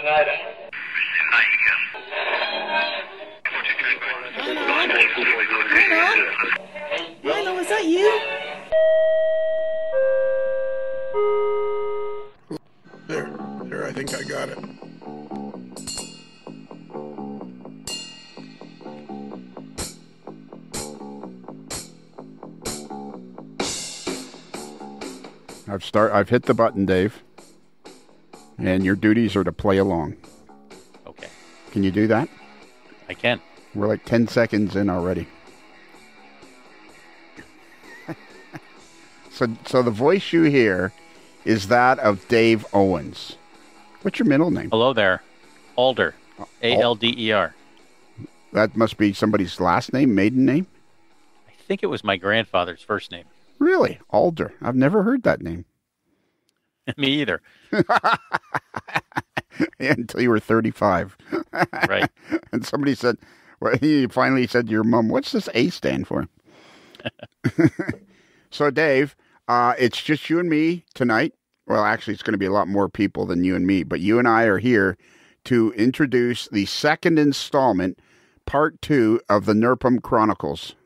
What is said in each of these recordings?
Lionel, is that you? There, I think I got it. I've hit the button, Dave. And your duties are to play along. Okay. Can you do that? I can. We're like 10 seconds in already. So the voice you hear is that of Dave Owens. What's your middle name? Hello there. Alder. A-L-D-E-R. That must be somebody's last name, maiden name? I think it was my grandfather's first name. Really? Alder. I've never heard that name. Me either. Until you were 35. Right. And somebody said, well, he finally said to your mom, what's this A stand for? So, Dave, it's just you and me tonight. Well, actually, it's going to be a lot more people than you and me, but you and I are here to introduce the second installment, part 2 of the NERPM Chronicles,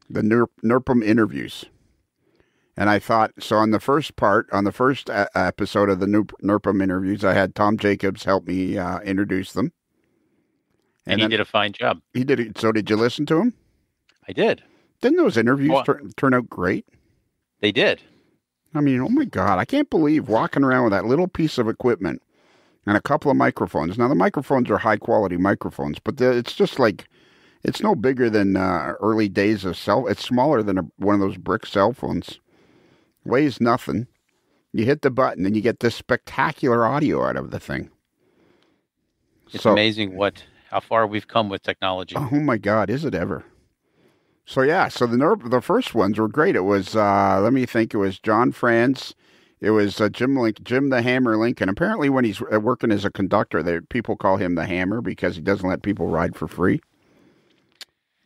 the NERPM interviews. And I thought, so on the first part, on the first episode of the NERPM interviews, I had Tom Jacobs help me introduce them. And he did a fine job. He did it. So did you listen to him? I did. Didn't those interviews turn out great? They did. I mean, oh my God, I can't believe walking around with that little piece of equipment and a couple of microphones. Now, the microphones are high-quality microphones, but it's just like, it's no bigger than early days of it's smaller than one of those brick cell phones. Weighs nothing. You hit the button and you get this spectacular audio out of the thing. It's amazing how far we've come with technology. Oh my God, is it ever? So yeah, so the first ones were great. It was let me think. It was John Franz. It was Jim the Hammer Lincoln. Apparently, when he's working as a conductor, people call him the Hammer because he doesn't let people ride for free.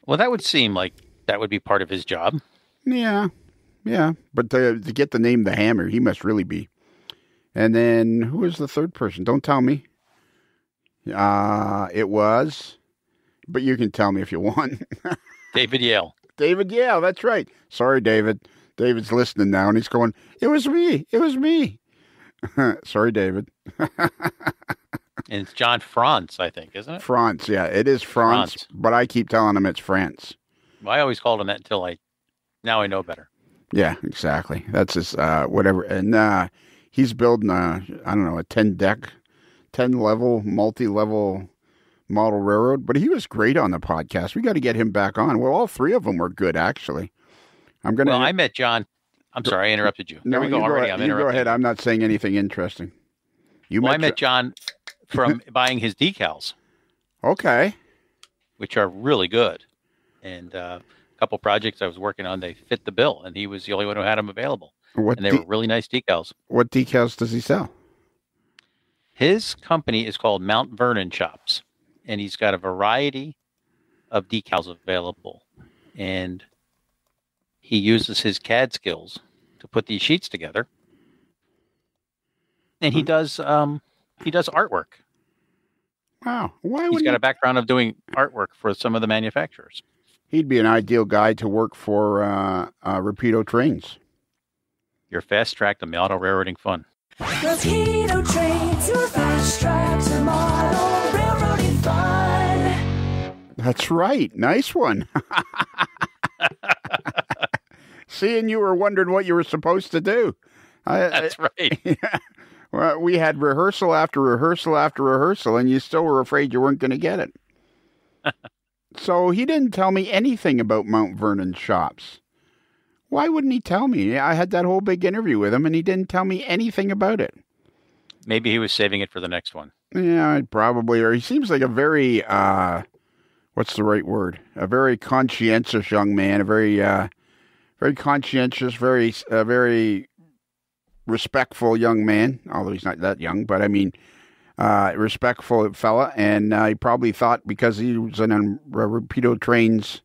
Well, that would seem like that would be part of his job. Yeah. But to get the name the Hammer, he must really be. And then who was the third person? Don't tell me. It was, but you can tell me if you want. David Yale. David Yale, that's right. Sorry, David. David's listening now, and he's going, it was me. It was me. Sorry, David. And it's John Franz, I think, isn't it? Franz, yeah. It is Franz, but I keep telling him it's France. Well, I always called him that until now I know better. Yeah, exactly. That's his, whatever. And he's building a 10-level, multi-level model railroad. But he was great on the podcast. We got to get him back on. Well, all three of them were good, actually. I met John. I'm sorry, I interrupted you. No, there we go already. I'm interrupting. Go ahead. I'm not saying anything interesting. I met John from buying his decals. Okay. Which are really good. And a couple projects I was working on, they fit the bill, and he was the only one who had them available. And they were really nice decals. What decals does he sell? His company is called Mount Vernon Shops, and he's got a variety of decals available. And he uses his CAD skills to put these sheets together. And he does artwork. Wow. He's got a background of doing artwork for some of the manufacturers. He'd be an ideal guy to work for Rapido Trains. Your fast track to model railroading fun. Rapido Trains, your fast track to model railroading fun. That's right. Nice one. Seeing you were wondering what you were supposed to do. That's right. Yeah. Well, we had rehearsal after rehearsal after rehearsal, and you still were afraid you weren't going to get it. So he didn't tell me anything about Mount Vernon Shops. Why wouldn't he tell me? I had that whole big interview with him, and he didn't tell me anything about it. Maybe he was saving it for the next one. Yeah, probably. Or he seems like a very, what's the right word? A very conscientious young man, a very conscientious, very respectful young man, although he's not that young, but I mean, respectful fella. And he probably thought because he was in Rapido Trains.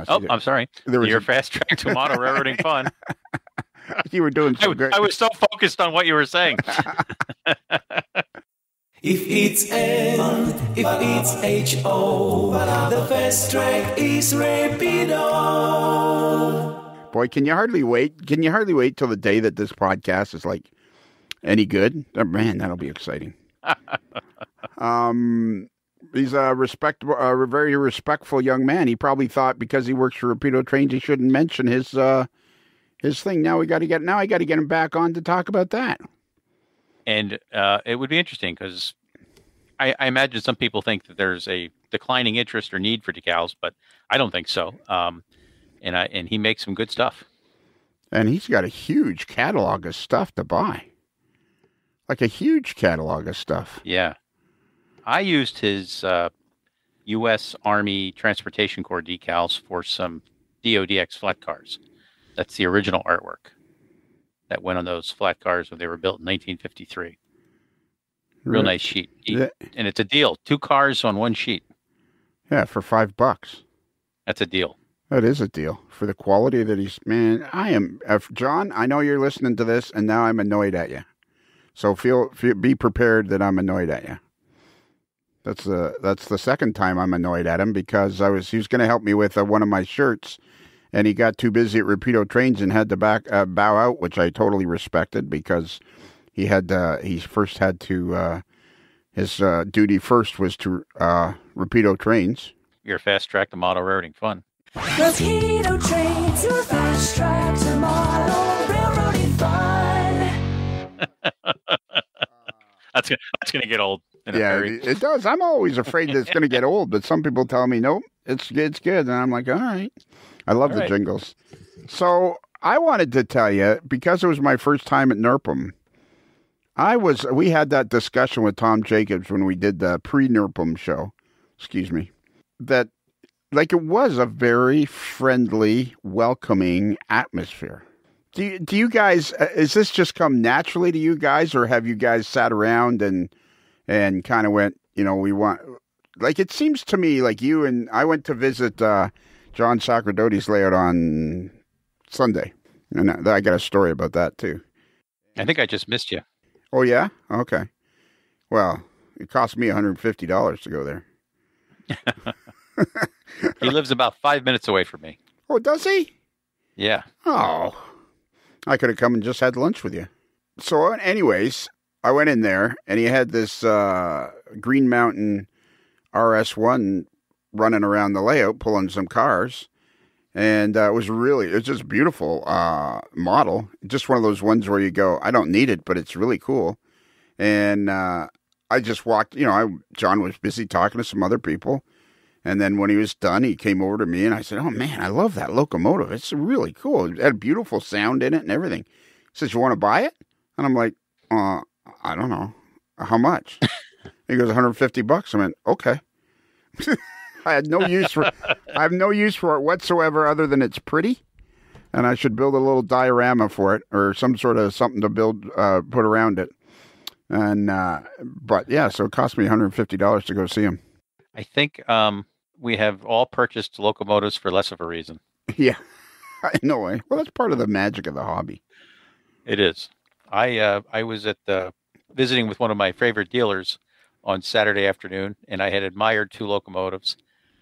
I'm sorry. Your fast track to model railroading fun. You were doing so good. I was so focused on what you were saying. If it's N, if it's HO, the fast track is Rapido. Boy, can you hardly wait? Can you hardly wait till the day that this podcast is like any good? Oh, man, that'll be exciting. He's a respectable, very respectful young man. He probably thought because he works for Rapido Trains, he shouldn't mention his thing. Now I got to get him back on to talk about that. And it would be interesting because I imagine some people think that there's a declining interest or need for decals, but I don't think so. And he makes some good stuff. And he's got a huge catalog of stuff to buy. Like a huge catalog of stuff. Yeah. I used his U.S. Army Transportation Corps decals for some DODX flat cars. That's the original artwork that went on those flat cars when they were built in 1953. Real nice sheet. And it's a deal. 2 cars on 1 sheet. Yeah, for $5. That's a deal. That is a deal. For the quality that he's... Man, John, I know you're listening to this, and now I'm annoyed at you. So be prepared that I'm annoyed at you. That's the second time I'm annoyed at him because he was going to help me with one of my shirts, and he got too busy at Rapido Trains and had to bow out, which I totally respected because he first had to his duty first was to Rapido Trains. Your fast track to model railroading fun. Rapido Trains, your fast track to model railroading fun. That's gonna get old. Yeah, it does. I'm always afraid that it's going to get old, but some people tell me, nope, it's good. And I'm like, all right. I love the jingles. So I wanted to tell you, because it was my first time at NERPM, we had that discussion with Tom Jacobs when we did the pre-NERPM show, that like it was a very friendly, welcoming atmosphere. Do you guys, is this just come naturally to you guys, or have you guys sat around and kind of went, we want, like, it seems to me like you and I went to visit John Sacradoti's layout on Sunday. And I got a story about that too. I think I just missed you. Oh, yeah? Okay. Well, it cost me $150 to go there. He lives about 5 minutes away from me. Oh, does he? Yeah. Oh, I could have come and just had lunch with you. So anyways, I went in there, and he had this Green Mountain RS1 running around the layout, pulling some cars. And it was just a beautiful model. Just one of those ones where you go, I don't need it, but it's really cool. And I just walked, John was busy talking to some other people. And then when he was done, he came over to me, and I said, oh, man, I love that locomotive. It's really cool. It had a beautiful sound in it and everything. He says, you want to buy it? And I'm like, I don't know. How much? He goes, $150. I went, okay. I have no use for it whatsoever other than it's pretty. And I should build a little diorama for it or some sort of something to build, put around it. And, but yeah, so it cost me $150 to go see him. I think, we have all purchased locomotives for less of a reason. Yeah. No way. Well, that's part of the magic of the hobby. It is. I was at visiting with one of my favorite dealers on Saturday afternoon, and I had admired 2 locomotives.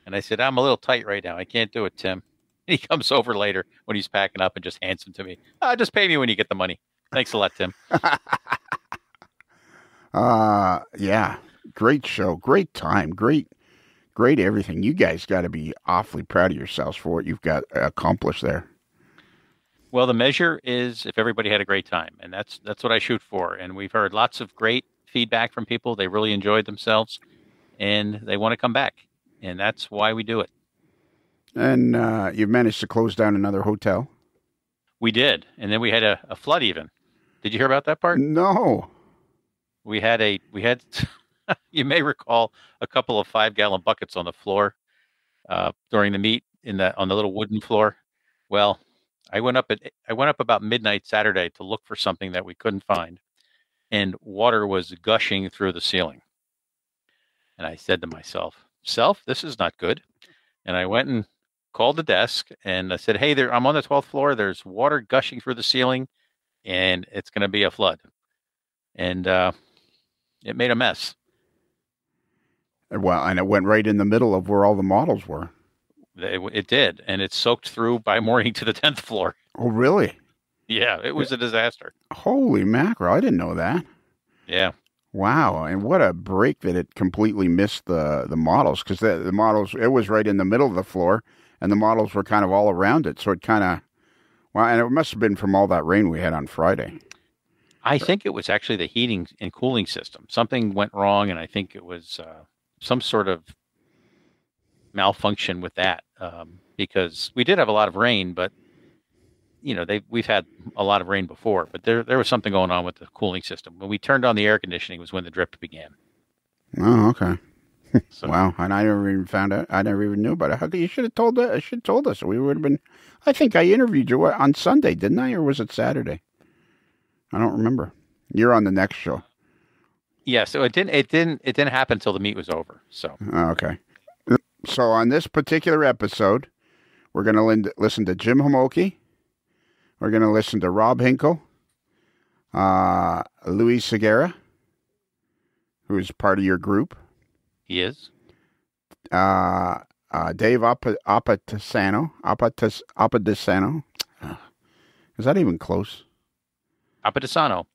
And I said, I'm a little tight right now. I can't do it, Tim. And he comes over later when he's packing up and just hands them to me. Just pay me when you get the money. Thanks a lot, Tim. Yeah. Great show. Great time. Great everything. You guys got to be awfully proud of yourselves for what you've got accomplished there. Well, the measure is if everybody had a great time, and that's what I shoot for. And we've heard lots of great feedback from people. They really enjoyed themselves, and they want to come back, and that's why we do it. And you've managed to close down another hotel. We did, and then we had a flood even. Did you hear about that part? No. We had you may recall a couple of 5-gallon buckets on the floor during the meet on the little wooden floor. Well, I went up about midnight Saturday to look for something that we couldn't find, and water was gushing through the ceiling. And I said to myself, this is not good. And I went and called the desk and I said, hey, I'm on the 12th floor. There's water gushing through the ceiling, and it's going to be a flood. And It made a mess. Well, and it went right in the middle of where all the models were. It did, and it soaked through by morning to the 10th floor. Oh, really? Yeah, it was a disaster. Holy mackerel. I didn't know that. Yeah. Wow, and what a break that it completely missed the models, because the models, it was right in the middle of the floor, and the models were kind of all around it, so it kind of, well, and it must have been from all that rain we had on Friday. I think it was actually the heating and cooling system. Something went wrong, and I think it was some sort of malfunction with that, because we did have a lot of rain, but we've had a lot of rain before, but there was something going on with the cooling system. When we turned on the air conditioning was when the drip began. Oh, okay. So, wow, and I never even found out. I never even knew about it. How could you should have told us? You should have told us. We would have been. I think I interviewed you on Sunday, didn't I, or was it Saturday? I don't remember. You're on the next show. Yeah, so it didn't happen until the meet was over. So okay. So on this particular episode, we're going to listen to Jim Homoki. We're going to listen to Rob Hinkle, Louis Segarra, who is part of your group. He is. Dave Oppedisano. Is that even close? Oppedisano.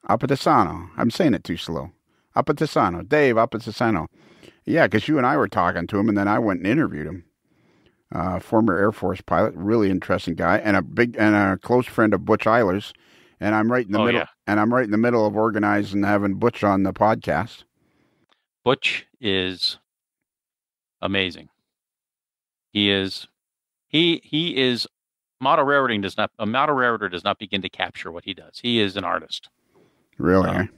I'm saying it too slow. Oppedisano. Dave Oppedisano. Yeah, because you and I were talking to him, and then I went and interviewed him. Former Air Force pilot, really interesting guy, and a close friend of Butch Eiler's. And I'm right in the middle. Yeah. And I'm right in the middle of organizing and having Butch on the podcast. Butch is amazing. He is. Model railroading does not. A model railroader does not begin to capture what he does. He is an artist. Really?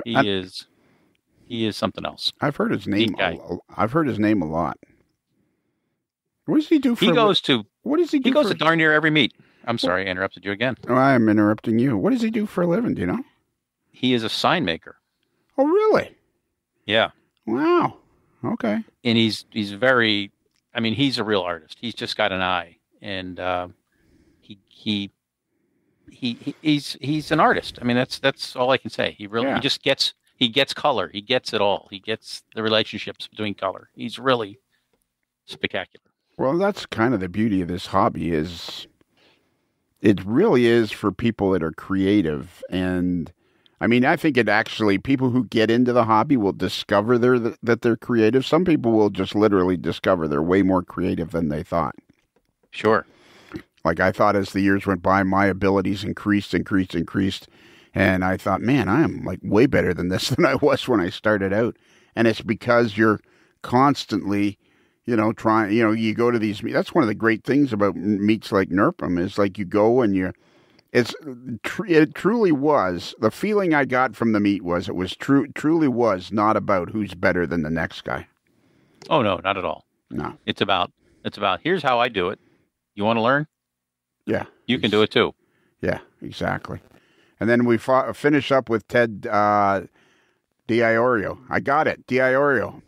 He is something else. I've heard his name. I've heard his name a lot. What does he do for? What does he do? He goes to darn near every meet. I'm sorry, I interrupted you again. Oh, I'm interrupting you. What does he do for a living? Do you know? He is a sign maker. Oh, really? Yeah. Wow. Okay. And he's very. I mean, he's a real artist. He's just got an eye, and he's an artist. I mean, that's all I can say. He just gets color. He gets it all. He gets the relationships between color. He's really spectacular. Well, that's kind of the beauty of this hobby is it really is for people that are creative. And I mean, I think it actually, people who get into the hobby will discover that they're creative. Some people will just literally discover they're way more creative than they thought. Sure. Like I thought as the years went by, my abilities increased. And I thought, man, I am like way better than this than I was when I started out. And it's because you're constantly, trying, you go to these, that's one of the great things about meets like NERPM is like you go and it truly was, the feeling I got from the meet was it was truly was not about who's better than the next guy. Oh, no, not at all. No. It's about here's how I do it. You want to learn? Yeah. You can do it too. Yeah, exactly. And then we finish up with Ted DiIorio. I got it, DiIorio.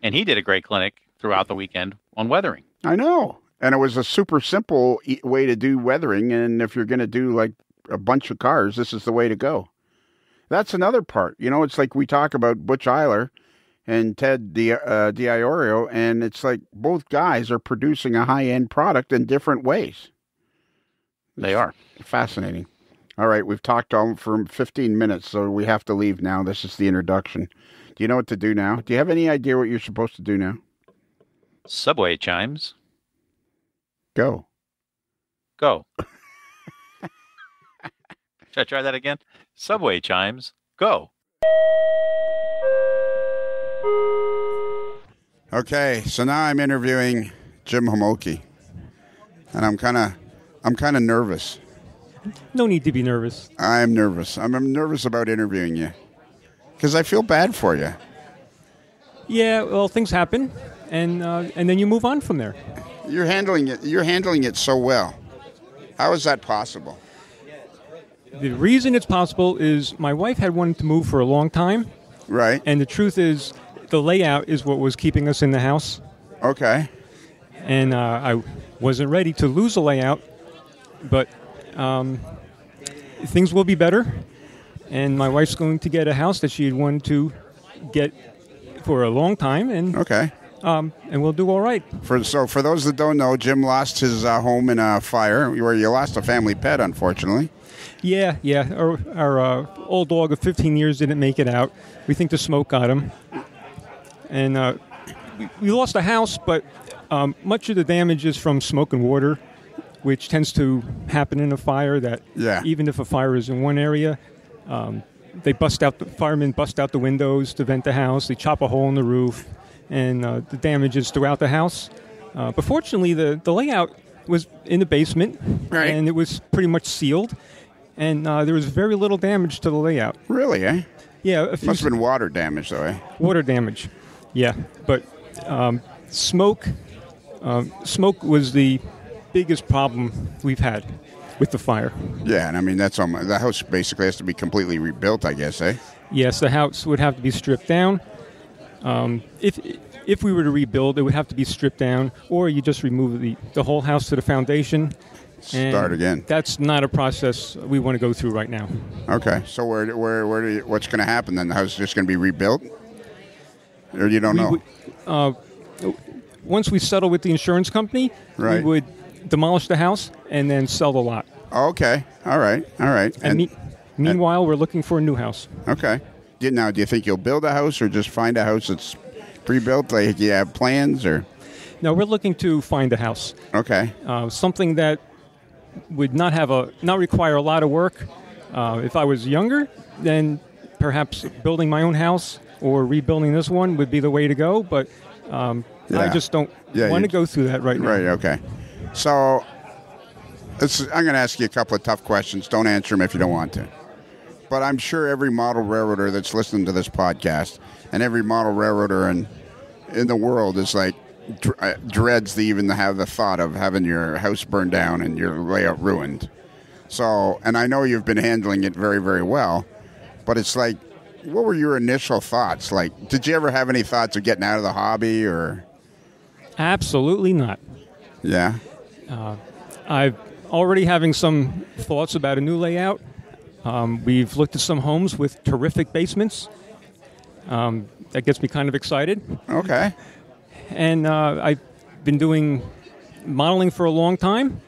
And he did a great clinic throughout the weekend on weathering. I know. And it was a super simple way to do weathering. And if you're going to do like a bunch of cars, this is the way to go. That's another part. It's like we talk about Butch Eiler and Ted DiIorio, and it's like both guys are producing a high-end product in different ways. They are. Fascinating. All right, we've talked for 15 minutes, so we have to leave now. This is the introduction. Do you know what to do now? Do you have any idea what you're supposed to do now? Subway chimes. Go. Should I try that again? Subway chimes. Go. Okay, so now I'm interviewing Jim Homoki, and I'm kind of nervous. No need to be nervous. I'm nervous. I'm nervous about interviewing you because I feel bad for you. Yeah, well, things happen, and then you move on from there. You're handling it so well. How is that possible? The reason it's possible is my wife had wanted to move for a long time. Right. And the truth is, the layout is what was keeping us in the house. Okay. And I wasn't ready to lose the layout, but things will be better. And my wife's going to get a house that she had wanted to get for a long time, and Okay. and we'll do all right. For those that don't know, Jim lost his home in a fire where you lost a family pet, unfortunately. Yeah. Our old dog of 15 years didn't make it out. We think the smoke got him. And we lost a house, but much of the damage is from smoke and water, which tends to happen in a fire. That even if a fire is in one area, firemen bust out the windows to vent the house. They chop a hole in the roof, and the damage is throughout the house. But fortunately, the layout was in the basement, and it was pretty much sealed. And there was very little damage to the layout. Really, eh? Yeah. Must have been water damage, though, eh? Water damage, yeah. But smoke was the biggest problem we've had with the fire. Yeah, and I mean, the house basically has to be completely rebuilt, I guess, eh? Yes, the house would have to be stripped down. If we were to rebuild, it would have to be stripped down, or you just remove the whole house to the foundation. Start again. That's not a process we want to go through right now. Okay, so what's going to happen then? The house is just going to be rebuilt, or you don't know? Once we settle with the insurance company, we would demolish the house and then sell the lot. Okay, all right. And meanwhile, we're looking for a new house. Okay. Now, do you think you'll build a house or just find a house that's pre-built? Like, you have plans, or? No, we're looking to find a house. Okay. Something that would not require a lot of work. If I was younger, then perhaps building my own house or rebuilding this one would be the way to go. But I just don't want to go through that right now. Right. Okay. So I'm going to ask you a couple of tough questions. Don't answer them if you don't want to. But I'm sure every model railroader that's listening to this podcast and every model railroader in the world is like, dreads to even have the thought of having your house burned down and your layout ruined. So, and I know you've been handling it very, very well, but it's like, what were your initial thoughts? Like, did you ever have any thoughts of getting out of the hobby, or? Absolutely not. Yeah. I'm already having some thoughts about a new layout. We've looked at some homes with terrific basements. That gets me kind of excited. Okay. And I've been doing modeling for a long time,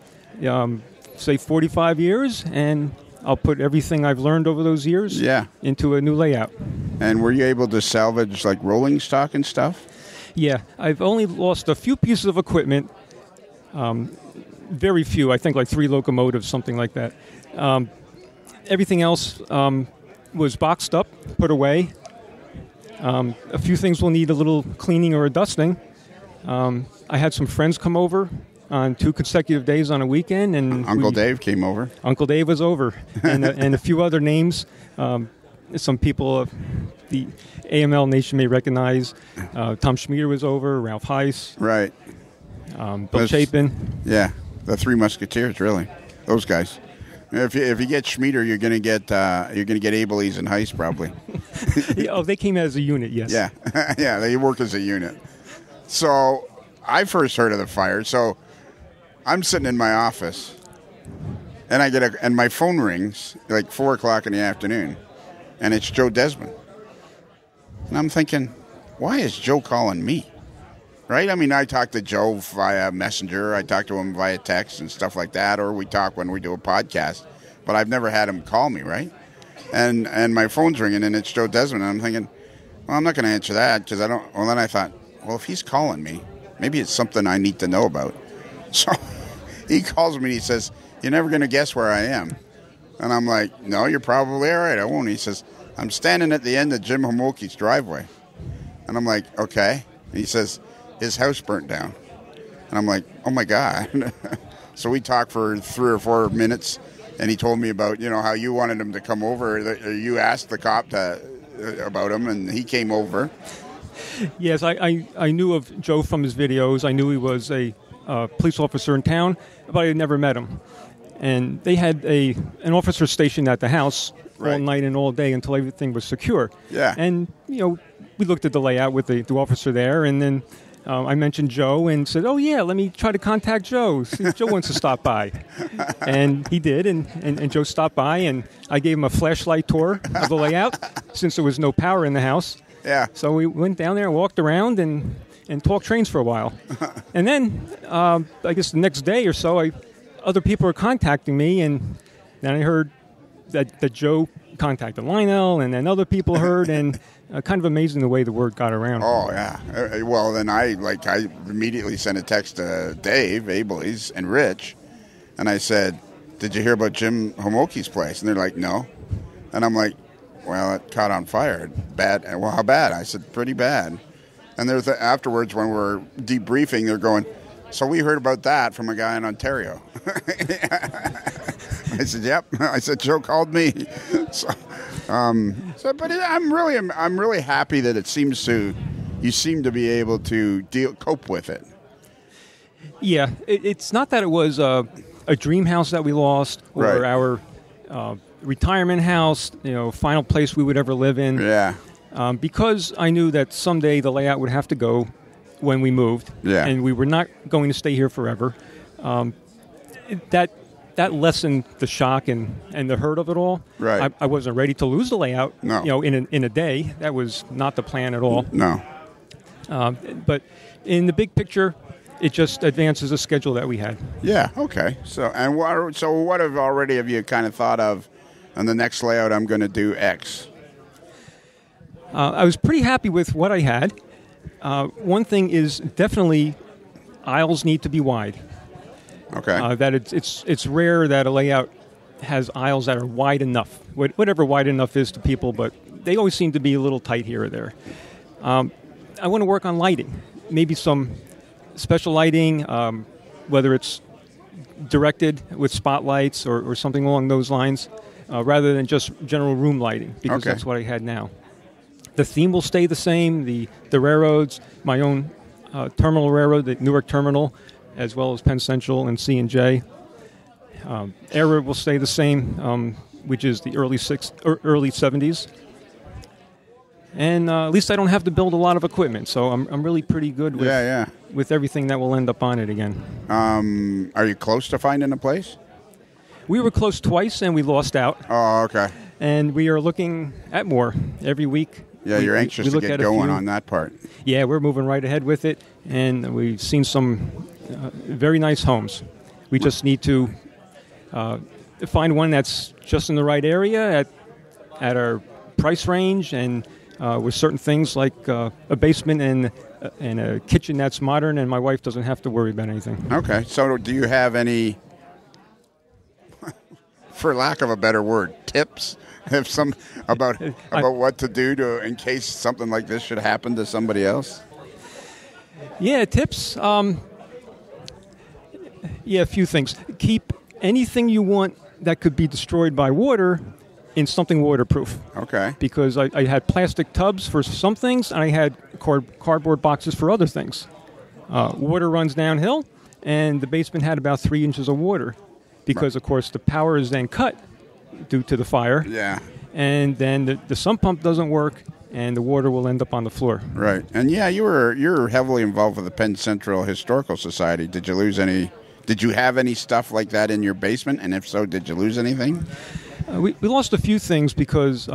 say 45 years, and I'll put everything I've learned over those years into a new layout. And were you able to salvage like rolling stock and stuff? Yeah, I've only lost a few pieces of equipment, very few, I think like 3 locomotives, something like that. Everything else was boxed up, put away. A few things will need a little cleaning or a dusting. I had some friends come over on 2 consecutive days on a weekend, and Uncle Dave came over. Uncle Dave was over, and a few other names. Some people of the AML Nation may recognize. Tom Schmieder was over. Ralph Heiss. Right. Bill Chapin. Yeah, the 3 Musketeers, really. Those guys. If you get Schmieder, you're gonna get Abelies and Heiss probably. They came as a unit, yes. Yeah, yeah, they work as a unit. So I first heard of the fire. So I'm sitting in my office, and and my phone rings like 4:00 in the afternoon, and it's Joe Desmond. And I'm thinking, why is Joe calling me? Right? I mean, I talk to Joe via Messenger. I talk to him via text and stuff like that, or we talk when we do a podcast. But I've never had him call me, right? And my phone's ringing, and it's Joe Desmond. And I'm thinking, well, I'm not going to answer that because I don't. Well, then I thought, well, if he's calling me, maybe it's something I need to know about. So he calls me and he says, you're never going to guess where I am. And I'm like, no, you're probably all right. I won't. He says, I'm standing at the end of Jim Homoki's driveway. And I'm like, okay. And he says, his house burnt down. And I'm like, oh, my God. So we talked for 3 or 4 minutes, and he told me about, how you wanted him to come over. You asked the cop about him, and he came over. Yes, I knew of Joe from his videos. I knew he was a police officer in town, but I had never met him. And they had an officer stationed at the house all night and all day until everything was secure. Yeah. And, we looked at the layout with the officer there, and then I mentioned Joe and said, oh, yeah, let me try to contact Joe. See if Joe wants to stop by. And he did, and Joe stopped by, and I gave him a flashlight tour of the layout since there was no power in the house. Yeah. So we went down there and walked around and talked trains for a while. And then, I guess the next day or so, other people were contacting me, and then I heard that Joe contacted Lionel, and then other people heard, and kind of amazing the way the word got around. Oh, yeah. Well, then I immediately sent a text to Dave, Abelys, and Rich, and I said, did you hear about Jim Homoki's place? And they're like, no. And I'm like, well, it caught on fire. Bad. Well, how bad? I said, pretty bad. And there's afterwards when we're debriefing, they're going, so we heard about that from a guy in Ontario. I said, yep. I said, Joe called me. But I'm really happy that you seem to be able to cope with it. Yeah, it's not that it was a dream house that we lost, or right. our retirement house, final place we would ever live in. Yeah. Because I knew that someday the layout would have to go when we moved, yeah. and we were not going to stay here forever. That lessened the shock and the hurt of it all. Right. I wasn't ready to lose the layout. No. In a day. That was not the plan at all. No. But in the big picture, it just advances the schedule that we had. Yeah. Okay. So what have you kind of thought of on the next layout? I'm going to do X. I was pretty happy with what I had. One thing is definitely aisles need to be wide. Okay. That it's rare that a layout has aisles that are wide enough, whatever wide enough is to people, but they always seem to be a little tight here or there. I want to work on lighting, maybe some special lighting, whether it's directed with spotlights or something along those lines, rather than just general room lighting, because that's what I had now. The theme will stay the same, the railroads, my own terminal railroad, the Newark Terminal, as well as Penn Central and C&J. Era will stay the same, which is the early 70s. And at least I don't have to build a lot of equipment, so I'm really pretty good with everything that will end up on it again. Are you close to finding a place? We were close twice, and we lost out. Oh, okay. And we are looking at more every week. Yeah, you're anxious to get going on that part. Yeah, we're moving right ahead with it, and we've seen some very nice homes. We just need to find one that's just in the right area at our price range, and with certain things like a basement and a kitchen that's modern, and my wife doesn't have to worry about anything. Okay, so do you have any, for lack of a better word, tips about what to do in case something like this should happen to somebody else? Yeah, tips. A few things. Keep anything you want that could be destroyed by water in something waterproof. Okay. Because I had plastic tubs for some things, and I had cardboard boxes for other things. Water runs downhill, and the basement had about 3 inches of water because, of course, the power is then cut due to the fire. Yeah. And then the sump pump doesn't work, and the water will end up on the floor. Right. And you're heavily involved with the Penn Central Historical Society. Did you have any stuff like that in your basement? And if so, did you lose anything? We lost a few things because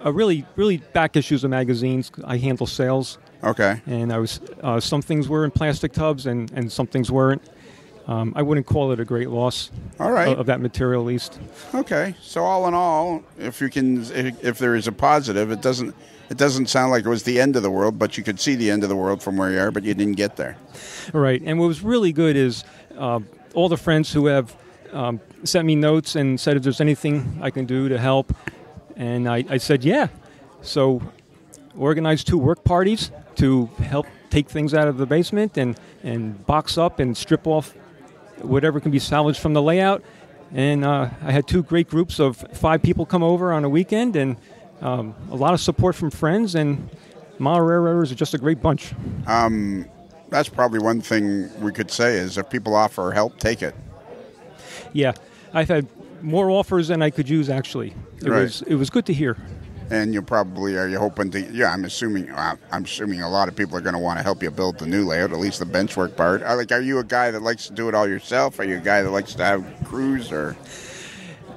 really, really back issues of magazines. I handle sales. Okay. And I was some things were in plastic tubs and some things weren't. I wouldn't call it a great loss. All right. Of that material, at least. Okay. So all in all, if there is a positive, it doesn't sound like it was the end of the world, but you could see the end of the world from where you are, but you didn't get there. Right. And what was really good is all the friends who have sent me notes and said if there's anything I can do to help. And I said, yeah. So organized 2 work parties to help take things out of the basement and box up and strip off whatever can be salvaged from the layout. And I had 2 great groups of 5 people come over on a weekend, and a lot of support from friends, and model railroaders are just a great bunch. That's probably one thing we could say is if people offer help, take it. Yeah. I've had more offers than I could use, actually. It was good to hear. And are you hoping to, I'm assuming a lot of people are going to want to help you build the new layout, at least the benchwork part. Are you a guy that likes to do it all yourself? Are you a guy that likes to have crews? Or?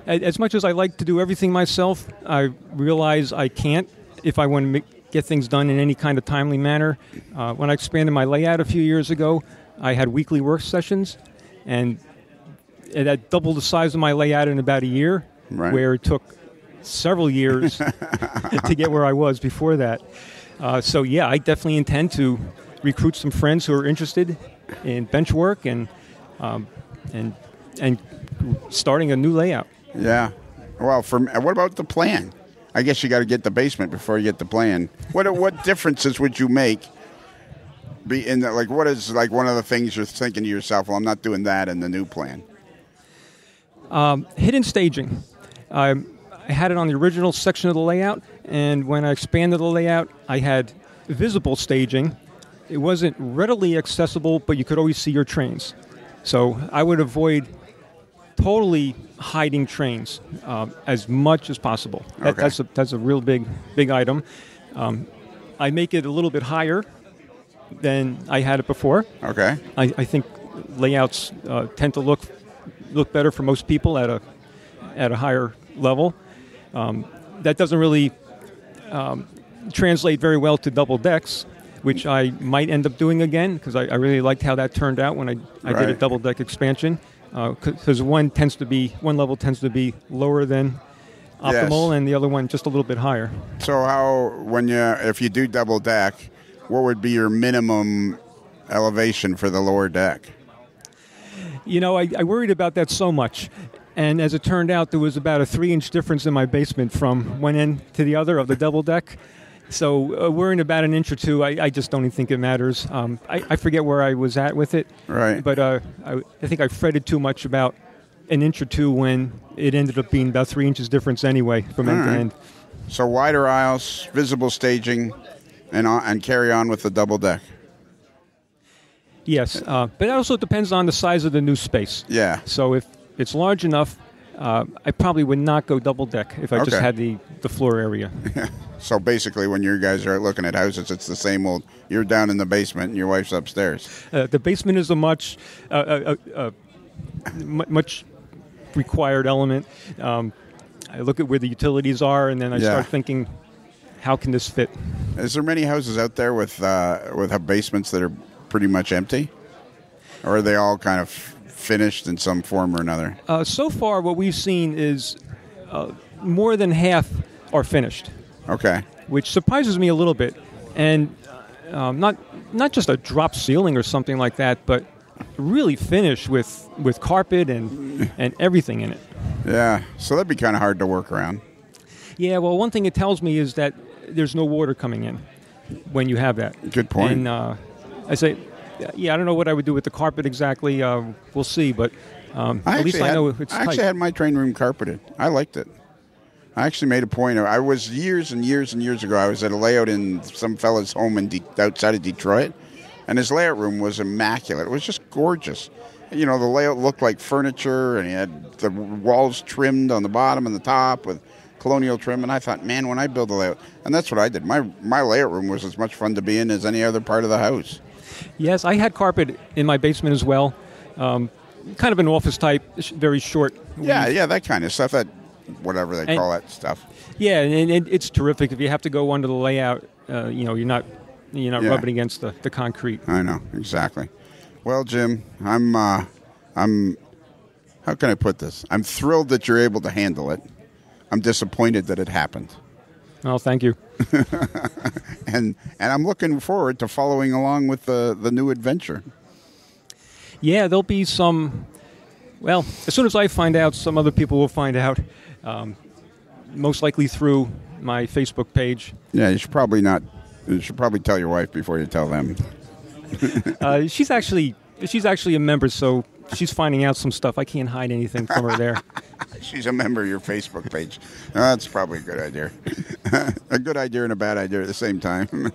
As much as I like to do everything myself, I realize I can't if I want to get things done in any kind of timely manner. When I expanded my layout a few years ago, I had weekly work sessions, and that doubled the size of my layout in about a year, where it took several years to get where I was before that. So yeah, I definitely intend to recruit some friends who are interested in bench work and starting a new layout. Yeah. Well, what about the plan? I guess you got to get the basement before you get the plan. What differences would you make? What is like one of the things you're thinking to yourself? Well, I'm not doing that in the new plan. Hidden staging. I had it on the original section of the layout, and when I expanded the layout, I had visible staging. It wasn't readily accessible, but you could always see your trains. So I would avoid totally hiding trains as much as possible. That's a real big item. I make it a little bit higher than I had it before. Okay. I think layouts tend to look better for most people at a higher level. That doesn't really translate very well to double decks, which I might end up doing again because I really liked how that turned out when I did a double deck expansion. Because one level tends to be lower than optimal, and the other one just a little bit higher. So if you do double deck, what would be your minimum elevation for the lower deck? I worried about that so much. And as it turned out, there was about a 3-inch difference in my basement from one end to the other of the double deck. So worrying about an inch or two, I just don't even think it matters. I forget where I was at with it. Right. But I think I fretted too much about an inch or two when it ended up being about 3 inches difference anyway from end to end. So wider aisles, visible staging, and carry on with the double deck. Yes, but it also depends on the size of the new space. Yeah. So if it's large enough, I probably would not go double deck if I just had the floor area. So basically, when you guys are looking at houses, it's the same old. You're down in the basement, and your wife's upstairs. The basement is a much required element. I look at where the utilities are, and then I start thinking, how can this fit? Is there many houses out there with basements that are pretty much empty, or are they all kind of finished in some form or another? So far, what we've seen is more than half are finished. Okay. Which surprises me a little bit, and not just a drop ceiling or something like that, but really finished with carpet and everything in it. Yeah, so that'd be kind of hard to work around. Yeah, well, one thing it tells me is that there's no water coming in when you have that. Good point. And I say, I don't know what I would do with the carpet exactly. We'll see, but at least I know it's tight. I actually had my train room carpeted. I liked it. I actually made a point. I was years and years and years ago, I was at a layout in some fella's home outside of Detroit, and his layout room was immaculate. It was just gorgeous. The layout looked like furniture, and he had the walls trimmed on the bottom and the top with colonial trim, and I thought, man, when I build a layout, and that's what I did. My layout room was as much fun to be in as any other part of the house. Yes, I had carpet in my basement as well. Kind of an office type, very short. Yeah, that kind of stuff. That whatever they call that stuff. Yeah, and it's terrific if you have to go under the layout. You're not rubbing against the concrete. I know exactly. Well, Jim, I'm. How can I put this? I'm thrilled that you're able to handle it. I'm disappointed that it happened. Oh, thank you. and I'm looking forward to following along with the new adventure. Yeah, there'll be some. Well, as soon as I find out, some other people will find out. Most likely through my Facebook page. Yeah, you should probably tell your wife before you tell them. She's actually a member, so she's finding out some stuff. I can't hide anything from her there. She's a member of your Facebook page. That's probably a good idea. A good idea and a bad idea at the same time.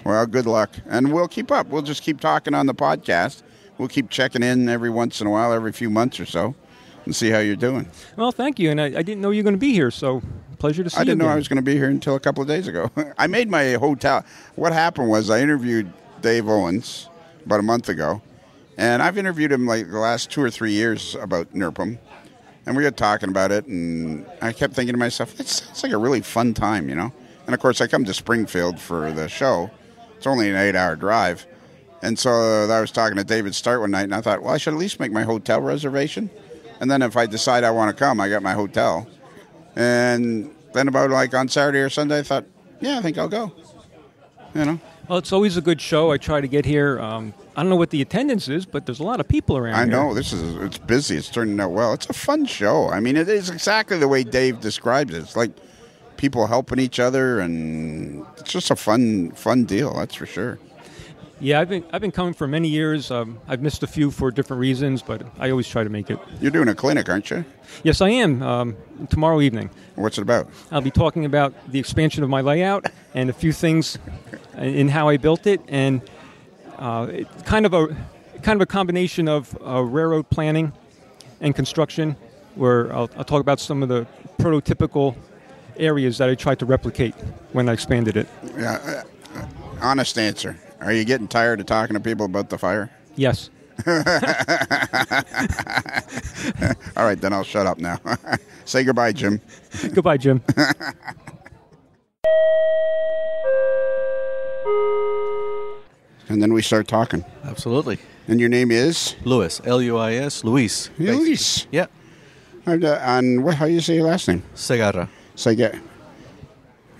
Well, good luck. And we'll keep up. We'll just keep talking on the podcast. We'll keep checking in every once in a while, every few months or so, and see how you're doing. Well, thank you. And I didn't know you were going to be here, so pleasure to see you. I didn't know I was going to be here until a couple of days ago. I made my hotel. What happened was I interviewed Dave Owens about a month ago, and I've interviewed him like the last 2 or 3 years about NERPM, and we got talking about it, and I kept thinking to myself, it sounds like a really fun time, And And, of course, I come to Springfield for the show. It's only an 8-hour drive. And so I was talking to David Start one night, and I thought, well, I should at least make my hotel reservation. And then if I decide I want to come, I got my hotel. And then about like on Saturday or Sunday, I thought, yeah, I think I'll go. You know? Well, it's always a good show. I try to get here. I don't know what the attendance is, but there's a lot of people around here. I know. It's busy. It's turning out well. It's a fun show. I mean, it is exactly the way Dave describes it. It's like people helping each other, and it's just a fun deal, that's for sure. Yeah, I've been coming for many years. I've missed a few for different reasons, but I always try to make it. You're doing a clinic, aren't you? Yes, I am, tomorrow evening. What's it about? I'll be talking about the expansion of my layout and a few things in how I built it, and it's kind of a combination of railroad planning and construction, where I'll talk about some of the prototypical areas that I tried to replicate when I expanded it. Yeah, honest answer. Are you getting tired of talking to people about the fire? Yes. All right, then I'll shut up now. Say goodbye, Jim. Goodbye, Jim. And then we start talking. Absolutely. And your name is? Louis. Luis. Luis. Luis. Yeah. And how do you say your last name? Segarra. Segarra.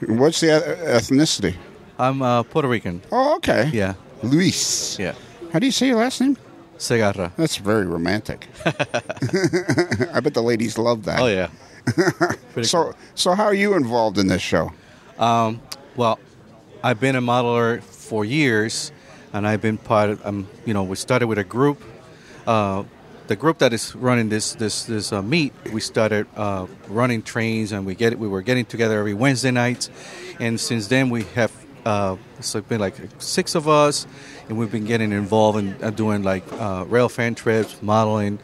What's the ethnicity? I'm Puerto Rican. Oh, okay. Yeah. Luis. Yeah. How do you say your last name? Segarra. That's very romantic. I bet the ladies love that. Oh, yeah. So how are you involved in this show? Well, I've been a modeler for years, and I've been part of, we started with a group. The group that is running this meet, we started running trains, and we were getting together every Wednesday nights. And since then, we have it's been like 6 of us, and we've been getting involved in doing like rail fan trips, modeling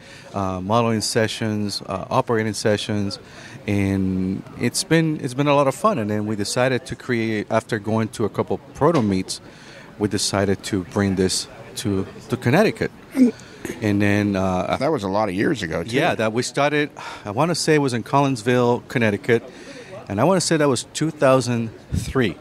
sessions, operating sessions, and it's been a lot of fun. And then we decided to create, after going to a couple proto meets, we decided to bring this to Connecticut. And then that was a lot of years ago, too. Yeah, that we started, I want to say it was in Collinsville, Connecticut, and I want to say that was 2003,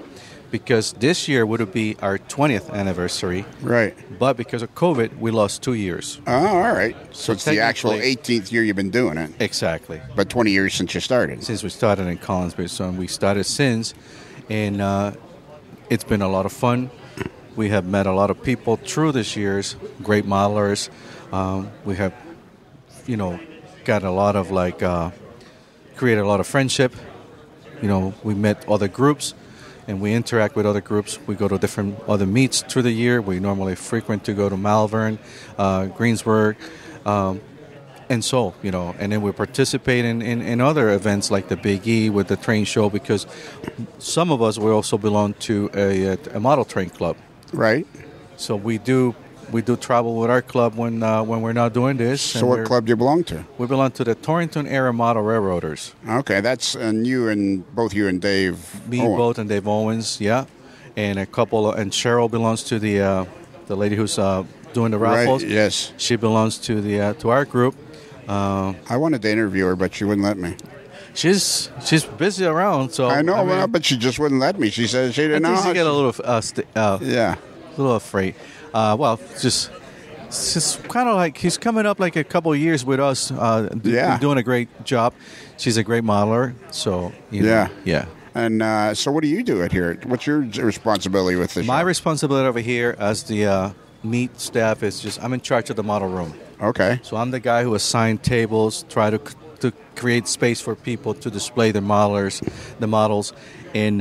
because this year would be our 20th anniversary. Right. But because of COVID, we lost 2 years. Oh, all right. So it's the actual 18th year you've been doing it. Exactly. But 20 years since you started. Since we started in Collinsville. So we started since, and it's been a lot of fun. We have met a lot of people through this year's, great modelers. We have, got a lot of created a lot of friendship. We met other groups, and we interact with other groups. We go to different other meets through the year. We normally frequent to go to Malvern, Greensburg, and so, and then we participate in other events like the Big E with the train show, because some of us, we also belong to a model train club. Right. So we do travel with our club when we're not doing this. So what club do you belong to? We belong to the Torrington Area Model Railroaders. Okay, that's both you and Dave. Me, both, and Dave Owens, yeah, and a couple, and Cheryl belongs to the lady who's doing the raffles. Right, yes, she belongs to to our group. I wanted to interview her, but she wouldn't let me. She's busy around, so I know, but she just wouldn't let me. She said she didn't know. She get a little a little afraid. Well, just kind of like he's coming up like a couple of years with us. Doing a great job. She's a great modeler. So yeah. And so, what do you do here? What's your responsibility with this? My responsibility over here as the meet staff is I'm in charge of the model room. Okay. So I'm the guy who assigns tables, try to create space for people to display the models, and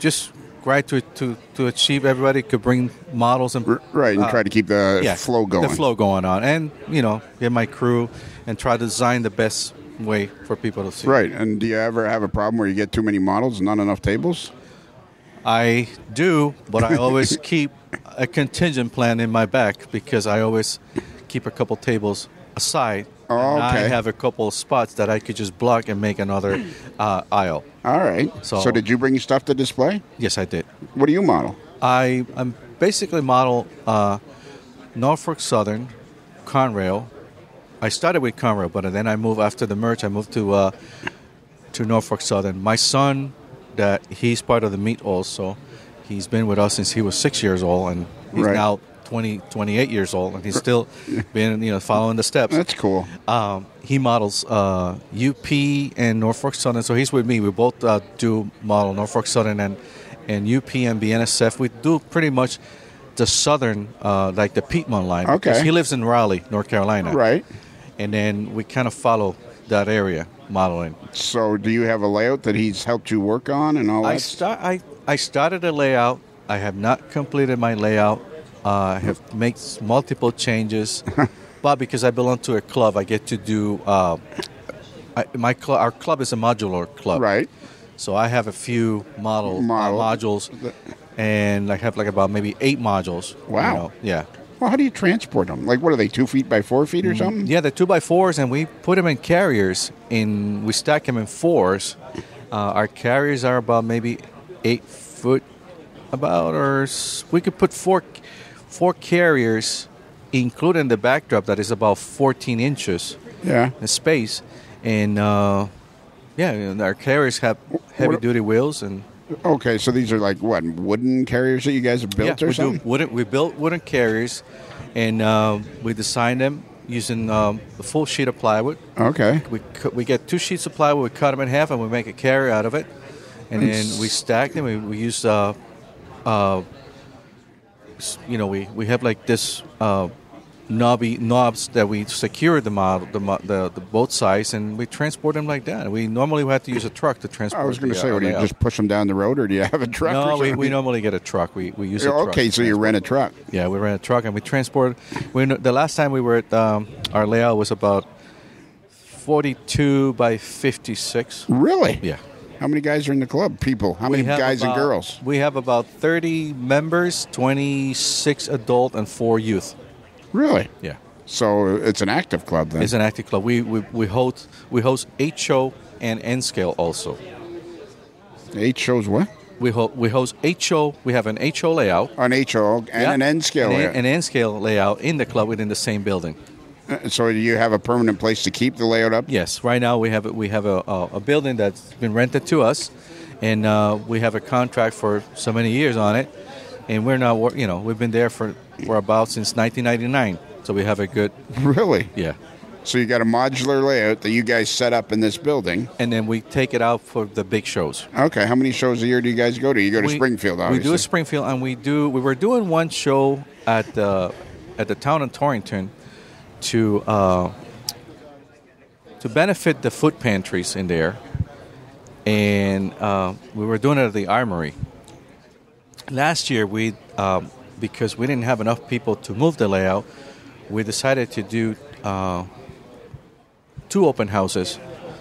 just try to achieve everybody could bring models and right, and try to keep the flow going. The flow going on, and get my crew and try to design the best way for people to see. Right, and do you ever have a problem where you get too many models and not enough tables? I do, but I always keep a contingent plan in my back, because I always keep a couple tables aside. Oh, okay. I have a couple of spots that I could just block and make another aisle. All right. So did you bring stuff to display? Yes, I did. What do you model? I'm basically model Norfolk Southern, Conrail. I started with Conrail, but then I moved after the merge. I moved to Norfolk Southern. My son that he's part of the meet also. He's been with us since he was 6 years old, and he's Right. now 28 years old, and he's still been, following the steps. That's cool. He models UP and Norfolk Southern, so he's with me. We both do model Norfolk Southern and UP and BNSF. We do pretty much the Southern, like the Piedmont line. Okay. Because he lives in Raleigh, North Carolina. Right. And then we kind of follow that area modeling. So do you have a layout that he's helped you work on and all that? I started a layout. I have not completed my layout. I have made multiple changes. But because I belong to a club, I get to do our club is a modular club. Right. So I have a few modules, and I have like about maybe 8 modules. Wow. Yeah. Well, how do you transport them? Like, what are they, 2 feet by 4 feet or something? Yeah, they're 2x4s, and we put them in carriers. We stack them in 4s. Our carriers are about maybe 8 foot, we could put four carriers, including the backdrop that is about 14 inches. Yeah. In space, and our carriers have heavy-duty wheels and. Okay, so these are like what, wooden carriers that you guys have built or something? We built wooden carriers, and we designed them using a full sheet of plywood. Okay. We get 2 sheets of plywood, we cut them in half, and we make a carrier out of it, and then we stack them. We use we have like this knobs that we secure the both sides, and we transport them like that. We normally have to use a truck to transport. I was going to say, do you just push them down the road, or do you have a truck? No, or we normally get a truck. We use a truck. Okay, so you rent a truck. Yeah, we rent a truck, and we transport. The last time we were at our layout was about 42 by 56. Really? Yeah. How many guys are in the club? People? How many guys and girls? We have about 30 members, 26 adult, and 4 youth. Really? Yeah. So it's an active club then? It's an active club. We host HO and N scale also. 8 shows what? We host HO. We have an HO layout. An HO and an N scale layout. An N scale layout in the club within the same building. So do you have a permanent place to keep the layout up? Yes. Right now we have a building that's been rented to us, and we have a contract for so many years on it, and we're now we've been there for about since 1999. So we have a good. Really? Yeah. So you got a modular layout that you guys set up in this building, and then we take it out for the big shows. Okay. How many shows a year do you guys go to? You go to Springfield, obviously. We do a Springfield, and we were doing one show at the town of Torrington to benefit the food pantries in there, and we were doing it at the Armory. Last year, because we didn't have enough people to move the layout, we decided to do 2 open houses,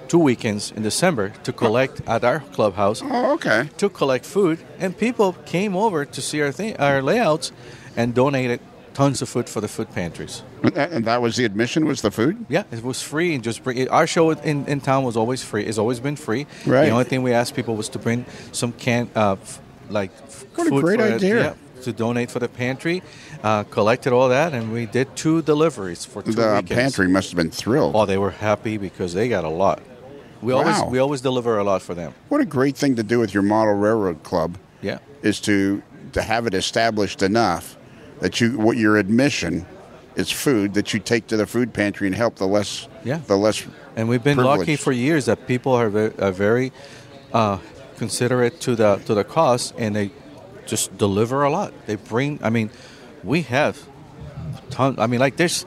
2 weekends in December to collect at our clubhouse. Oh, okay. To collect food, and people came over to see our layouts and donated tons of food for the food pantries. And that was the admission, was the food? Yeah, it was free, and just bring it. Our show in town was always free. It's always been free. Right. The only thing we asked people was to bring some canned what food a great idea. to donate for the pantry. Collected all that, and we did 2 deliveries for 2 weekends. The pantry must have been thrilled. Oh, they were happy because they got a lot. We always deliver a lot for them. What a great thing to do with your model railroad club. Yeah. Is to have it established enough that your admission is food that you take to the food pantry and help the less And we've been privileged. lucky for years that people are very considerate to the cost, and they just deliver a lot. They bring. We have tons. There's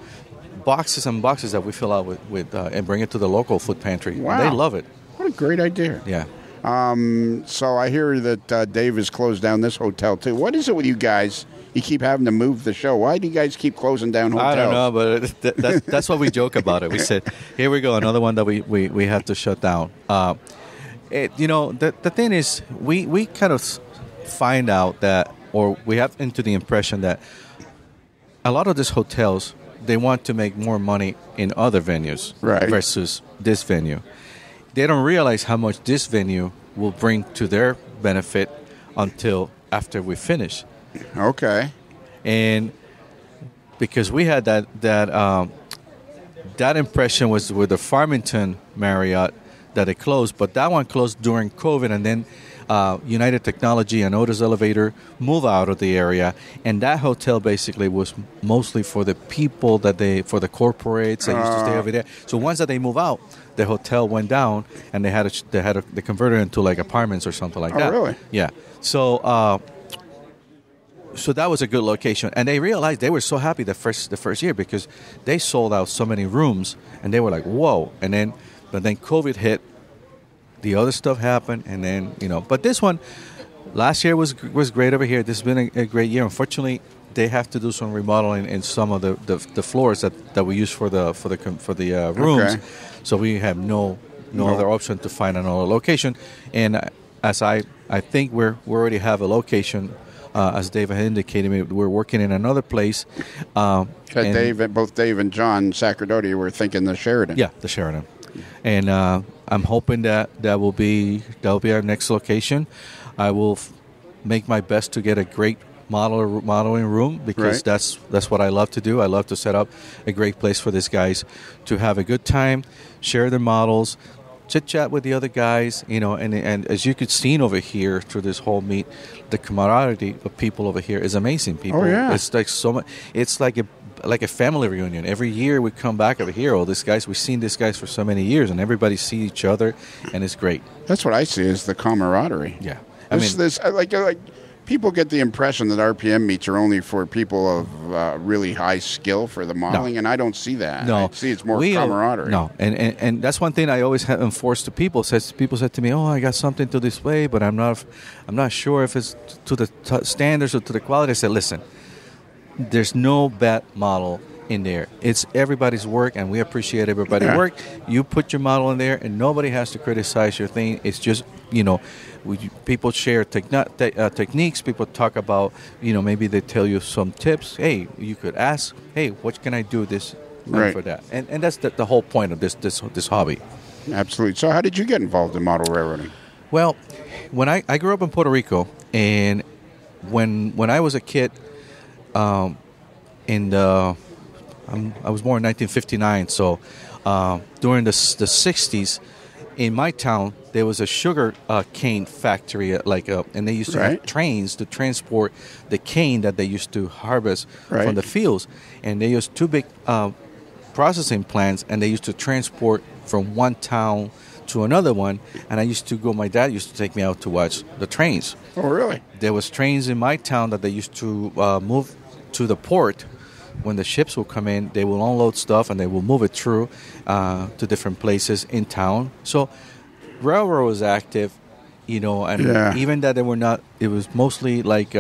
boxes and boxes that we fill out with and bring it to the local food pantry. Wow. They love it. What a great idea. Yeah. So I hear that Dave has closed down this hotel too. What is it with you guys? You keep having to move the show. Why do you guys keep closing down hotels? I don't know, but that's what we joke about it. We said, here we go, another one that we have to shut down. The thing is, we kind of find out that, or we have into the impression that a lot of these hotels, they want to make more money in other venues versus this venue. They don't realize how much this venue will bring to their benefit until after we finish. Okay. And because we had that impression was with the Farmington Marriott that it closed, but that one closed during COVID, and then United Technology and Otis Elevator move out of the area, and that hotel basically was mostly for the people for the corporates that used to stay over there. So once that they move out, the hotel went down, and they converted it into like apartments or something like that. Oh, really? Yeah. So. So that was a good location, and they realized they were so happy the first year because they sold out so many rooms, and they were like, "Whoa!" But then COVID hit, the other stuff happened, and then But this one, last year was great over here. This has been a great year. Unfortunately, they have to do some remodeling in some of the floors that we use for the rooms, Okay. so we have no other option to find another location. And as I think we already have a location. As Dave had indicated, we're working in another place. Both Dave and John Sacerdoti were thinking the Sheraton. Yeah, the Sheraton. And I'm hoping that will be our next location. I will make my best to get a great modeling room because that's what I love to do. I love to set up a great place for these guys to have a good time, share their models, chit-chat with the other guys, and as you could see over here through this whole meet, the camaraderie of people over here is amazing. People, oh, yeah. It's like so much. It's like a family reunion. Every year we come back over here. All these guys, we've seen these guys for so many years, and everybody see each other, and it's great. That's what I see is the camaraderie. Yeah, like people get the impression that RPM meets are only for people of really high skill for the modeling, and I don't see that. No, I see it's more camaraderie. No, and that's one thing I always have enforced to people. People said to me, "Oh, I got something to display, but I'm not sure if it's to the standards or to the quality." I said, "Listen, there's no bad model in there. It's everybody's work, and we appreciate everybody's work. You put your model in there, and nobody has to criticize your thing. It's just people share techniques. People talk about, maybe they tell you some tips. Hey, you could ask, hey, what can I do this for that? And that's the whole point of this hobby. Absolutely. So how did you get involved in model railroading? Well, when I grew up in Puerto Rico, and when I was a kid, I was born in 1959, so during the 60s, in my town, there was a sugar cane factory, and they used to have trains to transport the cane that they used to harvest from the fields. And they used two big processing plants, and they used to transport from one town to another one. And my dad used to take me out to watch the trains. Oh, really? There was trains in my town that they used to move to the port. When the ships will come in, they will unload stuff and they will move it through to different places in town. So railroad was active, and even that they were not, it was mostly like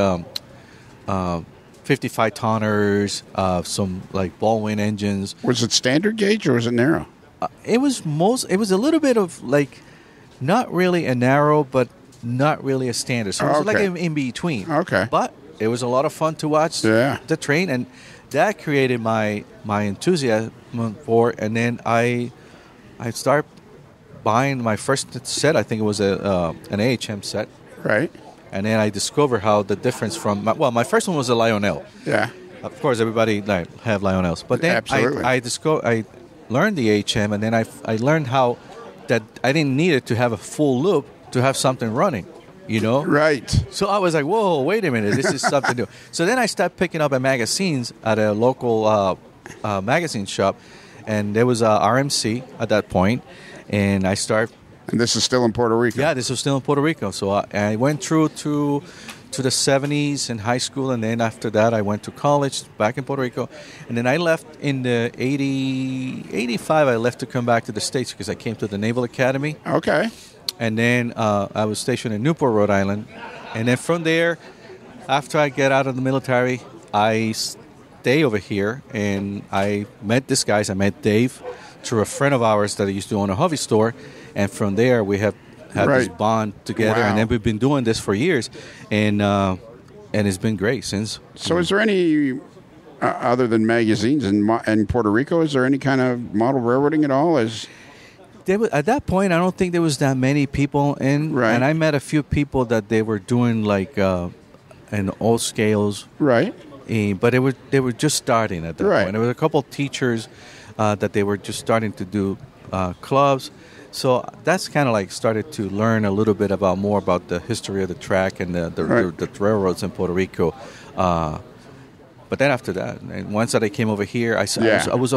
55 tonners, some like Baldwin engines. Was it standard gauge or was it narrow? It was a little bit of like, not really a narrow, but not really a standard. So it was like in between. Okay. But it was a lot of fun to watch the train, and that created my enthusiasm for it. And then I started buying my first set. I think it was an AHM set. Right. And then I discovered how the difference from my first one was a Lionel. Yeah. Of course, everybody have Lionels, but then I learned the AHM, and then I learned how that I didn't need it to have a full loop to have something running. Right. So I was like, whoa, wait a minute, this is something new. So then I started picking up magazines at a local magazine shop, and there was RMC at that point, and I started. And this is still in Puerto Rico? Yeah, this was still in Puerto Rico. So I went through to the 70s in high school, and then after that I went to college back in Puerto Rico. And then I left in the 85, I left to come back to the States because I came to the Naval Academy. Okay. And then I was stationed in Newport, Rhode Island. And then from there, after I get out of the military, I stay over here. And I met these guys. I met Dave through a friend of ours that used to own a hobby store. And from there, we have had this bond together. Wow. And then we've been doing this for years. And it's been great since. So is there any, other than magazines in Puerto Rico, is there any kind of model railroading at all? At that point, I don't think there was that many people in. Right. And I met a few people that they were doing like in all scales. Right. But they were just starting at that point. There was a couple of teachers that they were just starting to do clubs. So that's kind of like started to learn a little bit more about the history of the track and the railroads in Puerto Rico. But then after that, and once that I came over here, I was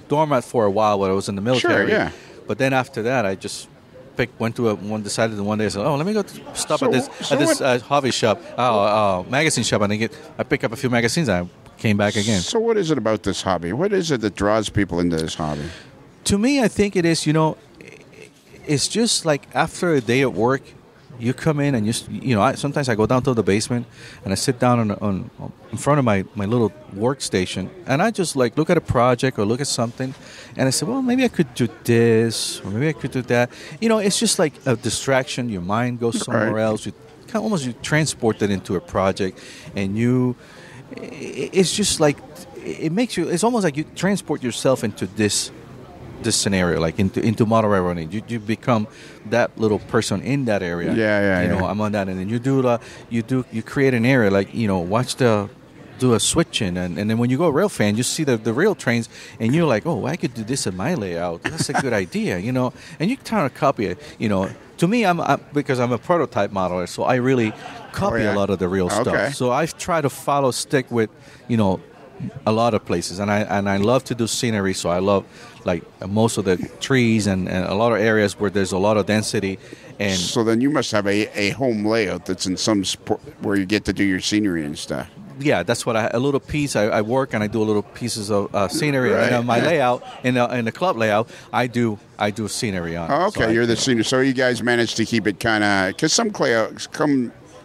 dormant for a while when I was in the military. Sure, yeah. But then after that, I just decided one day, I said, let me go stop at this hobby shop, magazine shop, and I pick up a few magazines, and I came back again. So what is it about this hobby? What is it that draws people into this hobby? To me, I think it is, it's just like after a day at work, you come in and sometimes I go down to the basement and I sit down in front of my little workstation and I just like look at a project or look at something and I say, well, maybe I could do this or maybe I could do that. It's just like a distraction. Your mind goes somewhere else. You transport it into a project and it's just like, it's almost like you transport yourself into this scenario, like into model railroading. You become that little person in that area. Yeah. I'm on that, and then you create an area, like do a switching, and then when you go rail fan, you see the rail trains, and you're like, oh, I could do this in my layout. That's a good idea, and you kind of copy it. To me, because I'm a prototype modeler, so I really copy a lot of the real stuff. So I try to stick with a lot of places, and I love to do scenery. So I love like most of the trees and a lot of areas where there's a lot of density. And so then you must have a home layout that's in some sport where you get to do your scenery and stuff. Yeah, that's what a little piece. I work and I do a little pieces of scenery. Right. And on my layout in the club layout, I do scenery on. Oh, okay, so you're the scenery. So you guys managed to keep it kind of because some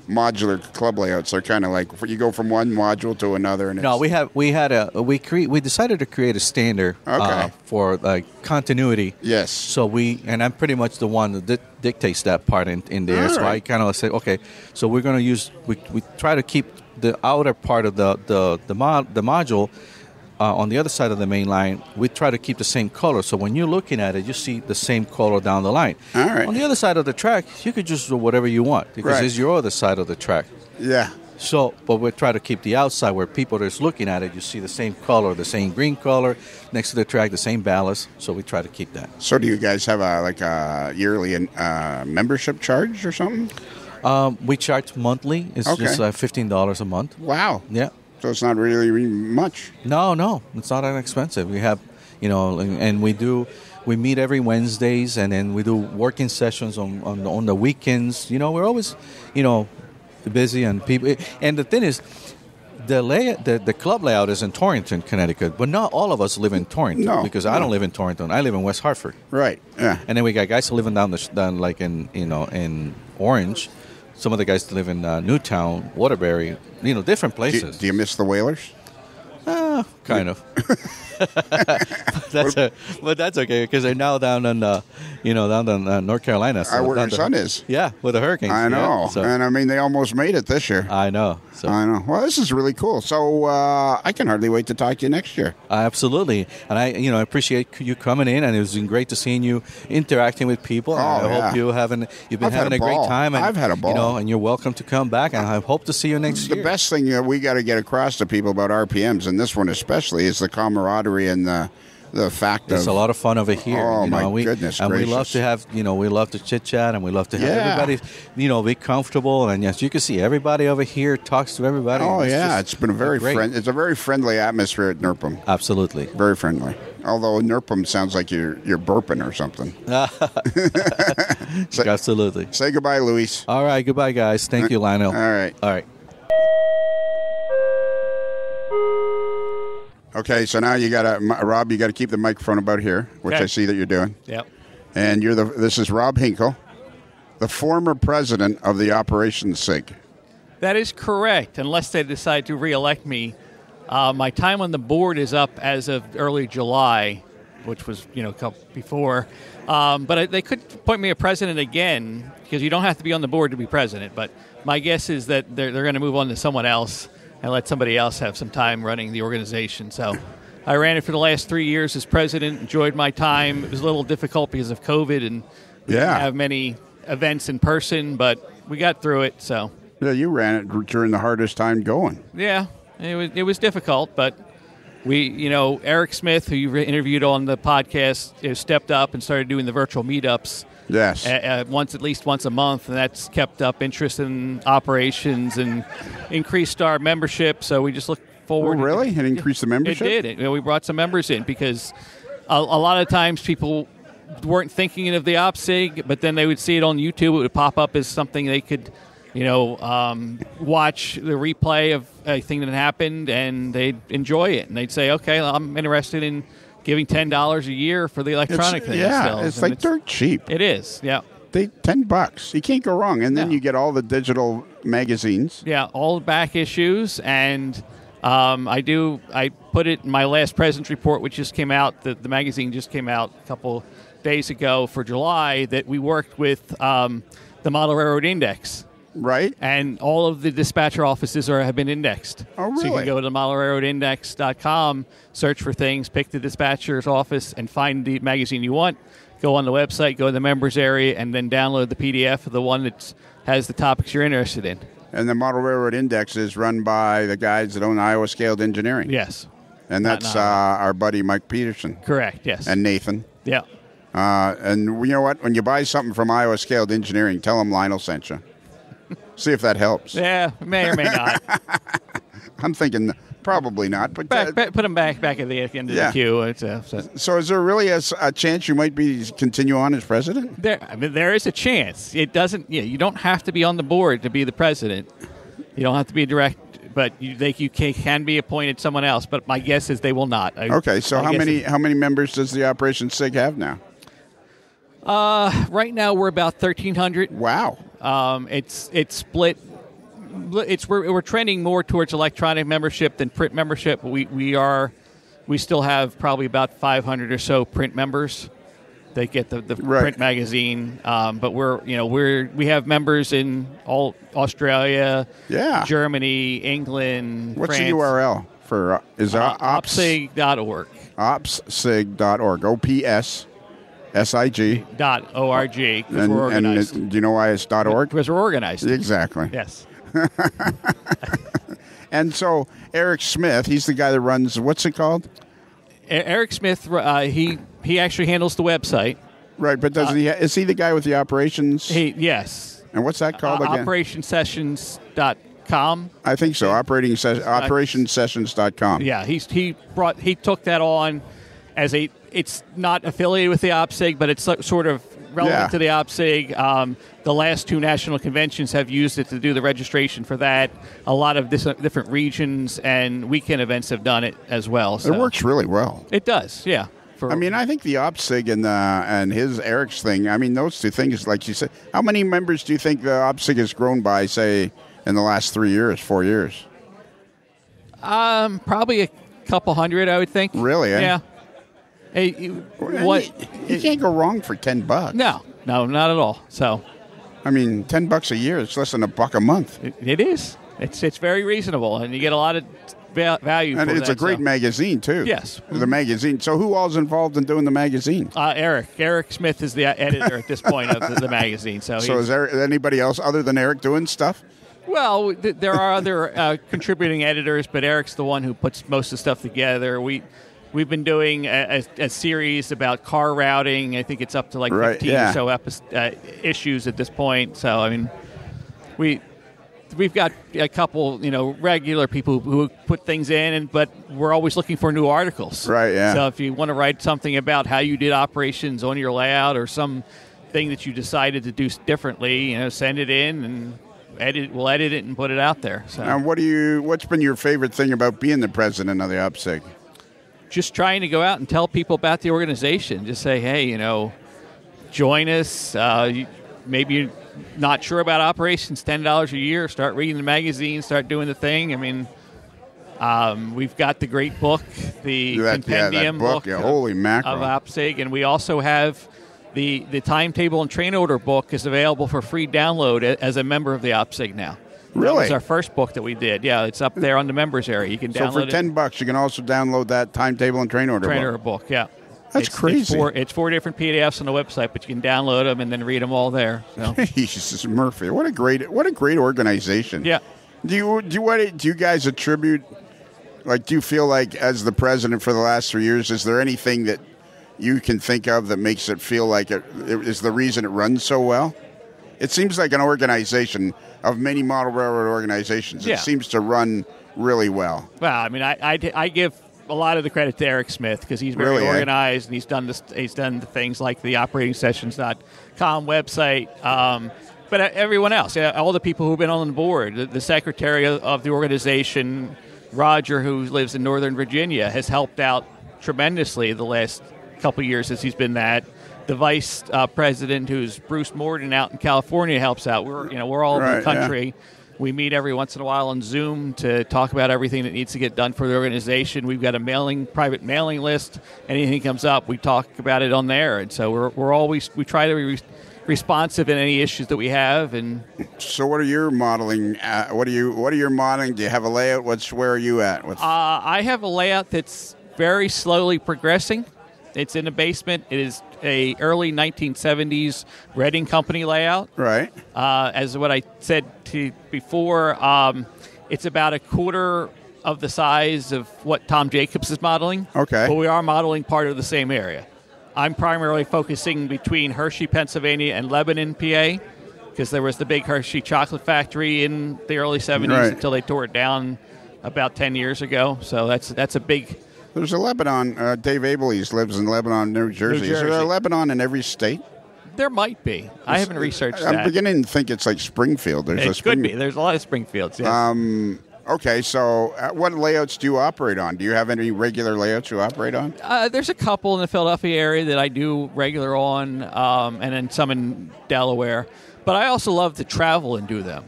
modular club layouts are kind of like you go from one module to another. And no, we decided to create a standard for like continuity. Yes. So I'm pretty much the one that dictates that part in there. So I kind of say, okay, so we're going to use we try to keep the outer part of the module. On the other side of the main line, we try to keep the same color. So when you're looking at it, you see the same color down the line. All right. On the other side of the track, you could just do whatever you want because it's your other side of the track. Yeah. So, but we try to keep the outside where people are just looking at it, you see the same color, the same green color next to the track, the same ballast. So we try to keep that. So do you guys have a yearly membership charge or something? We charge monthly. It's just $15 a month. Wow. Yeah. So it's not really much. No, it's not that expensive. We have, and we meet every Wednesdays, and then we do working sessions on the weekends. We're always, busy and people. And the thing is, the club layout is in Torrington, Connecticut, but not all of us live in Torrington because I don't live in Torrington. I live in West Hartford. Right. Yeah. And then we got guys living down like in Orange. Some of the guys live in Newtown, Waterbury, different places. Do you miss the Whalers? Kind of. But that's okay because they're now down in North Carolina. So where your son is. Yeah, with the Hurricanes. I know, and I mean they almost made it this year. I know. I know. Well, this is really cool. So I can hardly wait to talk to you next year. Absolutely, and I appreciate you coming in, and it's been great to seeing you interacting with people. I hope you've been having a great time. And, I've had a ball. And you're welcome to come back, and I hope to see you next year. The best thing we got to get across to people about RPMs, and this one especially, is the camaraderie and the fact it's a lot of fun over here. Oh, my goodness and gracious. We love to have, we love to chit-chat, and we love to have everybody, be comfortable. And yes, you can see everybody over here talks to everybody. Oh, it's been it's a very friendly atmosphere at NERPM. Absolutely. Very friendly. Although NERPM sounds like you're burping or something. Absolutely. Say goodbye, Luis. All right, goodbye, guys. Thank you, Lionel. All right. Okay, so now Rob, you got to keep the microphone about here, which I see that you're doing. Yep. And this is Rob Hinkle, the former president of the Operations SIG. That is correct, unless they decide to reelect me. My time on the board is up as of early July, which was before. But they could appoint me a president again because you don't have to be on the board to be president. But my guess is that they're going to move on to someone else and let somebody else have some time running the organization. So I ran it for the last 3 years as president, enjoyed my time. It was a little difficult because of COVID, and we didn't have many events in person, but we got through it. So yeah, you ran it during the hardest time going. Yeah, it was difficult, but Eric Smith, who you interviewed on the podcast, stepped up and started doing the virtual meetups. Yes. At least once a month, and that's kept up interest in operations and increased our membership. So we just look forward. Oh, really? It increased the membership? It did. We brought some members in because a lot of times people weren't thinking of the OPSIG, but then they would see it on YouTube. It would pop up as something they could, watch the replay of a thing that happened, and they'd enjoy it. And they'd say, okay, I'm interested in giving $10 a year for the electronic thing. Yeah, still. it's like dirt cheap. It is, yeah. $10. You can't go wrong. And then No. you get all the digital magazines. Yeah, all the back issues, and I put it in my last President's Report, which just came out. The magazine just came out a couple days ago for July, that we worked with the Model Railroad Index. Right. And all of the dispatcher offices have been indexed. Oh, really? So you can go to modelrailroadindex.com, search for things, pick the dispatcher's office, and find the magazine you want. Go on the website, go to the members area, and then download the PDF of the one that has the topics you're interested in. And the Model Railroad Index is run by the guys that own Iowa Scaled Engineering. Yes. And that's our buddy Mike Peterson. Correct, yes. And Nathan. Yeah. And you know what? When you buy something from Iowa Scaled Engineering, tell them Lionel sent you. See if that helps. Yeah, may or may not. I'm thinking probably not. But put them back at the end of the queue. So is there really a chance you might continue on as president? There is a chance. It doesn't. You don't have to be on the board to be the president. You don't have to be direct, but you can be appointed someone else. But my guess is they will not. Okay. So how many members does the Operation SIG have now? Right now we're about 1,300. Wow. It's split. We're trending more towards electronic membership than print membership. We still have probably about 500 or so print members that get the print magazine. But we have members in all Australia, Germany, England. What's France. the URL for? Is Oppsig.org. Oppsig.org. OPS. SIG. .org, because we're organized. And do you know why it's .org? Because we're organized. Exactly. Yes. And so Eric Smith, he's the guy that runs, what's it called? Eric Smith, he actually handles the website. Right, but doesn't he? Is he the guy with the operations? Yes. And what's that called again? Operationsessions.com. I think so. Operationssessions.com. Yeah, he took that on as it's not affiliated with the OPSIG, but it's sort of relevant to the OPSIG. The last two national conventions have used it to do the registration for that. A lot of different regions and weekend events have done it as well. So. It works really well. It does, yeah. I think the OPSIG and his Eric's thing, those two things, like you said, how many members do you think the OPSIG has grown by, say, in the last 4 years? Probably a couple hundred, I would think. Really, eh? Yeah. Hey, you can't go wrong for $10. No, not at all. So, $10 a year, it's less than $1 a month. It is. It's very reasonable, and you get a lot of value. And it's a great magazine too. Yes, the magazine. So who all's involved in doing the magazine? Eric Smith is the editor at this point of the magazine. So is there anybody else other than Eric doing stuff? Well, there are other contributing editors, but Eric's the one who puts most of the stuff together. We've been doing a series about car routing. I think it's up to 15 or so issues at this point. So, we've got a couple, regular people who put things in, but we're always looking for new articles. Right, yeah. So if you want to write something about how you did operations on your layout or some thing that you decided to do differently, send it in and we'll edit it and put it out there. So. Now, what's been your favorite thing about being the president of the OPSIG? Just trying to go out and tell people about the organization. Just say, hey, join us. Maybe you're not sure about operations, $10 a year. Start reading the magazine. Start doing the thing. We've got the great book, the compendium book holy mackerel. Of OPSIG, and we also have the timetable and train order book is available for free download as a member of the OPSIG now. Really? That was our first book that we did. Yeah, it's up there on the members area. You can download it. So for $10, you can also download that timetable and train order book. Yeah. That's crazy. It's four different PDFs on the website, but you can download them and then read them all there. So. Jesus, Murphy, what a great organization. Yeah. Do you guys attribute Like, do you feel like, as the president for the last 3 years, is there anything that you can think of that makes it feel like it is the reason it runs so well? It seems like an organization of many model railroad organizations. It seems to run really well. Well, I mean, I give a lot of the credit to Eric Smith because he's very organized and he's done the things like the operationsessions.com website. But everyone else, all the people who've been on the board, the secretary of the organization, Roger, who lives in Northern Virginia, has helped out tremendously the last couple of years as he's been that. The vice president, who's Bruce Morden out in California, helps out. We're all over the country. Yeah. We meet every once in a while on Zoom to talk about everything that needs to get done for the organization. We've got a private mailing list. Anything comes up, we talk about it on there. And so we try to be responsive in any issues that we have. And so, what are your modeling? What are your modeling? Do you have a layout? Where are you at? I have a layout that's very slowly progressing. It's in the basement. It is a early 1970s Reading Company layout. Right. As what I said to you before, it's about a quarter of the size of what Tom Jacobs is modeling. Okay. But we are modeling part of the same area. I'm primarily focusing between Hershey, Pennsylvania, and Lebanon, PA, because there was the big Hershey chocolate factory in the early 70s until they tore it down about 10 years ago. So that's a big... There's a Lebanon. Dave Abeleys lives in Lebanon, New Jersey. Is there a Lebanon in every state? There might be. I haven't researched that. I'm beginning to think it's like Springfield. It could be. There's a lot of Springfields, yes. Okay, so what layouts do you operate on? Do you have any regular layouts you operate on? There's a couple in the Philadelphia area that I do regular on, and then some in Delaware. But I also love to travel and do them.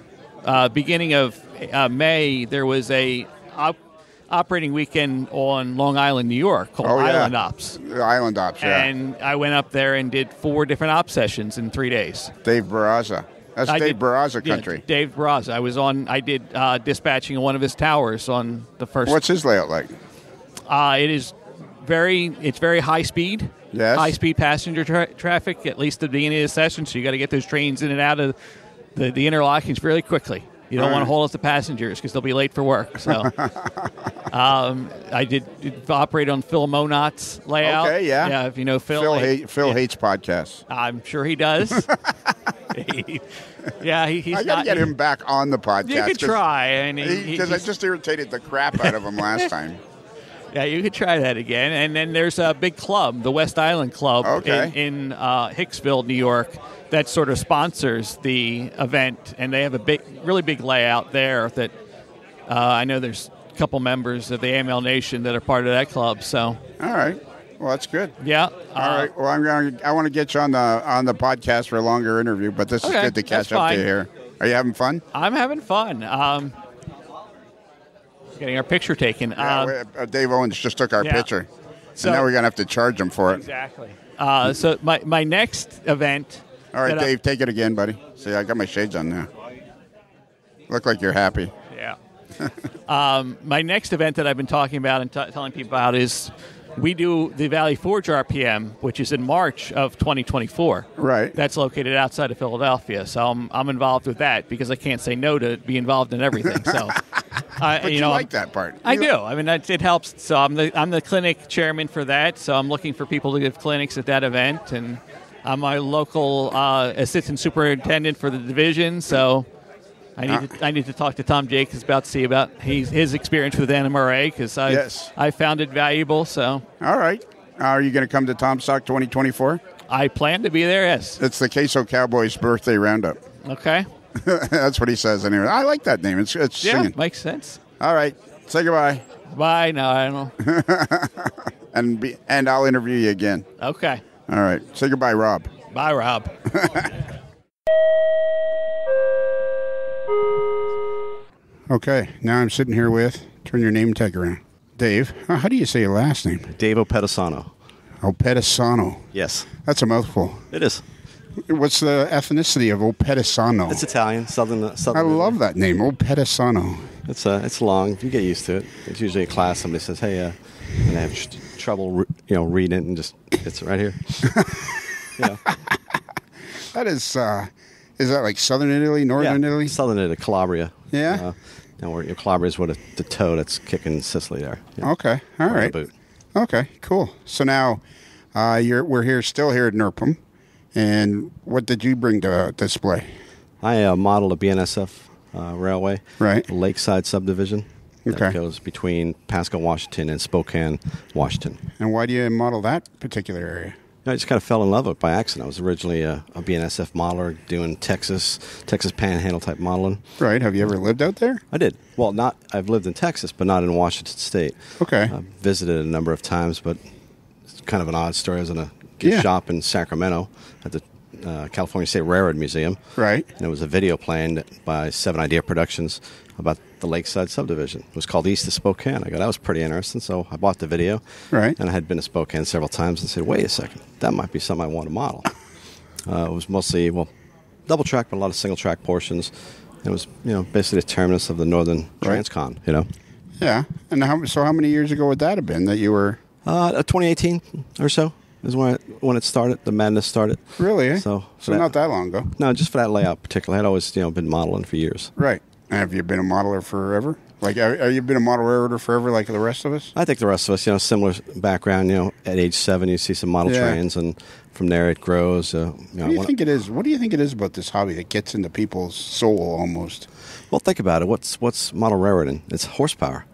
Beginning of May, there was a operating weekend on Long Island, New York, called Island Ops. Island Ops, yeah. And I went up there and did 4 different op sessions in 3 days. Dave Barraza. That's Dave Barraza country. Yeah, Dave Barraza. I did dispatching in one of his towers on the first. What's his layout like? It's very high speed. Yes. High speed passenger traffic, at least at the beginning of the session. So you got to get those trains in and out of the interlockings really quickly. You don't want to hold up the passengers because they'll be late for work. So I did operate on Phil Monot's layout. Okay, yeah. Yeah, if you know Phil. Phil hates podcasts. I'm sure he does. He's I got to get him back on the podcast. You could try. Because I just irritated the crap out of him last time. Yeah, you could try that again. And then there's a big club, the West Island Club in Hicksville, New York, that sort of sponsors the event. And they have a really big layout there that I know there's a couple members of the AML Nation that are part of that club. So, all right. Well, that's good. Yeah. All right. Well, I want to get you on the podcast for a longer interview, but this is good to catch up to you here. Are you having fun? I'm having fun. Getting our picture taken. Dave Owens just took our picture. So, and now we're going to have to charge him for it. Exactly. So my next event... All right, Dave, take it again, buddy. See, I got my shades on now. Look like you're happy. Yeah. My next event that I've been talking about and telling people about is we do the Valley Forge RPM, which is in March of 2024. Right. That's located outside of Philadelphia. So I'm involved with that because I can't say no to be involved in everything. So... But you like that part. I do. I mean, it helps. So I'm the clinic chairman for that. So I'm looking for people to give clinics at that event, and I'm my local assistant superintendent for the division. So I need to talk to Tom Jacobs about his experience with NMRA because I found it valuable. So all right, are you going to come to Tomstock 2024? I plan to be there. Yes. It's the Queso Cowboys birthday roundup. Okay. That's what he says anyway. I like that name. It's singing. Makes sense. All right. Say goodbye. Bye. No, I don't know. and I'll interview you again. Okay. All right. Say goodbye, Rob. Bye, Rob. Okay. Now I'm sitting here with, turn your name tag around, Dave. How do you say your last name? Dave Oppedisano. Oppedisano. Yes. That's a mouthful. It is. What's the ethnicity of Oppedisano? It's Italian, southern. I love that name, Oppedisano. It's long. You get used to it. It's usually a class. Somebody says, "Hey," and I have trouble, reading it, and just it's right here. That is that like southern Italy, northern Italy? Southern Italy, Calabria. Yeah. where your clobber is with the toe that's kicking Sicily there. Yeah. Okay, all right. The boot. Okay, cool. So now we're still here at NERPM, and what did you bring to display? I modeled a BNSF railway, Right. Lakeside subdivision that Okay. goes between Pasco, Washington, and Spokane, Washington. And why do you model that particular area? I just kind of fell in love with it by accident. I was originally a BNSF modeler doing Texas Panhandle type modeling. Right. Have you ever lived out there? I did. Well, I've lived in Texas, but not in Washington State. Okay. I've visited a number of times, but it's kind of an odd story. I was in a gift Yeah. shop in Sacramento at the California State Railroad Museum. Right. And it was a video planned by 7 Idea Productions about the Lakeside subdivision. It was called East of Spokane. I go, that was pretty interesting. So I bought the video. Right. And I had been to Spokane several times and said, wait a second, that might be something I want to model. It was mostly, double track, but a lot of single track portions. It was, basically the terminus of the Northern Right. Transcon, Yeah. And how many years ago would that have been that you were? 2018 or so is when it started, the madness started. Really? Eh? So not that long ago. No, just for that layout particularly. I'd always, been modeling for years. Right. And have you been a modeler forever? Like, are you been a model railroader forever, like the rest of us? I think the rest of us, similar background. At age 7, you see some model Yeah. trains, and from there it grows. What do you think it is? What do you think it is about this hobby that gets into people's soul almost? Well, think about it. What's model railroading? It's horsepower,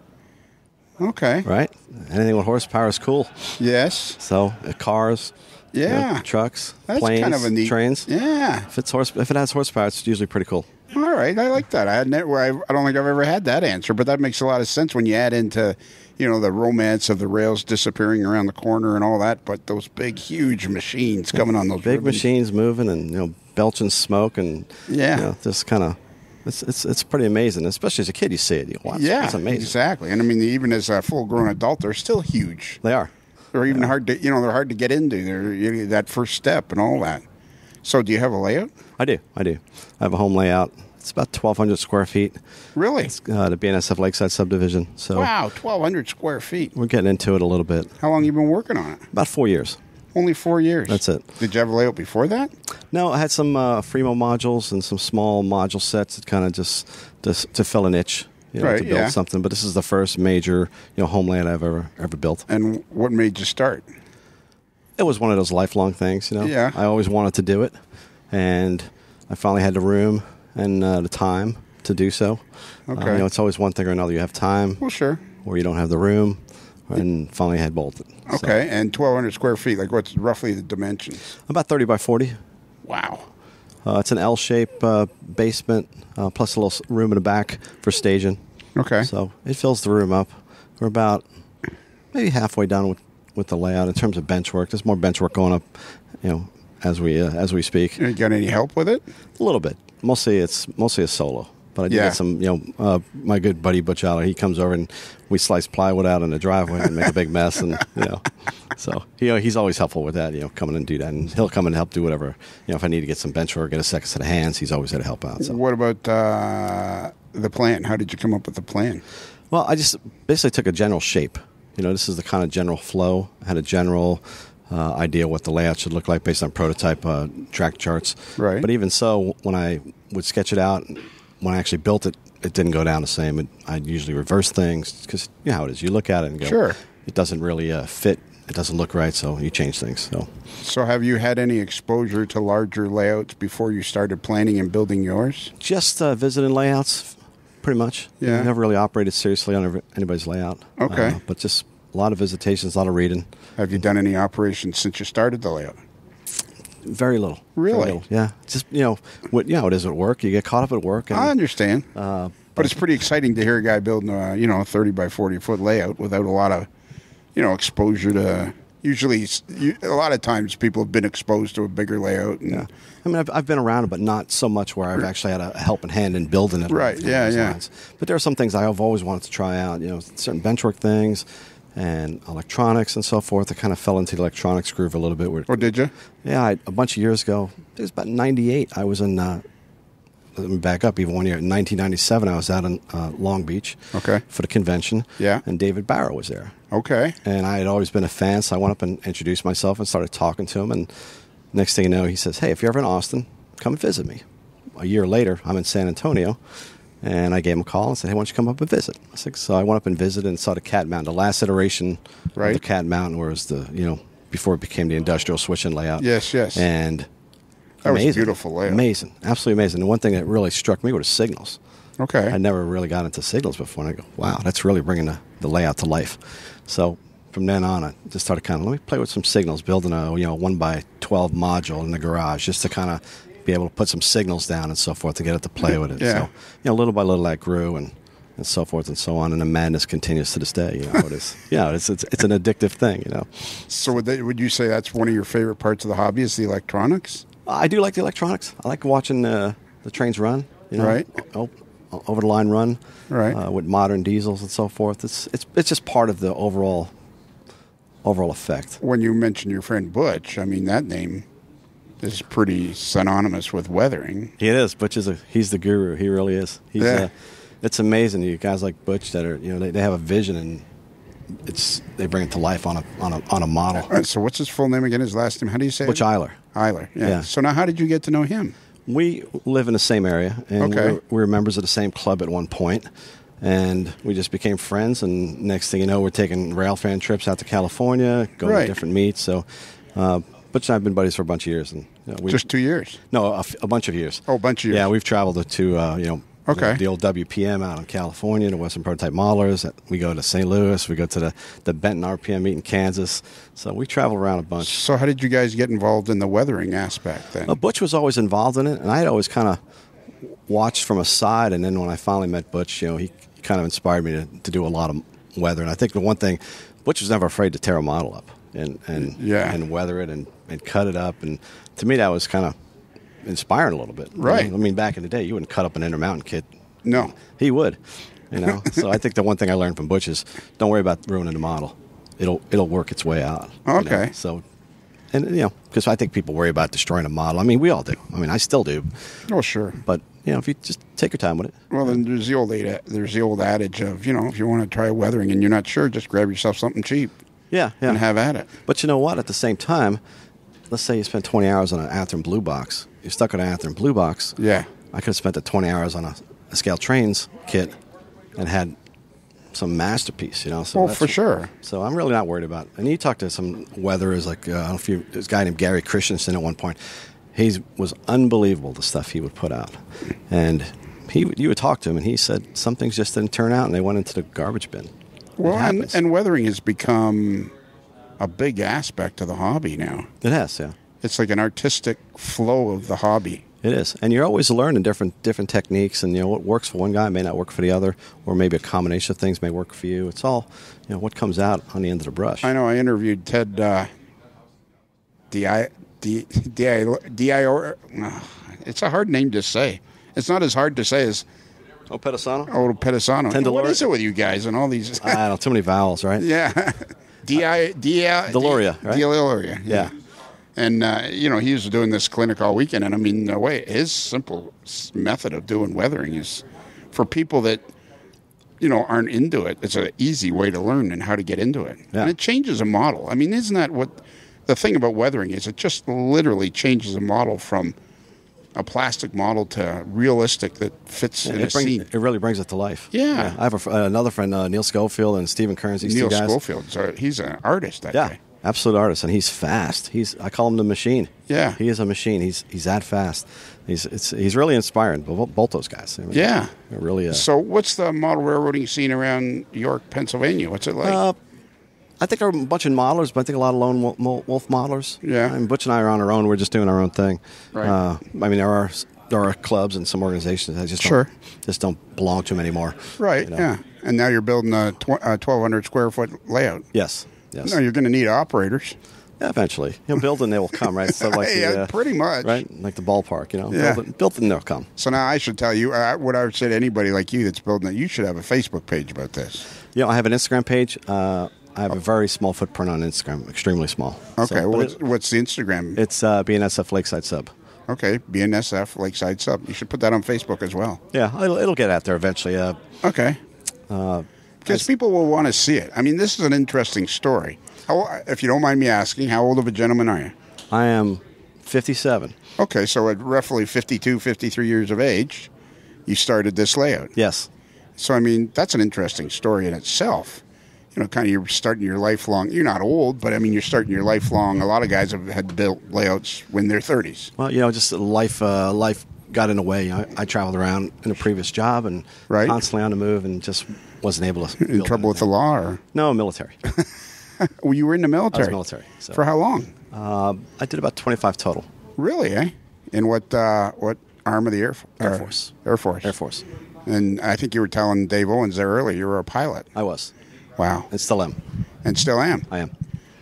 Okay. right? Anything with horsepower is cool. Yes. So cars, Yeah. trucks, That's planes, kind of a neat trains. Yeah. If it has horsepower, it's usually pretty cool. All right. I like that. I don't think I've ever had that answer, but that makes a lot of sense when you add into, the romance of the rails disappearing around the corner and all that. But those big, huge machines coming on those Big ribbons. machines moving and belching smoke and Yeah. just kind of. It's pretty amazing, especially as a kid. You see it, you watch. Yeah, It's amazing. exactly. And I mean, even as a full-grown adult, they're still huge. They are. They're even hard to, they're hard to get into. They're that first step and all that. So, do you have a layout? I do. I have a home layout. It's about 1,200 square feet. Really? It's the BNSF Lakeside subdivision. So Wow, 1,200 square feet. we're getting into it a little bit. How long you been working on it? About 4 years. Only 4 years. That's it. Did you have a layout before that? No, I had some Fremo modules and some small module sets that kind of just to fill a niche, Right, to build yeah. something. But this is the first major, home layout I've ever built. And what made you start? It was one of those lifelong things, Yeah. I always wanted to do it, and I finally had the room and the time to do so. Okay. It's always one thing or another. You have time, Well, sure. or you don't have the room, and finally had both. So, Okay, and 1,200 square feet. Like, what's roughly the dimensions? about 30 by 40. Wow. It's an L-shaped basement, plus a little room in the back for staging. Okay. So it fills the room up. We're about maybe halfway done with the layout in terms of bench work. There's more bench work going up, as we speak. You got any help with it? A little bit. Mostly a solo. But I do Yeah. get some, my good buddy Butch Aller, he comes over and we slice plywood out in the driveway and make a big mess. And, so, he's always helpful with that, coming and do that. And he'll come and help do whatever. If I need to get some bench work, get a second set of hands, he's always there to help out. So. What about the plan? How did you come up with the plan? Well, I just basically took a general shape. This is the kind of general flow. I had a general idea what the layout should look like based on prototype track charts. Right. But even so, when I would sketch it out, when I actually built it, it didn't go down the same. I'd usually reverse things because you know how it is. You look at it and go, Sure. It doesn't really fit. It doesn't look right, so you change things. So have you had any exposure to larger layouts before you started planning and building yours? Just visiting layouts, pretty much. Yeah. Never really operated seriously on anybody's layout. Okay. But just a lot of visitations, a lot of reading. Have you done any operations since you started the layout? Very little. Really? Very little. Yeah. Just, it is at work. You get caught up at work. And, I understand. But it's pretty exciting to hear a guy building a 30 by 40 foot layout without a lot of, exposure to. Usually, a lot of times people have been exposed to a bigger layout. And, yeah. I mean, I've been around it, but not so much where I've actually had a helping hand in building it. Right, yeah, yeah. Lines. But there are some things I've always wanted to try out, certain benchwork things and electronics and so forth. I kind of fell into the electronics groove a little bit. Oh, did you? Yeah, a bunch of years ago, it was about 98, I was in, let me back up even one year, in 1997, I was out in Long Beach Okay. for the convention. Yeah. And David Barrow was there. Okay. And I had always been a fan, so I went up and introduced myself and started talking to him. And next thing you know, he says, hey, if you're ever in Austin, come visit me. A year later, I'm in San Antonio, And I gave him a call and said, hey, why don't you come up and visit? So I went up and visited and saw the Cat Mount, the last iteration of the Cat Mount, whereas before it became the industrial switching layout. Yes. And that was a beautiful layout. Amazing, absolutely amazing. And one thing that really struck me were the signals. Okay. I never really got into signals before, and I go, wow, that's really bringing the layout to life. So from then on, I just started kind of, let me play with some signals, building a 1x12 module in the garage just to kind of be able to put some signals down and so forth to get it to play with it. Yeah. So, little by little that grew and so forth and so on, and the madness continues to this day. It is, it's an addictive thing. So would you say that's one of your favorite parts of the hobby is the electronics? I do like the electronics. I like watching the trains run. Right. Over the line run. Right. With modern diesels and so forth. It's just part of the overall effect. When you mention your friend Butch, I mean that name is pretty synonymous with weathering. He is. Butch he's the guru. He really is. It's amazing. You guys like Butch that are they have a vision and they bring it to life on a model. All right, so what's his full name again? His last name? How do you say Butch it? Eiler. Eiler. Yeah. So now, how did you get to know him? We live in the same area, and we were members of the same club at one point, and we just became friends. And next thing you know, we're taking railfan trips out to California, going to different meets. So. Butch and I have been buddies for a bunch of years. And just 2 years? No, a bunch of years. Oh, a bunch of years. Yeah, we've traveled to the old WPM out in California, the Western Prototype Modelers. We go to St. Louis. We go to the Benton RPM meet in Kansas. So we travel around a bunch. So how did you guys get involved in the weathering aspect then? Butch was always involved in it, and I had always kind of watched from a side. And then when I finally met Butch, he kind of inspired me to do a lot of weather. And I think the one thing, Butch was never afraid to tear a model up and weather it and cut it up. And to me, that was kind of inspiring a little bit. Right. I mean, back in the day, you wouldn't cut up an Intermountain kit. No. He would. So I think the one thing I learned from Butch is don't worry about ruining the model. It'll work its way out. Okay. So, and because I think people worry about destroying a model. I mean, we all do. I mean, I still do. Oh, sure. But if you just take your time with it. Well, then there's the old adage of if you want to try weathering and you're not sure, just grab yourself something cheap. Yeah. And have at it. But you know what? At the same time, let's say you spent 20 hours on an Athearn Blue Box. You're stuck on an Athearn Blue Box. Yeah. I could have spent the 20 hours on a Scale Trains kit and had some masterpiece, So for sure. So I'm really not worried about it. And you talk to some weatherers, like, I don't know if this guy named Gary Christensen at one point. He was unbelievable, the stuff he would put out. And you would talk to him, and he said some things just didn't turn out, and they went into the garbage bin. Well, and weathering has become a big aspect of the hobby now. It has, yeah. It's like an artistic flow of the hobby. It is. And you're always learning different techniques, and what works for one guy may not work for the other, or maybe a combination of things may work for you. It's all, what comes out on the end of the brush. I know I interviewed Ted DiIorio. It's a hard name to say. It's not as hard to say as Oppedisano? Oppedisano. What is it with you guys and all these? I don't know. Too many vowels, right? Yeah. DiIorio, right? DiIorio. Yeah. And, he was doing this clinic all weekend. And, I mean, his simple method of doing weathering is for people that, aren't into it. It's an easy way to learn and how to get into it. Yeah. And it changes a model. I mean, isn't that what the thing about weathering is? It just literally changes a model from a plastic model to realistic that fits in a scene. It really brings it to life. Yeah. I have another friend, Neil Schofield and Stephen Kearns. Neil Schofield, he's an artist, that guy. Absolute artist, and he's fast. I call him the machine. Yeah. He is a machine. He's that fast. He's really inspiring, both those guys. I mean, yeah. Really. So what's the model railroading scene around York, Pennsylvania? What's it like? I think there are a bunch of modelers, but I think a lot of lone wolf modelers. Yeah. And Butch and I are on our own. We're just doing our own thing. Right. I mean, there are clubs and some organizations that just don't belong to them anymore. Right. Yeah. And now you're building a 1,200 square foot layout. Yes. No, you're going to need operators. Yeah, eventually. Building, they will come, right? So like pretty much. Right? Like the ballpark, Yeah. Building, they'll come. So now I should tell you, what I would say to anybody like you that's building it, you should have a Facebook page about this. I have an Instagram page. I have a very small footprint on Instagram, extremely small. Okay, what's the Instagram? It's BNSF Lakeside Sub. Okay, BNSF Lakeside Sub. You should put that on Facebook as well. Yeah, it'll get out there eventually. Okay. Because people will want to see it. I mean, this is an interesting story. If you don't mind me asking, how old of a gentleman are you? I am 57. Okay, so at roughly 52, 53 years of age, you started this layout. Yes. So, I mean, that's an interesting story in itself. You know, kind of you're starting your lifelong, you're not old, but I mean, you're starting your lifelong, a lot of guys have had built layouts when they're 30s. Well, you know, just life got in the way. I traveled around in a previous job and constantly on the move and just wasn't able to In trouble with the law? Or? No, military. Well, you were in the military? I was military. So. For how long? I did about 25 total. Really, eh? In what arm of the Air Force? Air Force. Air Force. And I think you were telling Dave Owens there earlier you were a pilot. I was. Wow. And still am. And still am? I am.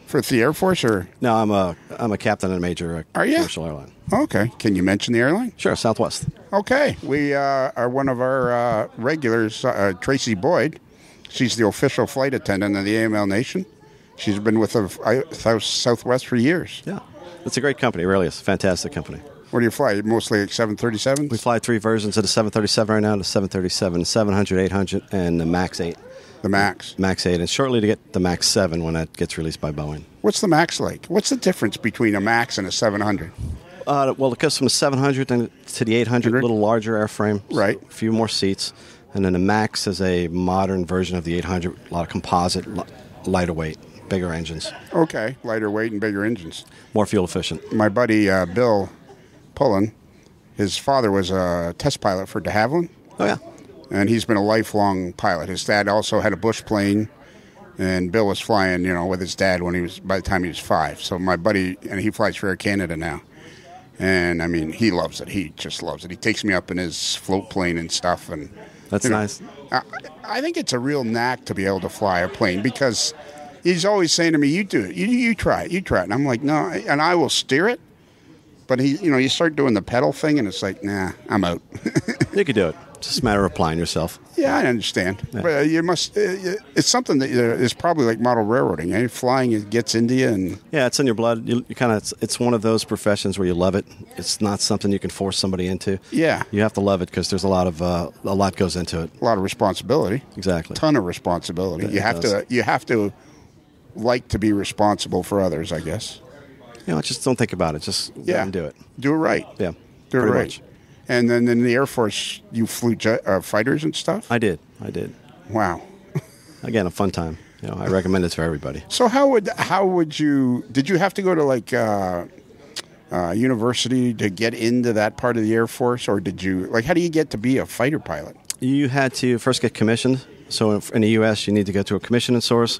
For the Air Force, or? No, I'm a captain and a major at a commercial airline. Okay. Can you mention the airline? Sure, Southwest. Okay. We are one of our regulars, Tracy Boyd. She's the official flight attendant of the AML Nation. She's been with the Southwest for years. Yeah. It's a great company, really. It's a fantastic company. What do you fly? Mostly like 737s? We fly 3 versions of the 737 right now, the 737, 700, 800, and the MAX 8. The MAX? MAX 8, and shortly to get the MAX 7 when that gets released by Boeing. What's the MAX like? What's the difference between a MAX and a 700? Well, it goes from the 700 to the 800, a little larger airframe. Right. A few more seats. And then the MAX is a modern version of the 800, a lot of composite, lighter weight, bigger engines. Okay, lighter weight and bigger engines. More fuel efficient. My buddy Bill Pullen, his father was a test pilot for de Havilland. Oh, yeah. And he's been a lifelong pilot. His dad also had a Bush plane, and Bill was flying, with his dad by the time he was 5. So my buddy, and he flies for Air Canada now. And, I mean, he loves it. He just loves it. He takes me up in his float plane and stuff. And that's nice. I think it's a real knack to be able to fly a plane because he's always saying to me, you do it. You try it. You try it. And I'm like, no. And I will steer it. But, you start doing the pedal thing, and it's like, nah, I'm out. You could do it. It's just a matter of applying yourself. Yeah, I understand. Yeah. But you must. It's something that is probably like model railroading. Eh? Flying, it gets into you, and yeah, it's in your blood. You kind of. It's one of those professions where you love it. It's not something you can force somebody into. Yeah, you have to love it because there's a lot goes into it. A lot of responsibility. Exactly. Ton of responsibility. Yeah, you have to like to be responsible for others, I guess. Just don't think about it. Just go and do it. Do it right. Yeah, do it right. Much. And then in the Air Force, you flew fighters and stuff? I did. Wow. Again, a fun time. I recommend it to everybody. So how would you, did you have to go to like university to get into that part of the Air Force? Or did you, how do you get to be a fighter pilot? You had to first get commissioned. So in the U.S., you need to go to a commissioning source,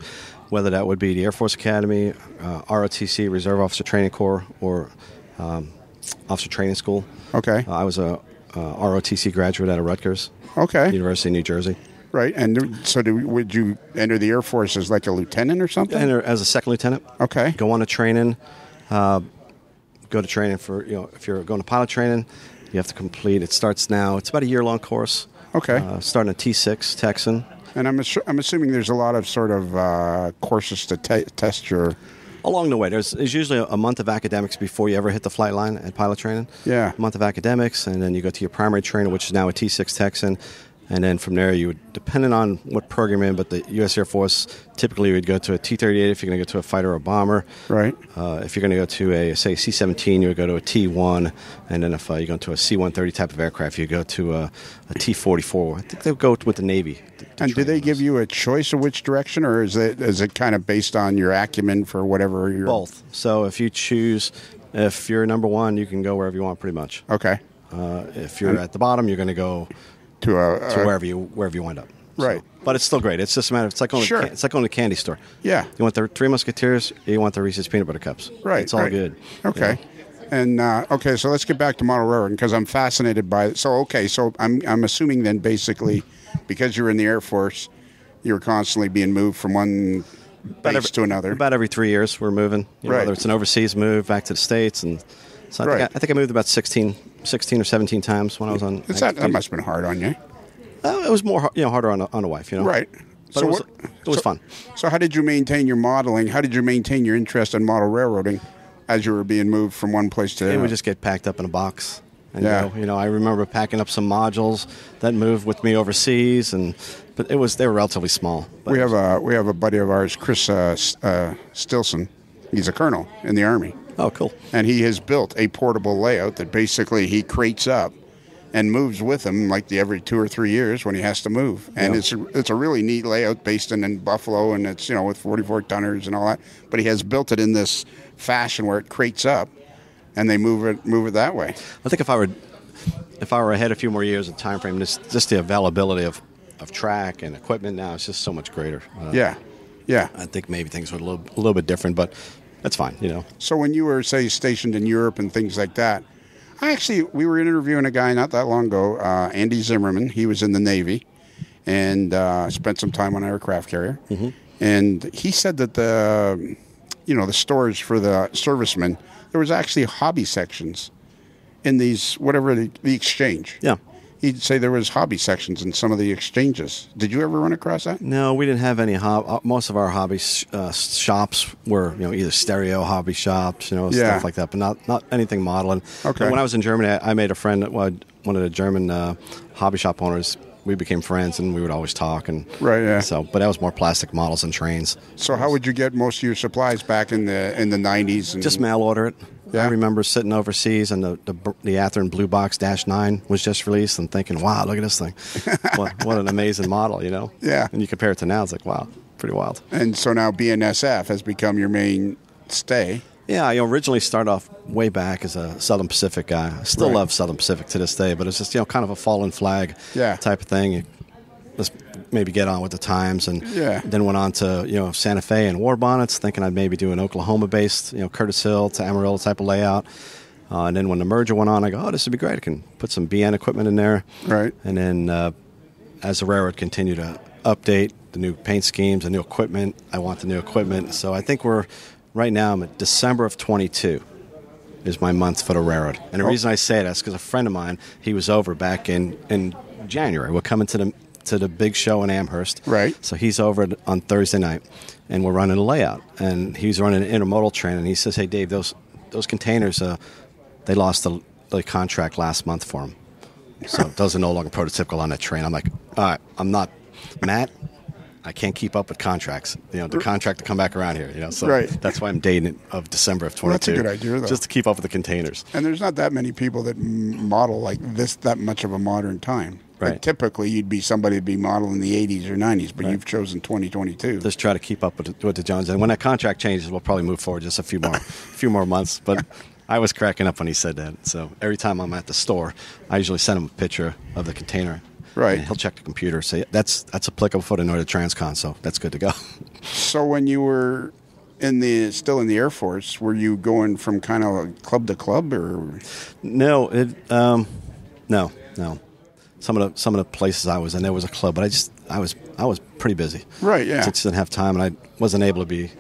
whether that would be the Air Force Academy, ROTC, Reserve Officer Training Corps, or Officer Training School. Okay. I was a ROTC graduate out of Rutgers. Okay. University of New Jersey. Right. And so would you enter the Air Force as like a lieutenant or something? Enter as a second lieutenant. Okay. Go on to training. Go to training for, if you're going to pilot training, you have to complete. It starts now. It's about a year-long course. Okay. Starting at T6, Texan. And I'm assuming there's a lot of sort of courses to test your... Along the way, there's usually a month of academics before you ever hit the flight line at pilot training. Yeah. A month of academics, and then you go to your primary trainer, which is now a T6 Texan. And then from there, you would, depending on what program you're in, but the U.S. Air Force, typically you would go to a T-38 if you're going to go to a fighter or a bomber. Right. If you're going to go to a, say, C-17, you would go to a T-1. And then if you go to a C-130 type of aircraft, you go to a T-44. I think they would go with the Navy. And do they give you a choice of which direction, or is it kind of based on your acumen for whatever you're... Both. So if you choose, if you're number one, you can go wherever you want pretty much. Okay. If you're at the bottom, you're going to go... to wherever you wind up, right? So, but it's still great. It's just a matter. It's like going to a candy store. Yeah, you want the Three Musketeers, or you want the Reese's peanut butter cups. Right, it's all good. Okay, and okay, so let's get back to model railroading because I'm fascinated by it. So I'm assuming then basically because you're in the Air Force, you're constantly being moved from one base to another. About every 3 years, we're moving. Right. Whether it's an overseas move back to the States, and so I think I moved about 16 or 17 times when I was on. That must have been hard on you. It was more harder on the wife, Right. But it was fun. So how did you maintain your modeling? How did you maintain your interest in model railroading as you were being moved from one place to the other? It would just get packed up in a box. And, I remember packing up some modules that moved with me overseas, but they were relatively small. We have a buddy of ours, Chris Stilson. He's a colonel in the Army. Oh, cool. And he has built a portable layout that basically he crates up and moves with him like every 2 or 3 years when he has to move. And it's a really neat layout based in Buffalo, and it's, with 44 tonners and all that. But he has built it in this fashion where it crates up, and they move it that way. I think if I were ahead a few more years in time frame, just the availability of track and equipment now is just so much greater. Yeah. I think maybe things were a little bit different, but that's fine, So when you were, say, stationed in Europe and things like that, we were interviewing a guy not that long ago, Andy Zimmerman. He was in the Navy and spent some time on an aircraft carrier. Mm-hmm. And he said that the stores for the servicemen, there was actually hobby sections in these, whatever the exchange. Yeah. He'd say there was hobby sections in some of the exchanges. Did you ever run across that? No, we didn't have any most of our hobby shops were, either stereo hobby shops, stuff like that, but not anything modeling. Okay. And when I was in Germany, I made a friend, one of the German hobby shop owners. We became friends, and we would always talk. And right, yeah. So, but that was more plastic models and trains. So, how would you get most of your supplies back in the 90s? And just mail order it. Yeah. I remember sitting overseas, and the Athearn Blue Box -9 was just released, and thinking, "Wow, look at this thing! what an amazing model!" Yeah. And you compare it to now, it's like, wow, pretty wild. And so now BNSF has become your main stay. Yeah, I originally started off way back as a Southern Pacific guy. I still love Southern Pacific to this day, but it's just kind of a fallen flag type of thing. Let's maybe get on with the times, and then went on to Santa Fe and war bonnets, thinking I'd maybe do an Oklahoma-based Curtis Hill to Amarillo type of layout. And then when the merger went on, I go, this would be great. I can put some BN equipment in there. Right. And then as the railroad continued to update the new paint schemes, the new equipment, I want the new equipment. So I think right now I'm at December of 22 is my month for the railroad. And the reason I say that is because a friend of mine, he was over back in January. We're coming to the big show in Amherst. Right. So he's over on Thursday night, and we're running a layout. And he's running an intermodal train, and he says, "Hey, Dave, those containers, they lost the contract last month for them. So those are no longer prototypical on that train." I'm like, all right, I'm not Matt. I can't keep up with contracts. The contract to come back around here. So that's why I'm dating it of December of 22. Well, that's a good idea, though. Just to keep up with the containers. And there's not that many people that model like this that much of a modern time. Right. Like typically, you'd be somebody to be modeling in the 80s or 90s, but you've chosen 2022. Just try to keep up with the Jones. And when that contract changes, we'll probably move forward just a few more months. But I was cracking up when he said that. So every time I'm at the store, I usually send him a picture of the container. Right. And he'll check the computer, say that's applicable for the Northern Transcon, so that's good to go. So when you were still in the Air Force, were you going from kind of club to club, or? No, no. Some of the places I was in, there was a club, but I was pretty busy. Right. Yeah. Just didn't have time, and I wasn't able to be,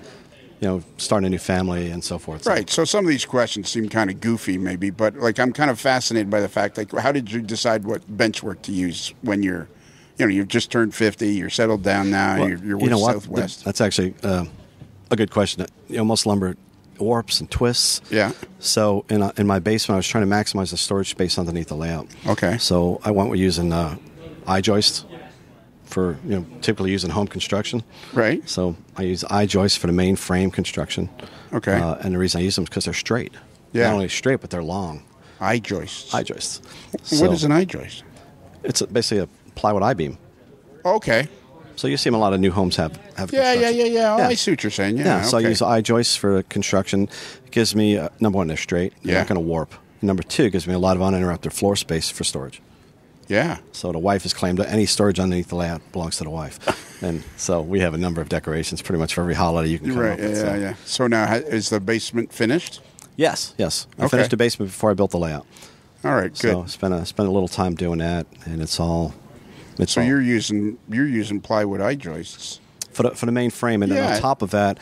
starting a new family and so forth. So. Right. So some of these questions seem kind of goofy, maybe, but I'm kind of fascinated by the fact, how did you decide what bench work to use when you've just turned 50, you're settled down now, well, you're with Southwest? That's actually a good question. Most lumber warps and twists. Yeah. So in my basement, I was trying to maximize the storage space underneath the layout. Okay. So I went with using I-joists for typically using home construction. Right. So I use I-joists for the main frame construction. Okay. And the reason I use them is because they're straight. Yeah. Not only straight, but they're long. I-joists. I-joists. What is an I-joist? It's basically a plywood I-beam. Okay. So you see them, a lot of new homes have Yeah. Oh, I see what you're saying. Yeah. So okay. I use I-joists for construction. It gives me, number one, they're straight. They're not going to warp. Number two, it gives me a lot of uninterrupted floor space for storage. Yeah. So the wife has claimed that any storage underneath the layout belongs to the wife. And so we have a number of decorations pretty much for every holiday you can come up with. Yeah. So now, is the basement finished? Yes. I finished the basement before I built the layout. All right, good. So spent a little time doing that, and it's all... So you're using plywood I-joists for the main frame, and then on top of that,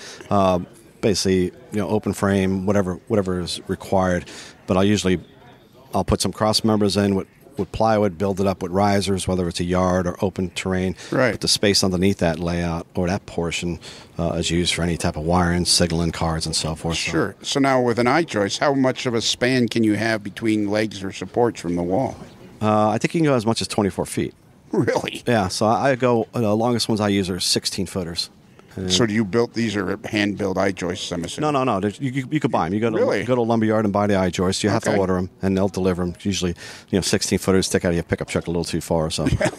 basically open frame, whatever is required. But I'll put some cross members in with plywood, build it up with risers, whether it's a yard or open terrain. Right. But the space underneath that layout or that portion is used for any type of wiring, signaling cards, and so forth. Sure. So now with an I-joist, how much of a span can you have between legs or supports from the wall? I think you can go as much as 24 feet. Really? Yeah. So I go. The longest ones I use are 16-footers. So do you build these are hand-built eye joists, I'm assuming? No. You could buy them. You go to Really? go to a lumberyard and buy the eye joists. You have to Okay. order them, and they'll deliver them. Usually, 16-footers stick out of your pickup truck a little too far or something.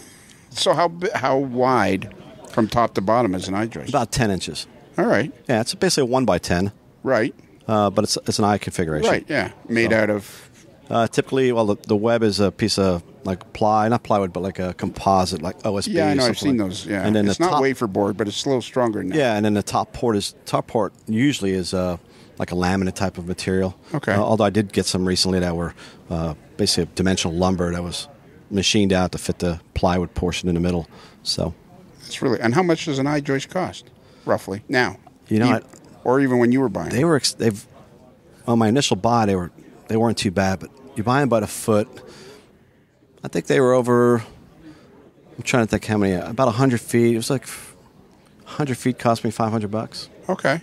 So how wide from top to bottom is an eye joist? About 10 inches. All right. Yeah, it's basically a 1x10, Right. but it's an eye configuration. Right, yeah. Made out of... Typically, well, the web is a piece of like not plywood, but like a composite, like OSB. Yeah, I know. or I've seen something like- those, yeah. And then It's the not top, wafer board, but it's a little stronger than that. Yeah, and then the top port usually is like a laminate type of material. Okay. Although I did get some recently that were basically dimensional lumber that was machined out to fit the plywood portion in the middle. So, It's really... And how much does an eye joist cost, roughly, now? what? Or even when you were buying it? they've on my initial buy they weren't too bad, but you buy them by the foot. I think they were over. I'm trying to think how many. About 100 feet. It was like 100 feet cost me $500. Okay.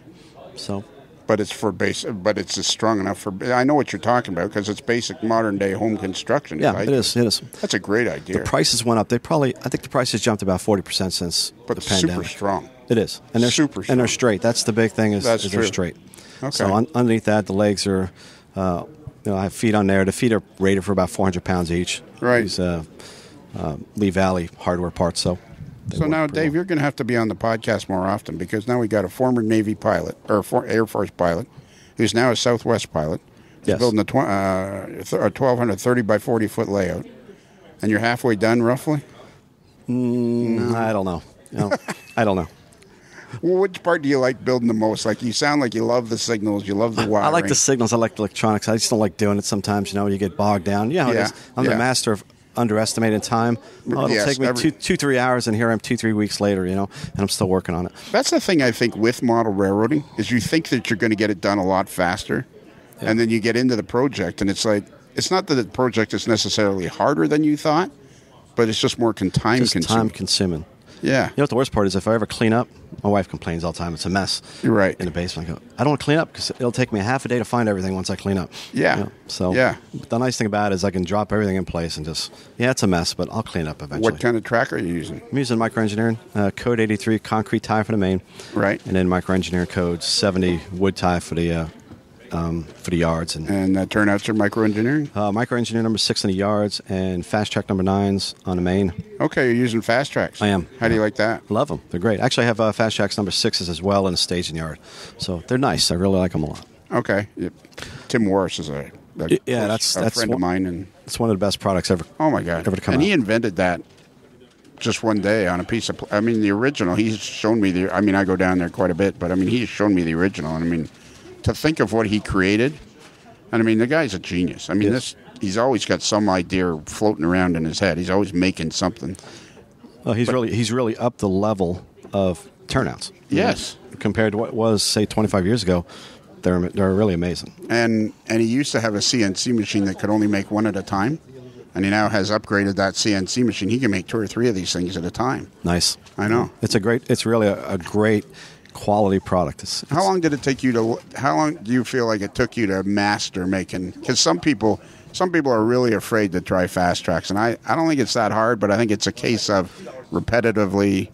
So, But it's but it's just strong enough for... I know what you're talking about because it's basic modern-day home construction. yeah, right? it is. It is. That's a great idea. The prices went up. I think the prices jumped about 40% since But the super pandemic. strong. It is, and they're Super and they're strong. straight. That's the big thing is That's they're true. straight. Okay. So underneath that, the legs are. I have feet on there. The feet are rated for about 400 pounds each. Right. These Lee Valley hardware parts. So. they So work now, pretty Dave, well. you're going to have to be on the podcast more often because now we got a former Navy pilot or Air Force pilot who's now a Southwest pilot. He's Yes. building a 1,230 by 40 foot layout, and you're halfway done, roughly. I don't know. I don't know. Well, which part do you like building the most? Like, you sound like you love the signals, you love the wiring. I like the signals. I like the electronics. I just don't like doing it sometimes. You get bogged down. Yeah, Yeah, I'm yeah. the master of underestimating time. It'll Yes, take me every- 2-3 hours, and here I'm 2-3 weeks later. And I'm still working on it. That's the thing I think with model railroading is you think that you're going to get it done a lot faster, and then you get into the project, and it's like it's not that the project is necessarily harder than you thought, but it's just more time Just consuming. time consuming. Yeah, You know what the worst part is? If I ever clean up, my wife complains all the time. It's a mess. You're right. In the basement, I go, I don't want to clean up because it'll take me half a day to find everything once I clean up. Yeah. So Yeah. the nice thing about it is I can drop everything in place and just, it's a mess, but I'll clean up eventually. What kind of track are you using? I'm using microengineering, code 83 concrete tie for the main. Right. And then microengineering code 70 wood tie for the yards. And Turnouts are microengineering? microengineer number 6 in the yards and fast track number 9s on the main. Okay, you're using fast tracks. I am. How do you like that? Love them. They're great. Actually, I have fast tracks number 6s as well in the staging yard. So they're nice. I really like them a lot. Okay. Yep. Tim Morris is a that's friend of mine. And It's one of the best products ever. oh, my God. Ever to come and out. he invented that just one day on a piece of... the original. He's shown me I go down there quite a bit, but, he's shown me the original. And, to think of what he created... And the guy's a genius. He's always got some idea floating around in his head. He's always making something. Well, he's really up the level of turnouts. Yes. Compared to what was, say, 25 years ago, they're really amazing. And he used to have a CNC machine that could only make one at a time. And he now has upgraded that CNC machine. He can make 2 or 3 of these things at a time. Nice. I know. It's really a great quality product. How long did it take you how long do you feel like it took you to master making? Because some people are really afraid to try fast tracks. And I don't think it's that hard, but I think it's a case of repetitively.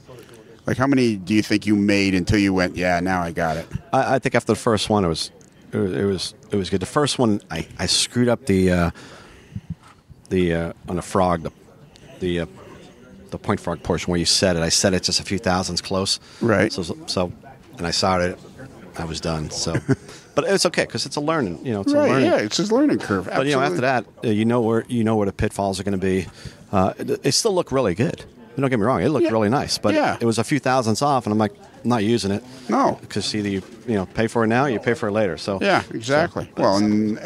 Like, how many do you think you made until you went, yeah, now I got it? I think after the first one, it was good. The first one, I screwed up the on the frog, the point frog portion where you set it. I set it just a few thousandths close. Right. So and I soldered it. I was done. So, but it's okay because it's a learning. It's a Right, learning. yeah, it's his learning curve. But Absolutely. after that, you know where the pitfalls are going to be. They still look really good. Don't get me wrong; it looked really nice. But it was a few thousandths off, and I'm like, I'm not using it. No, because either you pay for it now, or you pay for it later. So yeah, exactly. And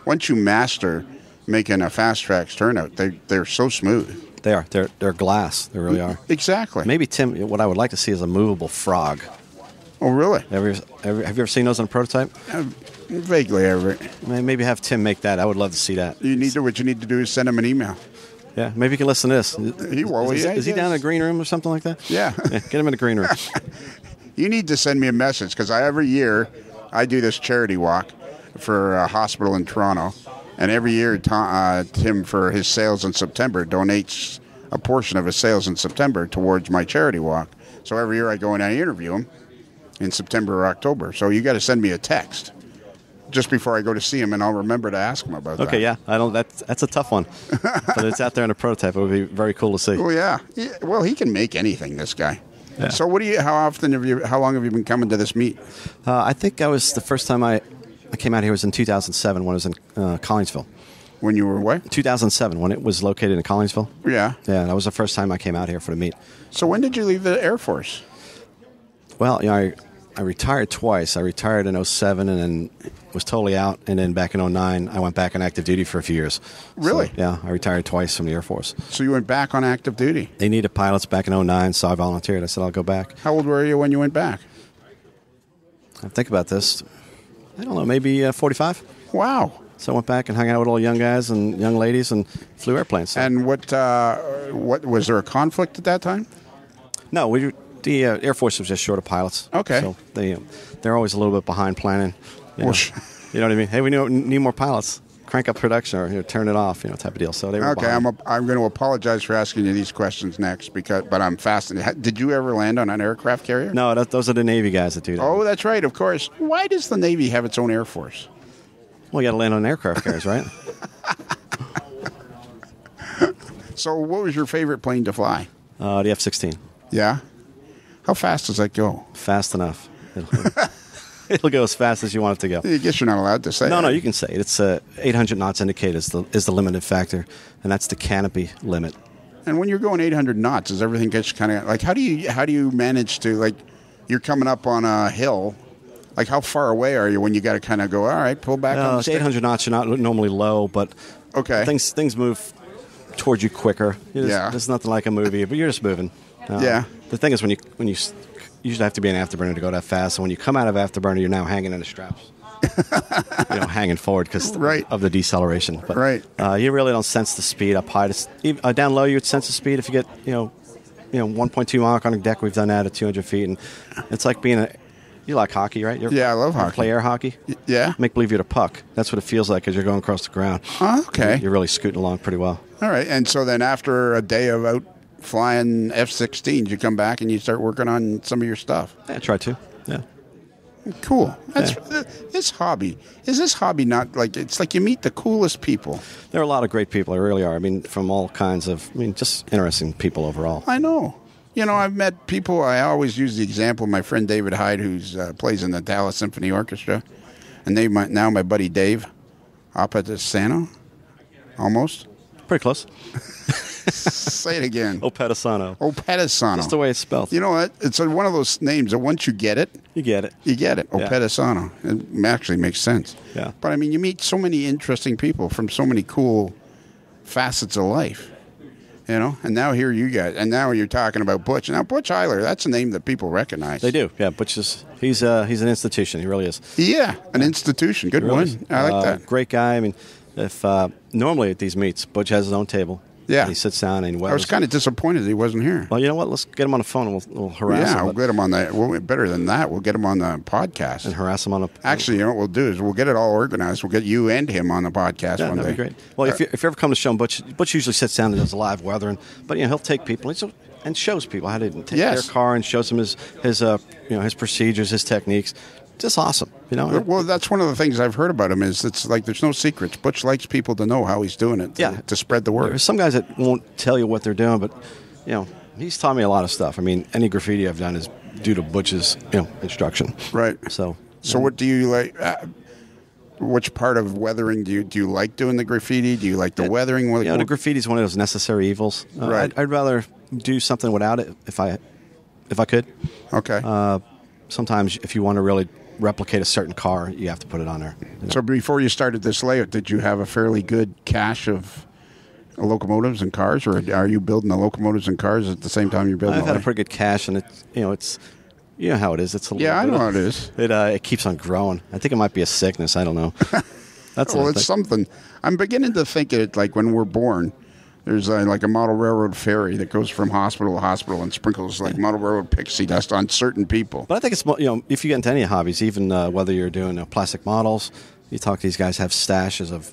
once you master making a fast tracks turnout, they're so smooth. They are. They're glass. They really are. Exactly. Maybe Tim. What I would like to see is a movable frog. Oh, really? Have you ever seen those on a prototype? Vaguely ever. Maybe have Tim make that. I would love to see that. What you need to do is send him an email. Yeah, maybe you can listen to this. Is he down in the green room or something like that? Yeah. Get him in the green room. You need to send me a message because every year I do this charity walk for a hospital in Toronto, and every year Tim, for his sales in September, donates a portion of his sales in September towards my charity walk. So every year I go and I interview him in September or October. So you got to send me a text just before I go to see him, and I'll remember to ask him about that. Okay, yeah. That's a tough one. But it's out there in a prototype. It would be very cool to see. Oh, yeah. Well, he can make anything, this guy. Yeah. So how long have you been coming to this meet? I think the first time I came out here was in 2007 when I was in Collinsville. When you were what? 2007 when it was located in Collinsville. Yeah. Yeah, that was the first time I came out here for the meet. So when did you leave the Air Force? Well, I retired twice. I retired in 2007 and then was totally out. And then back in 2009, I went back on active duty for a few years. Really? So, yeah, I retired twice from the Air Force. So you went back on active duty? They needed pilots back in 2009, so I volunteered. I said, I'll go back. How old were you when you went back? I think about this. I don't know, maybe 45. Wow. So I went back and hung out with all the young guys and young ladies and flew airplanes. So. And what was there a conflict at that time? No, the Air Force was just short of pilots. Okay. So they're always a little bit behind planning. You know what I mean? Hey, we need more pilots. Crank up production or turn it off, type of deal. So they were behind. I'm going to apologize for asking you these questions next, but I'm fascinated. Did you ever land on an aircraft carrier? No, those are the Navy guys that do that. Oh, that's right, of course. Why does the Navy have its own Air Force? Well, you got to land on aircraft carriers, right? So what was your favorite plane to fly? The F-16. Yeah? How fast does that go? Fast enough. It'll go as fast as you want it to go. I guess you're not allowed to say No, that. you can say it. It's 800 knots indicated is the limited factor, and that's the canopy limit. And when you're going 800 knots, does everything get kind of like how do you manage to, like, you're coming up on a hill? Like, how far away are you when you got to kind of go, all right, pull back on the stick? 800 knots, you're not normally low, but okay, things move towards you quicker. There's nothing like a movie, but you're just moving. Yeah. The thing is, when you usually have to be an afterburner to go that fast, and when you come out of afterburner, you're now hanging in the straps. Hanging forward because of the deceleration. But, you really don't sense the speed up high. Down low, you would sense the speed if you get 1.2 Mach on a deck. We've done that at 200 feet, and it's like being you like hockey, right? I love hockey. Play air hockey? Yeah. Make believe you're a puck. That's what it feels like as you're going across the ground. Oh, okay. You're really scooting along pretty well. All right. And so then after a day of out flying F-16s, you come back and you start working on some of your stuff. Yeah, I try to. Yeah. Cool. This hobby. Is this hobby not like, it's like you meet the coolest people? There are a lot of great people. There really are. I mean, from all kinds of, just interesting people overall. I know. I've met people. I always use the example of my friend David Hyde, who plays in the Dallas Symphony Orchestra. And now my buddy Dave, Oppedisano, almost. Pretty close. Say it again. Oppedisano. Oppedisano. That's the way it's spelled. You know what? It's one of those names that once you get it. You get it. You get it. Oppedisano. It actually makes sense. Yeah. But, you meet so many interesting people from so many cool facets of life. And now here you guys, and now you're talking about Butch. Now, Butch Eiler, that's a name that people recognize. They do. Yeah, Butch he's an institution. He really is. Yeah, an institution. Good one. I like that. Great guy. If normally at these meets, Butch has his own table. Yeah. And he sits down and I was kind of disappointed he wasn't here. Well, you know what? Let's get him on the phone and we'll harass him. Yeah, we'll get him on better than that. We'll get him on the podcast. And harass him on a... Actually, what we'll do is we'll get it all organized. We'll get you and him on the podcast one day. That'd be great. Well, if you ever come to show him, Butch usually sits down and does live weathering. But, he'll take people and shows people how to take their car and shows them his procedures, his techniques. Just awesome, Well, that's one of the things I've heard about him is it's like there's no secrets. Butch likes people to know how he's doing it to spread the word. There's some guys that won't tell you what they're doing, but, he's taught me a lot of stuff. Any graffiti I've done is due to Butch's, instruction. Right. So what do you like? Which part of weathering do you like doing the graffiti? Do you like the weathering? The graffiti is one of those necessary evils. Right. I'd rather do something without it if I could. Okay. Sometimes if you want to really replicate a certain car, you have to put it on there. So before you started this layout, did you have a fairly good cache of locomotives and cars, or are you building the locomotives and cars at the same time you're building? I've had a pretty good cache, and it's how it is. It's a little I know how it is. It keeps on growing. I think it might be a sickness. I don't know. It's something. I'm beginning to think it like when we're born. There's like a model railroad ferry that goes from hospital to hospital and sprinkles like model railroad pixie dust on certain people. But I think it's, if you get into any hobbies, even whether you're doing plastic models, you talk to these guys have stashes of,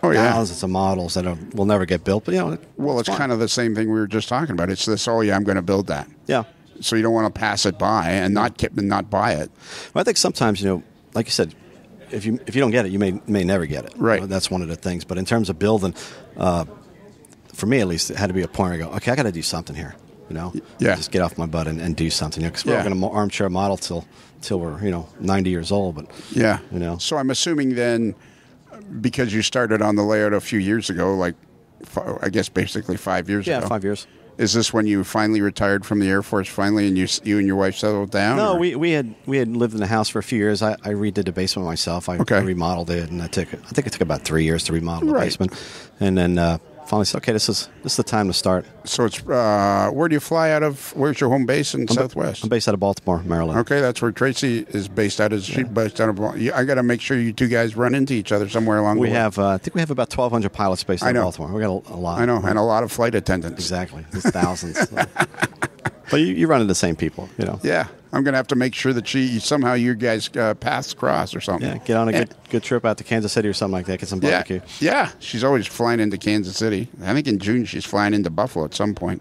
Oh, yeah. thousands of models that will never get built. But, Well, it's kind of the same thing we were just talking about. It's this, oh, yeah, I'm going to build that. Yeah. So you don't want to pass it by and not buy it. Well, I think sometimes, like you said, if you don't get it, you may never get it. Right. That's one of the things. But in terms of building, for me at least, it had to be a point where I go, okay, I got to do something here. Yeah. Just get off my butt and do something. Because we're going to armchair model till we're 90 years old. But yeah. So I'm assuming then, because you started on the layout a few years ago, like I guess basically 5 years ago. Yeah, 5 years. Is this when you finally retired from the Air Force and you and your wife settled down? No, we had lived in the house for a few years. I redid the basement myself. I remodeled it, and I think it took about 3 years to remodel the basement, and then finally said, okay, this is the time to start. So it's where do you fly out of? Where's your home base in Southwest? I'm based out of Baltimore, Maryland. Okay, that's where Tracy is based out of. She's based out of. I got to make sure you two guys run into each other somewhere along the way. I think we have about 1,200 pilots based out of Baltimore. We got a lot. I know, and a lot of flight attendants. Exactly, there's thousands. But you run into the same people, Yeah, I'm going to have to make sure that somehow your guys paths cross or something. Yeah, get on a good trip out to Kansas City or something like that. Get some barbecue. Yeah, she's always flying into Kansas City. I think in June she's flying into Buffalo at some point,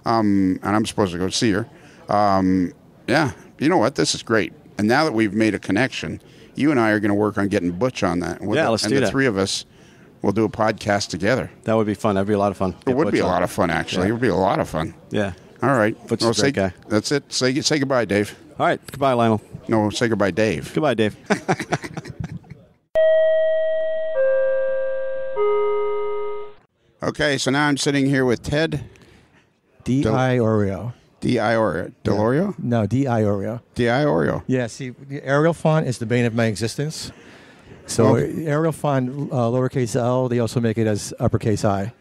and I'm supposed to go see her. Yeah, you know what? This is great. And now that we've made a connection, you and I are going to work on getting Butch on that. Let's do that. And the three of us will do a podcast together. That would be fun. That'd be a lot of fun. It would be a lot of fun, actually. Yeah. It would be a lot of fun. Yeah. All right. Butch is a great guy. That's it. Say goodbye, Dave. All right. Goodbye, Lionel. No, say goodbye, Dave. Goodbye, Dave. Okay, so now I'm sitting here with Ted DiIorio. DiIorio? No, DiIorio. DiIorio. Yeah, see, the Arial font is the bane of my existence. So Arial font, lowercase l, they also make it as uppercase I.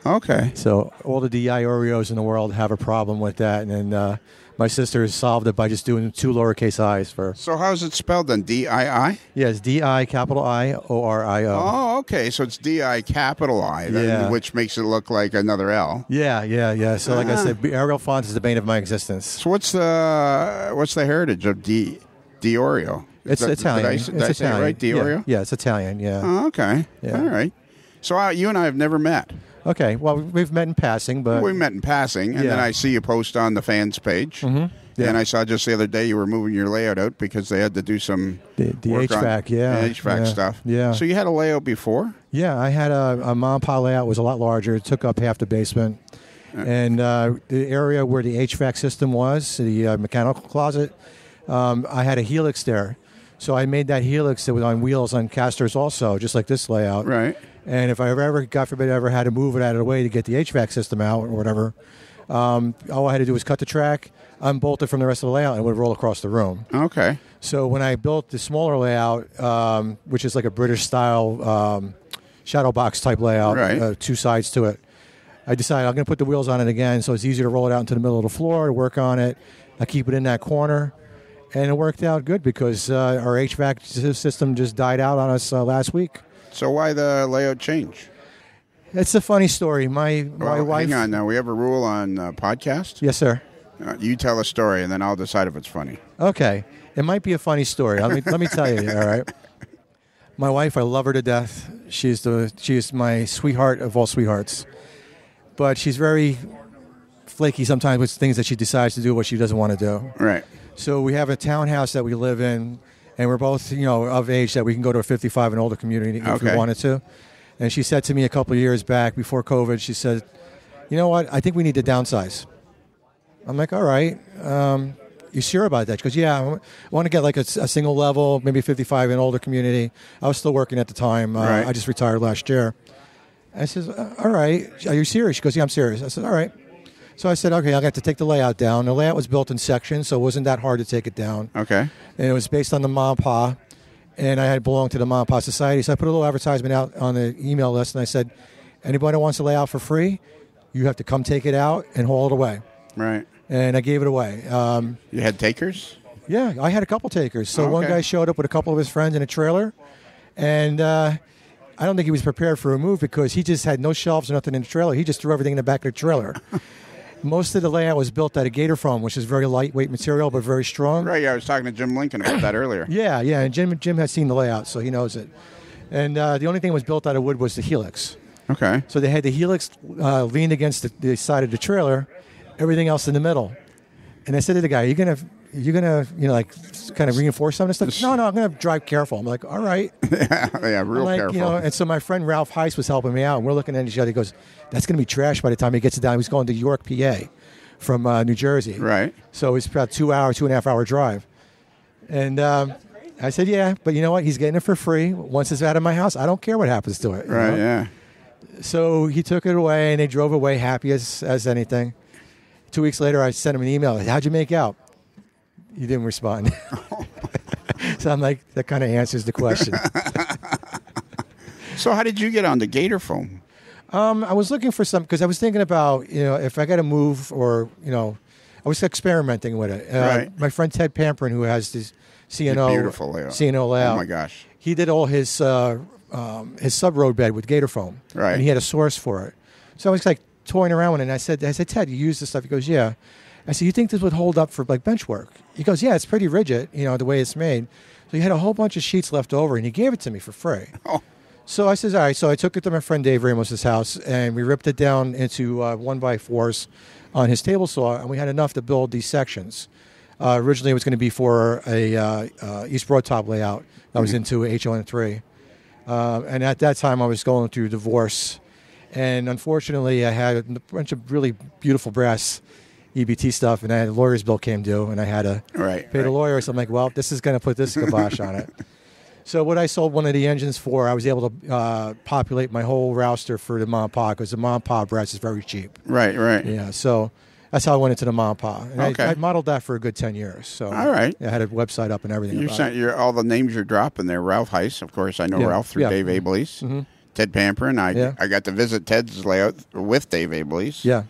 Okay. So all the DiIorios in the world have a problem with that, and then my sister has solved it by just doing 2 lowercase i's for. So how's it spelled then? D-I-I? Yes, D-I capital I-O-R-I-O. Oh, okay. So it's D-I capital I, then, which makes it look like another L. Yeah. So like I said, Arial font is the bane of my existence. So what's the heritage of DiIorio? It's Italian. Did I say it right? DiIorio? Yeah, it's Italian. Yeah. Oh, okay. Yeah. All right. So you and I have never met. Okay, well, we've met in passing, but... We met in passing, and then I see you post on the fans page. Mm-hmm. Yeah. And I saw just the other day you were moving your layout out because they had to do some the HVAC, the HVAC stuff. Yeah. So you had a layout before? Yeah, I had a mom pa layout. It was a lot larger. It took up half the basement. And the area where the HVAC system was, the mechanical closet, I had a helix there. So I made that helix that was on wheels on casters also, just like this layout. Right. And if I ever, God forbid, ever had to move it out of the way to get the HVAC system out or whatever, all I had to do was cut the track, unbolt it from the rest of the layout, and it would roll across the room. Okay. So when I built the smaller layout, which is like a British-style shadow box type layout, 2 sides to it, I decided I'm going to put the wheels on it again so it's easier to roll it out into the middle of the floor, to work on it. I keep it in that corner. And it worked out good because our HVAC system just died out on us last week. So why the layout change? It's a funny story. My wife... Hang on now. We have a rule on podcast? Yes, sir. You tell a story, and then I'll decide if it's funny. Okay. It might be a funny story. Let me tell you, all right? My wife, I love her to death. She is my sweetheart of all sweethearts. But she's very flaky sometimes with things that she decides to do, what she doesn't want to do. Right. So we have a townhouse that we live in, and we're both, of age that we can go to a 55 and older community if we wanted to. And she said to me a couple of years back before COVID, she said, you know what, I think we need to downsize. I'm like, all right. You sure about that? She goes, yeah, I want to get like a single level, maybe 55 and older community. I was still working at the time. Right. I just retired last year. I said, all right. Are you serious? She goes, yeah, I'm serious. I said, all right. So I said, okay, I'll have to take the layout down. The layout was built in sections, so it wasn't that hard to take it down. Okay. And it was based on the Mom and Pa, and I had belonged to the Mom and Pa Society. So I put a little advertisement out on the email list, and I said, anybody who wants to lay out for free, you have to come take it out and haul it away. Right. And I gave it away. You had takers? Yeah, I had a couple takers. So one guy showed up with a couple of his friends in a trailer, and I don't think he was prepared for a move because he just had no shelves or nothing in the trailer. He just threw everything in the back of the trailer. Most of the layout was built out of gator foam, which is very lightweight material but very strong. Right, yeah, I was talking to Jim Lincoln about that earlier. Yeah, and Jim has seen the layout, so he knows it. And the only thing that was built out of wood was the helix. Okay. So they had the helix leaned against the side of the trailer, everything else in the middle. And I said to the guy, "Are you gonna, like, kind of reinforce some of this stuff?" No, I'm gonna drive careful. I'm like, "All right." yeah, real careful. And so my friend Ralph Heiss was helping me out, and we're looking at each other. He goes, "That's gonna be trash by the time he gets it down." He was going to York, PA, from New Jersey. Right. So it's about 2.5 hour drive. And I said, "Yeah, but you know what? He's getting it for free. Once it's out of my house, I don't care what happens to it." Right. Yeah. So he took it away, and they drove away happy as anything. 2 weeks later, I sent him an email. "How'd you make out?" He didn't respond. So I'm like, that kind of answers the question. So how did you get on the gator foam? I was looking for some, because I was thinking about, if I got to move, or, I was experimenting with it. Right. My friend Ted Pamperin, who has this CNO, Beautiful layout. CNO layout. Oh my gosh. He did all his sub-road bed with gator foam. Right. And he had a source for it. So I was like toying around with it, and I said, "Ted, you use this stuff?" He goes, "Yeah." I said, "You think this would hold up for like bench work?" He goes, "Yeah, it's pretty rigid, the way it's made." So he had a whole bunch of sheets left over, and he gave it to me for free. Oh. So I says, "All right." So I took it to my friend Dave Ramos' house, and we ripped it down into 1x4s on his table saw, and we had enough to build these sections. Originally, it was going to be for a East Broad Top layout. I was into HON3. And at that time, I was going through divorce. And unfortunately, I had a bunch of really beautiful brass EBT stuff, and I had a lawyer's bill came due, and I had to pay the lawyer. So I'm like, well, this is going to put this kibosh on it. So what I sold one of the engines for, I was able to populate my whole rouster for the mom pa, because the mom pa brass is very cheap. Right. Yeah, so that's how I went into the mom pa. And Okay. I modeled that for a good 10 years. So All right. I had a website up and everything. You sent all the names you're dropping there. Ralph Heiss, of course. I know Ralph through Dave Abelise. Mm-hmm. Ted Pamperin. I got to visit Ted's layout with Dave Abelise. Yeah.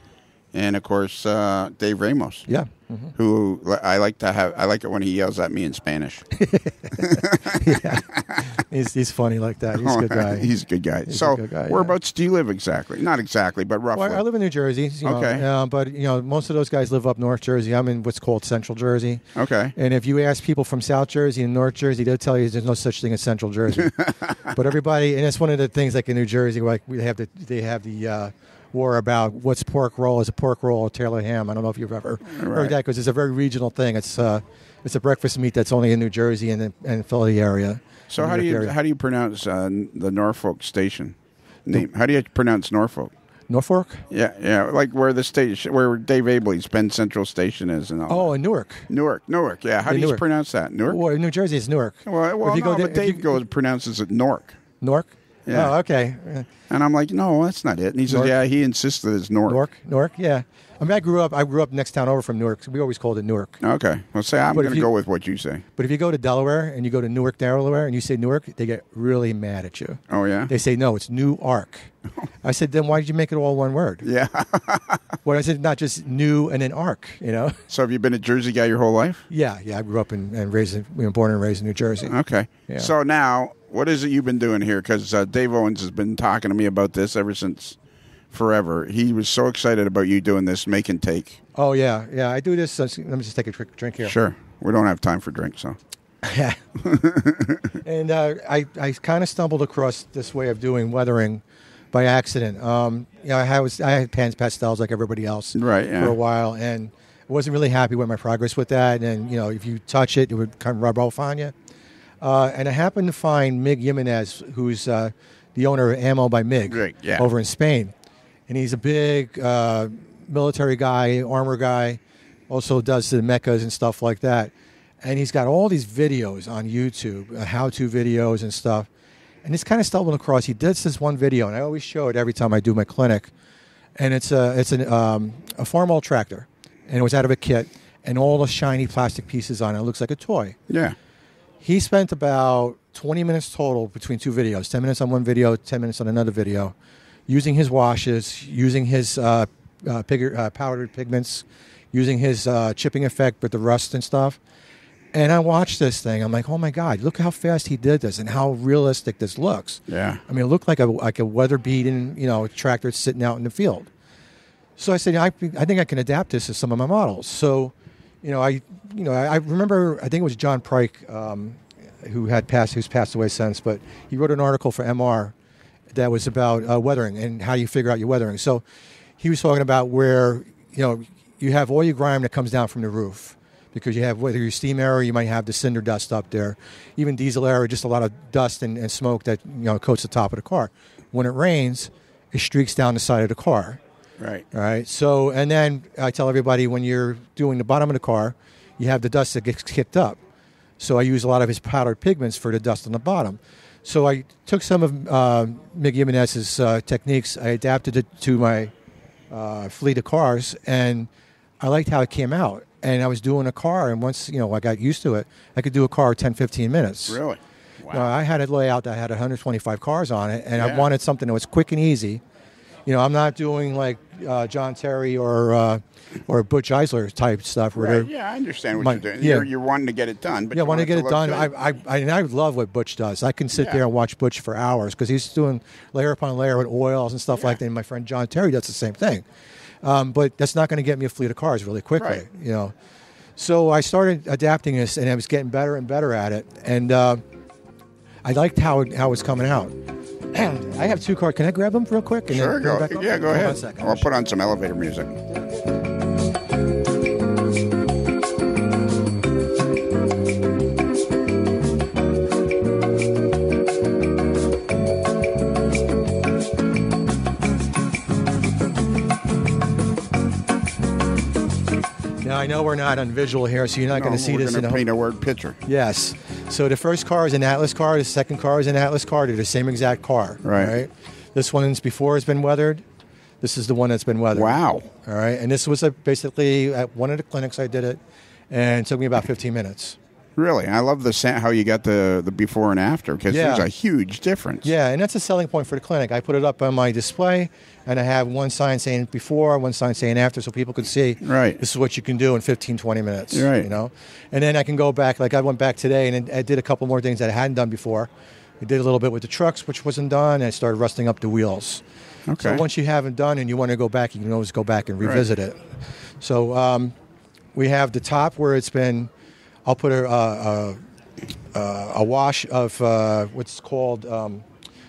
And of course, Dave Ramos. Yeah. Mm-hmm. Who I like it when he yells at me in Spanish. Yeah. He's funny like that. He's a good guy. He's a good guy. So whereabouts do you live exactly? Not exactly, but roughly. Well, I live in New Jersey. But most of those guys live up North Jersey. I'm in what's called Central Jersey. Okay. And if you ask people from South Jersey and North Jersey, they'll tell you there's no such thing as Central Jersey. But everybody, and it's one of the things like in New Jersey, like they have the war about what's pork roll. Is a pork roll or Taylor ham? I don't know if you've ever heard that, because it's a very regional thing. It's a breakfast meat that's only in New Jersey and Philly area. So how do you pronounce the Norfolk station name? How do you pronounce Norfolk? Norfolk? Yeah, like where the station, where Dave Abeley's Penn Central station is, and all. Oh, in Newark. Newark. Yeah, how do you pronounce that? Newark. Well, in New Jersey, it's Newark. Well, but Dave pronounces it Newark. Newark. Yeah. Oh, okay. And I'm like, no, that's not it. And he says, yeah, he insists that it's Newark. Newark, yeah. I mean, I grew up next town over from Newark, so we always called it Newark. Okay. Well, I'm going to go with what you say. But if you go to Delaware and you go to Newark, Delaware, and you say Newark, they get really mad at you. Oh, yeah? They say, no, it's Newark. I said, then why did you make it all one word? Yeah. Well, I said, not just new and then arc, So have you been a Jersey guy your whole life? Yeah. I grew up and born and raised in New Jersey. Okay. Yeah. So now, what is it you've been doing here? Because Dave Owens has been talking to me about this ever since forever. He was so excited about you doing this make and take. Oh, yeah. Yeah, I do this. Let me just take a quick drink here. Sure. We don't have time for drinks, so. Yeah. And I kind of stumbled across this way of doing weathering by accident. I had pans pastels like everybody else for a while, and I wasn't really happy with my progress with that. And, if you touch it, it would kind of rub off on you. And I happened to find Mig Jimenez, who's the owner of Ammo by Mig over in Spain. And he's a big military guy, armor guy, also does the mechas and stuff like that. And he's got all these videos on YouTube, how-to videos and stuff. And it's kind of stumbled across. He does this one video, and I always show it every time I do my clinic. And it's a Farmall tractor, and it was out of a kit, and all the shiny plastic pieces on it. It looks like a toy. Yeah. He spent about 20 minutes total between two videos, 10 minutes on one video, 10 minutes on another video, using his washes, using his powdered pigments, using his chipping effect with the rust and stuff. And I watched this thing. I'm like, oh, my God, look how fast he did this and how realistic this looks. Yeah. I mean, it looked like a weather-beaten, tractor sitting out in the field. So I said, I think I can adapt this to some of my models. So, I remember, I think it was John Pryke who's passed away since, but he wrote an article for MR that was about weathering and how you figure out your weathering. So he was talking about where, you have all your grime that comes down from the roof because you have, whether you're steam air, you might have the cinder dust up there, even diesel air, just a lot of dust and smoke that, coats the top of the car. When it rains, it streaks down the side of the car. Right. All right. So, and then I tell everybody when you're doing the bottom of the car, you have the dust that gets kicked up. So I use a lot of his powdered pigments for the dust on the bottom. So I took some of Mig Jimenez's techniques, I adapted it to my fleet of cars, and I liked how it came out. And I was doing a car, and once, I got used to it, I could do a car 10, 15 minutes. Really? Wow. I had it laid out that had 125 cars on it, and I wanted something that was quick and easy. I'm not doing like John Terry or Butch Eisler type stuff. Where Right. Yeah, I understand what you're doing. Yeah. You're wanting to get it done. But yeah, you want to get it done. good. I love what Butch does. I can sit there and watch Butch for hours because he's doing layer upon layer with oils and stuff like that. And my friend John Terry does the same thing. But that's not going to get me a fleet of cars really quickly. Right. So I started adapting this, and I was getting better and better at it. And I liked how it was coming out. I have 2 cars. Can I grab them real quick? And Sure, then go. Yeah, go ahead. I'll put on some elevator music. Now, I know we're not on visual here, so you're not going to see this. We're going to paint a word picture. Yes. So the first car is an Atlas car. The second car is an Atlas car. They're the same exact car. Right. This one's before it's been weathered. This is the one that's been weathered. Wow. All right. And this was basically at one of the clinics I did it, and it took me about 15 minutes. Really? I love how you got the before and after, because there's a huge difference. Yeah, and that's a selling point for the clinic. I put it up on my display, and I have one sign saying before, one sign saying after, so people could see this is what you can do in 15, 20 minutes. Right. And then I can go back, like I went back today, and I did a couple more things that I hadn't done before. I did a little bit with the trucks, which wasn't done, and I started rusting up the wheels. Okay. So once you haven't done and you want to go back, you can always go back and revisit it. So we have the top where it's been... I'll put a wash of what's called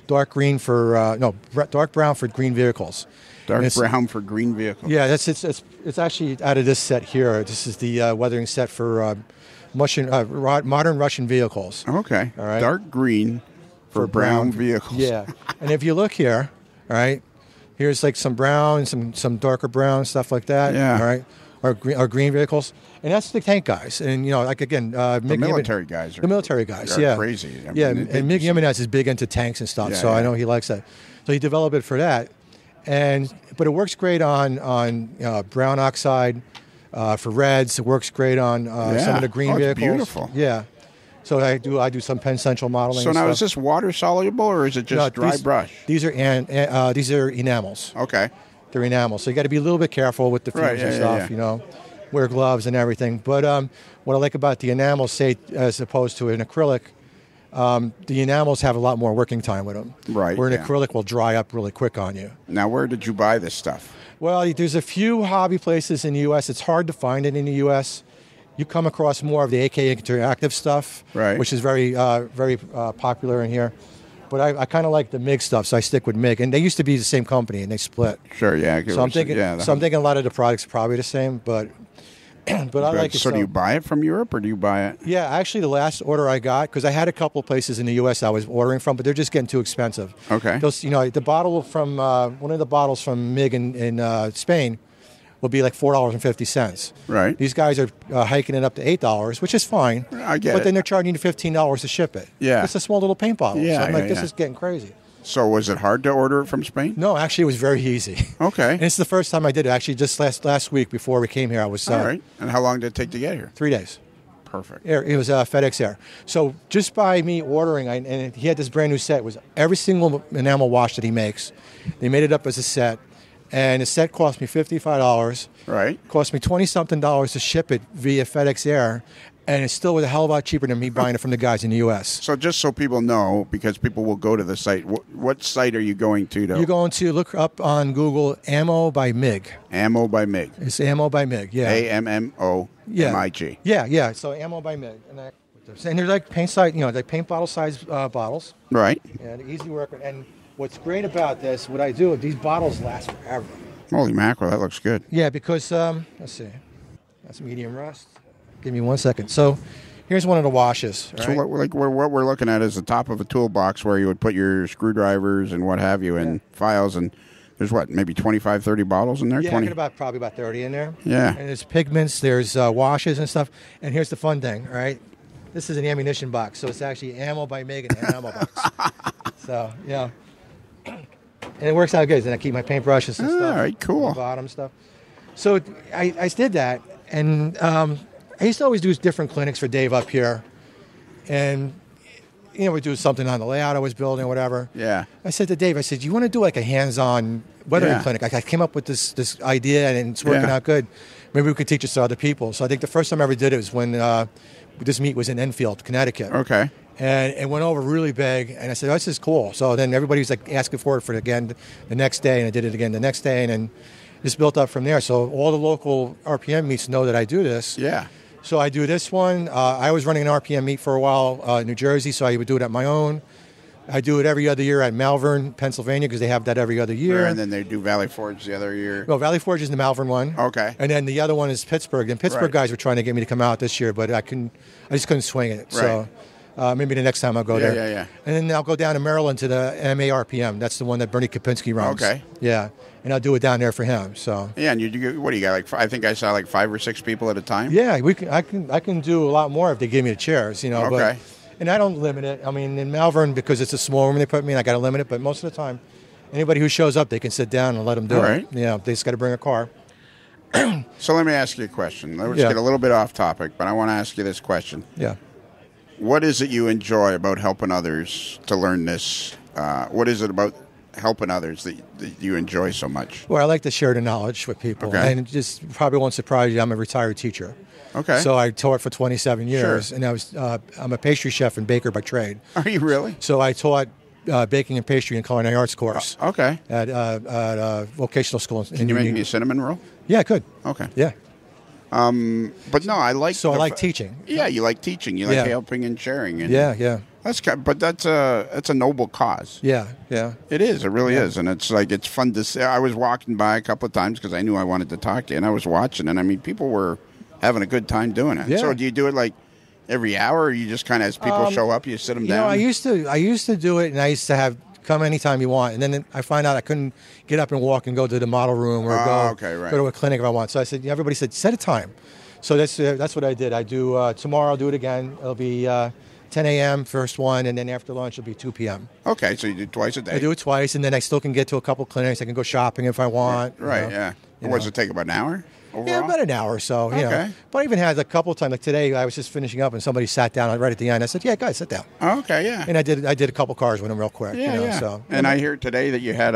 dark brown for green vehicles. Dark brown for green vehicles. Yeah, it's actually out of this set here. This is the weathering set for modern Russian vehicles. Okay. All right. Dark green for brown vehicles. Yeah. And if you look here, all right, here's like some brown, some darker brown, stuff like that. Yeah. All right. Or green vehicles, and that's the tank guys, and like again, the military guys are crazy. And Mig Jimenez is big into tanks and stuff, so I know he likes that. So he developed it for that, but it works great on brown oxide for reds. It works great on some of the green vehicles. Beautiful. Yeah. So I do some Penn Central modeling. So now stuff. Is this water soluble or is it just dry brush? These are enamels. Okay. They're enamel, so you got to be a little bit careful with the fumes and stuff. Wear gloves and everything. But what I like about the enamels, say as opposed to an acrylic, the enamels have a lot more working time with them. Right. Where an acrylic will dry up really quick on you. Now, where did you buy this stuff? Well, there's a few hobby places in the U.S. It's hard to find it in the U.S. You come across more of the AK Interactive stuff, which is very popular in here. But I kind of like the MiG stuff, so I stick with MiG. And they used to be the same company, and they split. Sure, yeah. So I'm thinking a lot of the products are probably the same, but I like it. So do you buy it from Europe, or do you buy it? Yeah, actually, the last order I got, because I had a couple of places in the U.S. I was ordering from, but they're just getting too expensive. Okay. Those, the bottle from one of the bottles from MiG in Spain will be like $4.50. Right. These guys are hiking it up to $8, which is fine. I get it. But then they're charging you $15 to ship it. Yeah. It's a small little paint bottle. Yeah, so I'm like, this is getting crazy. So was it hard to order it from Spain? No, actually, it was very easy. Okay. And it's the first time I did it. Actually, just last week before we came here, I was... All right. And how long did it take to get here? 3 days. Perfect. It was FedEx Air. So just by me ordering, and he had this brand new set. It was every single enamel wash that he makes. They made it up as a set. And the set cost me $55. Right. Cost me $20-something to ship it via FedEx Air. And it's still a hell of a lot cheaper than me buying it from the guys in the U.S. So just so people know, because people will go to the site, what site are you going to? You're going to look up on Google Ammo by MiG. Ammo by MiG. It's Ammo by MiG, yeah. AMMOMIG. Yeah. So Ammo by MiG. And with And they're like paint size, like paint bottle size bottles. Right. And easy to work with. And what's great about this, what I do, these bottles last forever. Holy mackerel, that looks good. Yeah, because, let's see. That's medium rust. Give me 1 second. So here's one of the washes. So what we're looking at is the top of a toolbox where you would put your screwdrivers and what have you and files, and there's maybe 25, 30 bottles in there? Yeah, I got probably about 30 in there. Yeah. And there's pigments, there's washes and stuff. And here's the fun thing, all right? This is an ammunition box, so it's actually ammo by Megan ammo box. So, yeah. And it works out good. And I keep my paintbrushes and stuff. All right, cool. Bottom stuff. So I did that, and I used to always do different clinics for Dave up here. And, we'd do something on the layout I was building or whatever. Yeah. I said to Dave, I said, you want to do like a hands-on weathering clinic? I came up with this idea, and it's working out good. Maybe we could teach this to other people. So I think the first time I ever did it was when this meet was in Enfield, Connecticut. Okay. And it went over really big, and I said, oh, this is cool. So then everybody was like asking for it again the next day, and I did it again the next day, and then just built up from there. So all the local RPM meets know that I do this. Yeah. So I do this one. I was running an RPM meet for a while in New Jersey, so I would do it at my own. I do it every other year at Malvern, Pennsylvania, because they have that every other year. Sure, and then they do Valley Forge the other year. Well, Valley Forge is the Malvern one. Okay. And then the other one is Pittsburgh. And Pittsburgh guys were trying to get me to come out this year, but I just couldn't swing it. Right. So maybe the next time I'll go there. Yeah. And then I'll go down to Maryland to the MARPM. That's the one that Bernie Kopinski runs. Okay. Yeah. And I'll do it down there for him. So. Yeah, and what do you got? I think I saw 5 or 6 people at a time. Yeah, I can do a lot more if they give me the chairs. Okay. But, and I don't limit it. I mean, in Malvern, because it's a small room they put me in, I got to limit it. But most of the time, anybody who shows up, they can sit down and let them do it. Yeah, they just got to bring a car. So let me ask you a question. Let's get a little bit off topic, but I want to ask you this question. Yeah. What is it you enjoy about helping others to learn this? What is it about helping others that you enjoy so much? Well, I like to share the knowledge with people. Okay. And it just probably won't surprise you, I'm a retired teacher. Okay. So I taught for 27 years. Sure. And I'm a pastry chef and baker by trade. Are you really? So I taught baking and pastry and culinary arts course. Okay. At vocational school. Can you make me a cinnamon roll? Yeah, I could. Okay. Yeah. But no, I like. So I like teaching. Yeah, you like teaching. You like helping and sharing. And yeah. But that's a noble cause. Yeah. It is. It really is, and it's fun to see. I was walking by a couple of times because I knew I wanted to talk to you, and I was watching, and I mean, people were having a good time doing it. Yeah. So do you do it like every hour, or you just kind of as people show up, you sit them down? I used to do it, and I used to have come anytime you want, and then I find out I couldn't get up and walk and go to the model room or go to a clinic if I want. So I said, everybody said, set a time. So that's what I did. I do tomorrow. I'll do it again. It'll be 10 a.m. first one, and then after lunch it'll be 2 p.m. Okay, so you do twice a day. I do it twice, and then I still can get to a couple clinics. I can go shopping if I want. Right. Yeah. What does it take? About an hour? Overall? Yeah, about an hour or so. Okay. But I even had a couple of times. Like today, I was just finishing up, and somebody sat down right at the end. I said, "Yeah, guys, sit down." Okay, yeah. And I did a couple cars with them real quick. Yeah. So. And I hear today that you had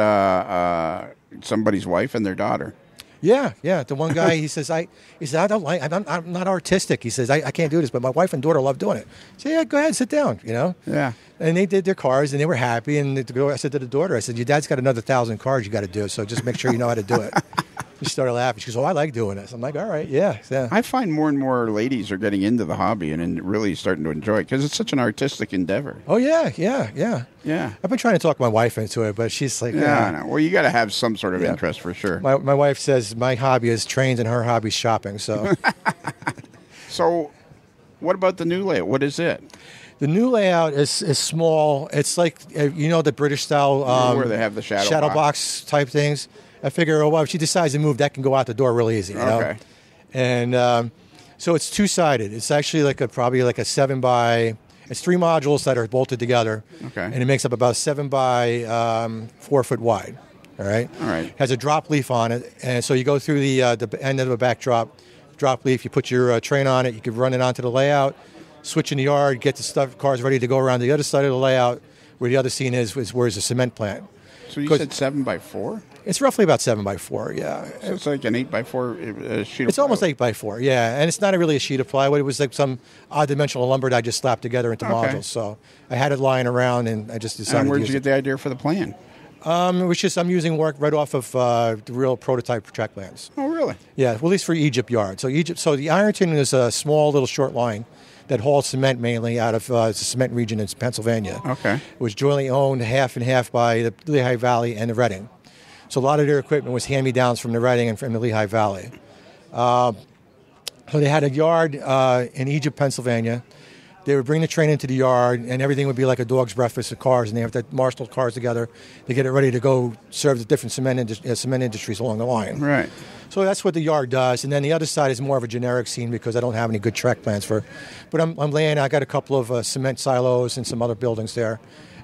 somebody's wife and their daughter. Yeah. The one guy, he said, I'm not artistic. He says, I can't do this, but my wife and daughter love doing it. So yeah, go ahead, sit down. Yeah. And they did their cars, and they were happy. And I said to the daughter, I said, your dad's got another 1,000 cars you got to do, so just make sure you know how to do it. She started laughing. She goes, "Oh, I like doing this." I'm like, "All right, yeah." I find more and more ladies are getting into the hobby and really starting to enjoy it because it's such an artistic endeavor. Oh yeah. I've been trying to talk my wife into it, but she's like, "Yeah, no. Well, you got to have some sort of interest for sure." My wife says my hobby is trains and her hobby's shopping. So, so what about the new layout? What is it? The new layout is small. It's like the British style where they have the shadow box type things. I figure, if she decides to move, that can go out the door really easy. Okay. And so it's two-sided. It's actually probably like a 7 by. It's 3 modules that are bolted together. Okay. And it makes up about 7 by 4 foot wide. All right. Has a drop leaf on it, and so you go through the end of a back drop leaf. You put your train on it. You can run it onto the layout. Switch in the yard. Get the cars ready to go around the other side of the layout, where the other scene is where's the cement plant. So you said 7 by 4? It's roughly about 7 by 4, yeah. So it's like an 8 by 4 sheet of plywood. It's almost 8 by 4, yeah. And it's not really a sheet of plywood. It was like some odd dimensional lumber that I just slapped together into modules. So I had it lying around, and I just decided. And where to did you get the idea for the plan? It was just I'm using work right off of the real prototype track plans. Oh, really? Yeah, well, at least for Egypt yard. So the Ironton is a small little short line that hauls cement mainly out of the cement region in Pennsylvania. Okay. It was jointly owned half and half by the Lehigh Valley and the Reading. So a lot of their equipment was hand-me-downs from the Reading and from the Lehigh Valley. So they had a yard in Egypt, Pennsylvania. They would bring the train into the yard, and everything would be like a dog's breakfast of cars, and they have to marshal cars together to get it ready to go serve the different cement industries along the line. Right. So that's what the yard does, and then the other side is more of a generic scene because I don't have any good track plans for. But I'm laying. I got a couple of cement silos and some other buildings there,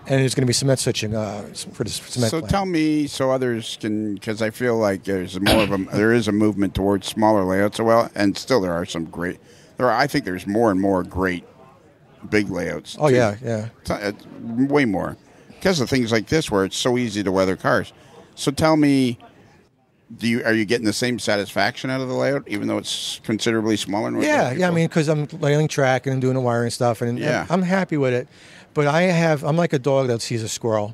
and there's going to be cement switching for the cement. So plant. tell me, so others can, because I feel like there is a movement towards smaller layouts. Well, and still there are some great. I think there's more and more great big layouts. Oh too. yeah. Way more because of things like this where it's so easy to weather cars. So tell me, are you getting the same satisfaction out of the layout even though it's considerably smaller? Yeah. I mean, because I'm laying track and I'm doing the wiring stuff, and I'm happy with it. But I'm like a dog that sees a squirrel,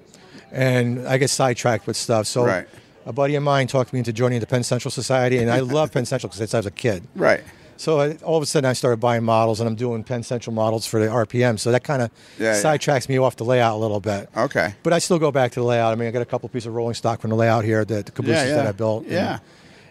and I get sidetracked with stuff. So right. A buddy of mine talked me into joining the Penn Central Society, and I love Penn Central because I was a kid. Right. So all of a sudden I started buying models, and I'm doing Penn Central models for the RPM. So that kind of sidetracks me off the layout a little bit. Okay. But I still go back to the layout. I mean, I got a couple pieces of rolling stock from the layout here, the cabooses that I built. Yeah.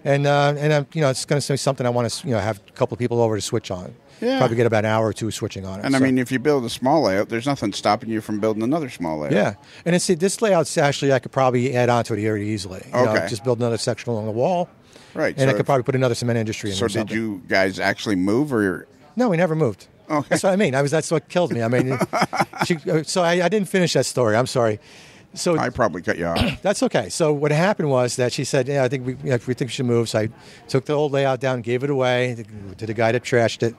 And I'm, it's going to be something I want to, have a couple of people over to switch on. Yeah. Probably get about an hour or two switching on it. And I mean, if you build a small layout, there's nothing stopping you from building another small layout. Yeah. And this layout's actually, I could probably add on to it very easily. Just build another section along the wall. Right. And I could probably put another cement industry in there. So did you guys actually move or? No, we never moved. Okay. That's what I mean. That's what killed me. I mean, I didn't finish that story. I'm sorry. So I probably cut you off. That's okay. So what happened was that she said, I think we think we should move. So I took the old layout down, gave it away to the guy that trashed it.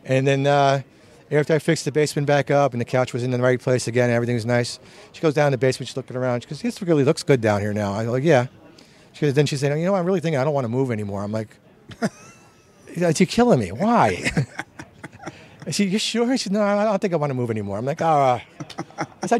And then after I fixed the basement back up and the couch was in the right place again and everything was nice, she goes down in the basement, she's looking around. She goes, this really looks good down here now. I'm like, yeah. Then she said, I'm really thinking I don't want to move anymore. I'm like, you're killing me. Why? I said, you sure? She said, no, I don't think I want to move anymore. I'm like, I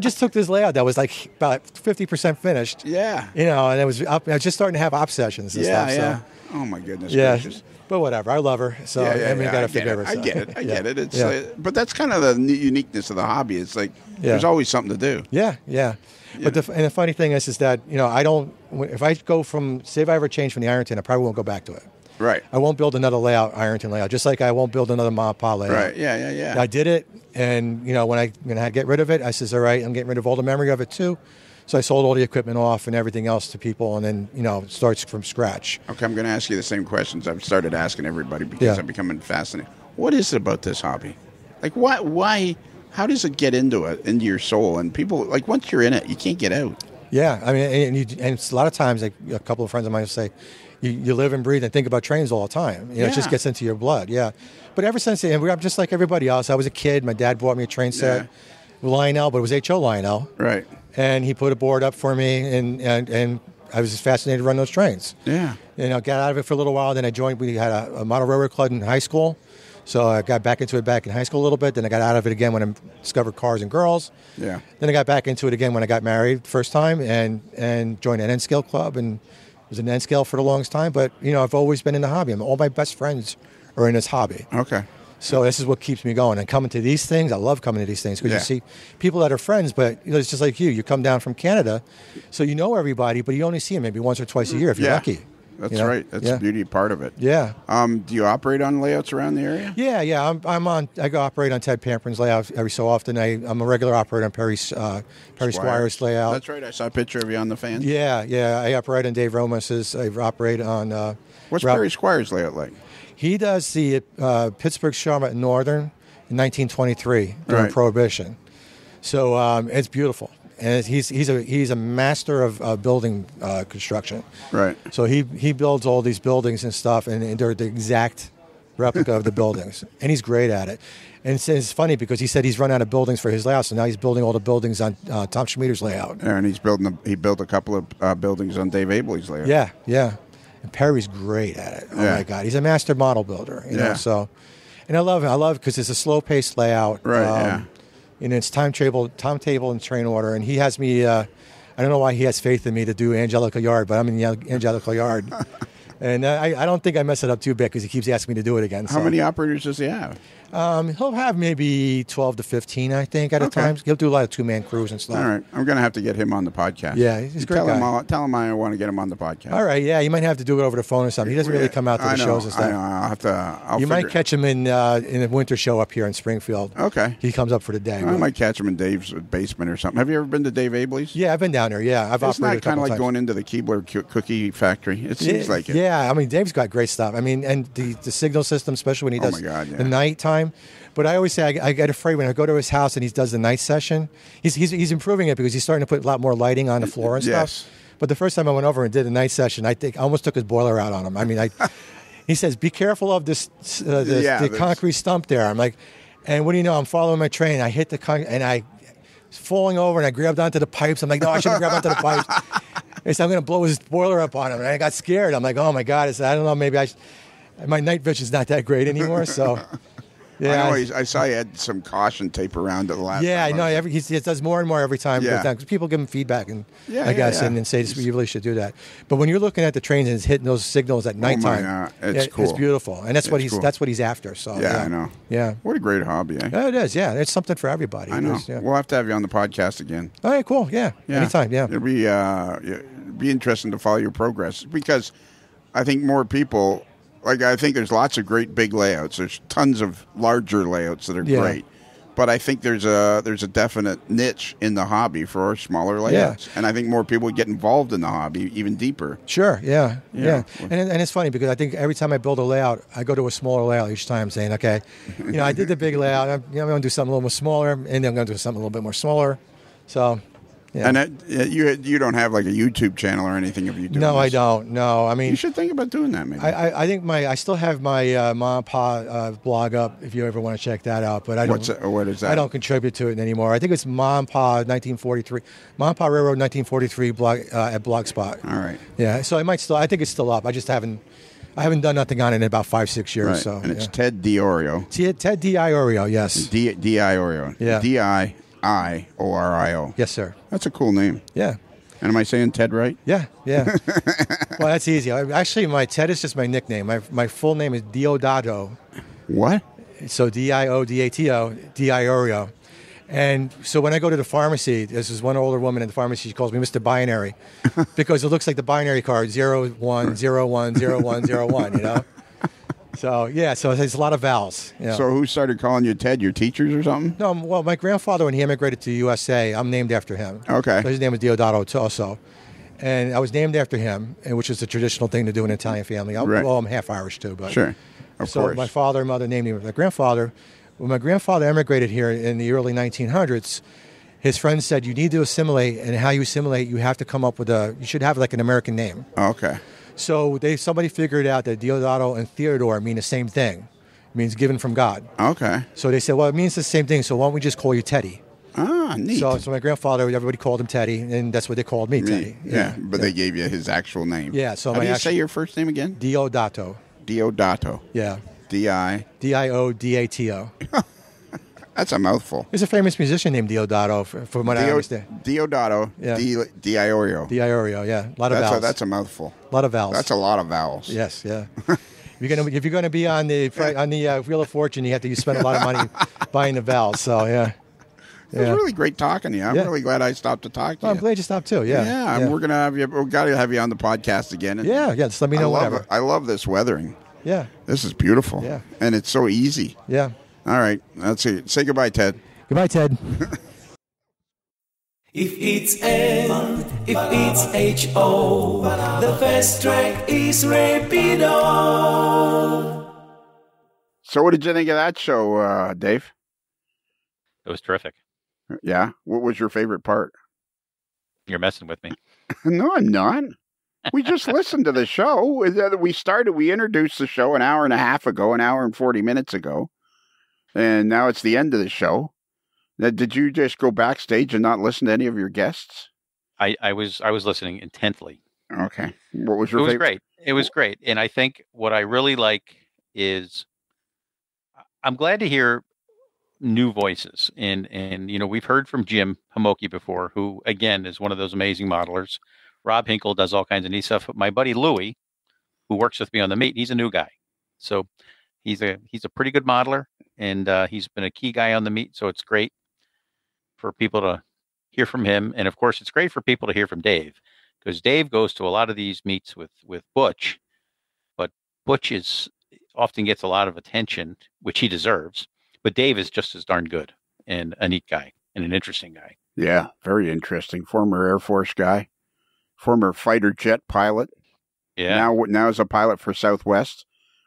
just took this layout that was like about 50% finished. Yeah. And it was I was just starting to have op sessions and stuff. Yeah. So. Oh, my goodness gracious. But whatever, I love her. So I got to figure it out. I get it. It's but that's kind of the uniqueness of the hobby. It's like there's always something to do. Yeah. But the funny thing is that I don't. If I go say if I ever change from the Ironton, I probably won't go back to it. Right. I won't build another Ironton layout, just like I won't build another Ma Pa layout. Right. Yeah. I did it, and when I had to get rid of it, I says, all right, I'm getting rid of all the memory of it too. So I sold all the equipment off and everything else to people, and then it starts from scratch. Okay, I'm going to ask you the same questions I've started asking everybody because I'm becoming fascinated. What is it about this hobby? Like, why? How does it get into your soul? And people, like, once you're in it, you can't get out. Yeah, I mean, and it's a lot of times, like a couple of friends of mine will say, you live and breathe and think about trains all the time. It just gets into your blood. Yeah, but ever since I'm just like everybody else. I was a kid. My dad bought me a train set, Lionel, but it was HO Lionel. Right. And he put a board up for me, and I was just fascinated to run those trains. Yeah. Got out of it for a little while. Then I joined. We had a model railroad club in high school, so I got back into it back in high school a little bit. Then I got out of it again when I discovered cars and girls. Yeah. Then I got back into it again when I got married the first time, and joined an N-scale club and was in N-scale for the longest time. But I've always been in the hobby. All my best friends are in this hobby. Okay. So this is what keeps me going. And coming to these things, I love coming to these things because you see people that are friends, but it's just like you. You come down from Canada, so you know everybody, but you only see them maybe once or twice a year if you're lucky. That's right. That's the beauty part of it. Yeah. Do you operate on layouts around the area? Yeah. I go operate on Ted Pamperin's layout every so often. I'm a regular operator on Perry Squire's layout. That's right. I saw a picture of you on the fan. Yeah. I operate on Dave Romas's. I operate on. What's Perry Squire's layout like? He does the Pittsburgh, Charlotte, and Northern in 1923 during Prohibition. So it's beautiful. And he's a master of building construction. Right. So he builds all these buildings and stuff, and they're the exact replica of the buildings. And he's great at it. And it's funny because he said he's run out of buildings for his layout, so now he's building all the buildings on Tom Schmieder's layout. Yeah, and he built a couple of buildings on Dave Abley's layout. Yeah. And Perry's great at it. Oh my God, he's a master model builder. You know, so, and I love it because it's a slow-paced layout. Right. And it's timetable and train order. And he has me. I I don't know why he has faith in me to do Angelical Yard, but I'm in the Angelical Yard. And I don't think I mess it up too bad because he keeps asking me to do it again. How many operators does he have? He'll have maybe 12 to 15, I think, at a time. He'll do a lot of two-man crews and stuff. All right. I'm going to have to get him on the podcast. Yeah, he's a great guy. Tell him I want to get him on the podcast. All right, yeah. You might have to do it over the phone or something. He doesn't really come out to the shows and stuff. I know. I'll have to. You might catch him in the winter show up here in Springfield. Okay. He comes up for the day. I might catch him in Dave's basement or something. Have you ever been to Dave Abley's? Yeah, I've been down there. Yeah, I've operated a couple kind of like times. going into the Keebler cookie factory? It seems like it. Yeah, I mean, Dave's got great stuff. I mean, and the signal system, especially when he does the nighttime. But I always say I get afraid when I go to his house and he does the night session. He's improving it because he's starting to put a lot more lighting on the floor and stuff. But the first time I went over and did the night session, I think I almost took his boiler out on him. I mean, he says, "Be careful of the concrete stump there." I'm like, and what do you know? I'm following my train. I hit the concrete and I falling over and I grabbed onto the pipes. I'm like, no, I shouldn't grab onto the pipes. I said, I'm going to blow his boiler up on him. And I got scared. I'm like, oh my God. I said, I don't know, maybe my night vision's not that great anymore. So, yeah. I saw you had some caution tape around it the last time. Yeah, I know. He does more and more every time. Because people give him feedback, and and say, you really should do that. But when you're looking at the trains and it's hitting those signals at nighttime, it's cool. It's beautiful. And that's what he's after. So I know. Yeah. What a great hobby, eh? Yeah, it is, yeah. It's something for everybody. I know. We'll have to have you on the podcast again. All right, cool. Yeah. Anytime, yeah. It'll be interesting to follow your progress because I think more people... I think there's lots of great big layouts. There's tons of larger layouts that are great. But I think there's a definite niche in the hobby for smaller layouts. And I think more people would get involved in the hobby even deeper. Sure, yeah. And it's funny because I think every time I build a layout, I go to a smaller layout each time saying, okay, I did the big layout. I'm going to do something a little more smaller, and then I'm going to do something a little bit more smaller. So... Yeah. And you don't have like a YouTube channel or anything of you doing No, this? I don't. No, I mean... You should think about doing that, maybe. I think I still have my Mom and Pa blog up if you ever want to check that out. But I don't... What is that? I don't contribute to it anymore. I think it's Mom and Pa 1943. Mom and Pa Railroad 1943 blog at Blogspot. All right. Yeah, so I think it's still up. I just haven't done nothing on it in about 5-6 years. Right. So, and it's Ted DiIorio. Ted DiIorio, yes. DiIorio. Yeah. DiIorio. Yes, sir. That's a cool name. Yeah. And am I saying Ted right? Yeah. Well, that's easy. Actually, my Ted is just my nickname. My full name is Diodato. What? So Diodato, DiIorio. And so when I go to the pharmacy, this is one older woman in the pharmacy. She calls me Mr. Binary because it looks like the binary card 01010101. So it's a lot of vowels. So who started calling you Ted? Your teachers or something? No, well, my grandfather, when he immigrated to the USA, I'm named after him. Okay. So his name was Diodato also. And I was named after him, which is a traditional thing to do in an Italian family. Well, I'm half Irish too. But sure, of course. My father and mother named me. My grandfather, when my grandfather immigrated here in the early 1900s, his friends said, you need to assimilate, and how you assimilate, you have to come up with you should have like an American name. Okay. So somebody figured out that Diodato and Theodore mean the same thing. It means given from God. Okay. So they said, well, it means the same thing, so why don't we just call you Teddy? Ah, neat. So my grandfather, everybody called him Teddy, and that's what they called me, Teddy. Yeah, but they gave you his actual name. Yeah. So how do you say your first name again? Diodato. Diodato. Yeah. Diodato. That's a mouthful. There's a famous musician named Diodato, from what I understand. Diodato. Yeah. DiIorio. DiIorio, yeah. A lot of vowels. That's a mouthful. A lot of vowels. That's a lot of vowels. Yes, yeah. If you're gonna be on the Wheel of Fortune, you have to spend a lot of money buying the vowels. So yeah. It was really great talking to you. I'm really glad I stopped to talk to you. I'm glad you stopped too. Yeah. We're gonna have you. We've got to have you on the podcast again. And just let me know whatever. I love this weathering. Yeah. This is beautiful. Yeah. And it's so easy. Yeah. All right. Let's see. Say goodbye, Ted. Goodbye, Ted. If it's N, if it's H-O, the fast track is Rapido. So what did you think of that show, Dave? It was terrific. Yeah? What was your favorite part? You're messing with me. No, I'm not. We just listened to the show. We introduced the show an hour and a half ago, an hour and 40 minutes ago. And now it's the end of the show. Did you just go backstage and not listen to any of your guests? I was listening intently. Okay. What was your favorite? It was great. It was great. And I think what I really like is I'm glad to hear new voices. And we've heard from Jim Homoki before, who, again, is one of those amazing modelers. Rob Hinkle does all kinds of neat stuff. But my buddy Louie, who works with me on the meet, he's a new guy. So he's a pretty good modeler, and he's been a key guy on the meet. So it's great for people to hear from him. And, of course, it's great for people to hear from Dave, because Dave goes to a lot of these meets with Butch. But Butch often gets a lot of attention, which he deserves. But Dave is just as darn good and a neat guy and an interesting guy. Yeah, very interesting. Former Air Force guy, former fighter jet pilot. Yeah. Now is a pilot for Southwest,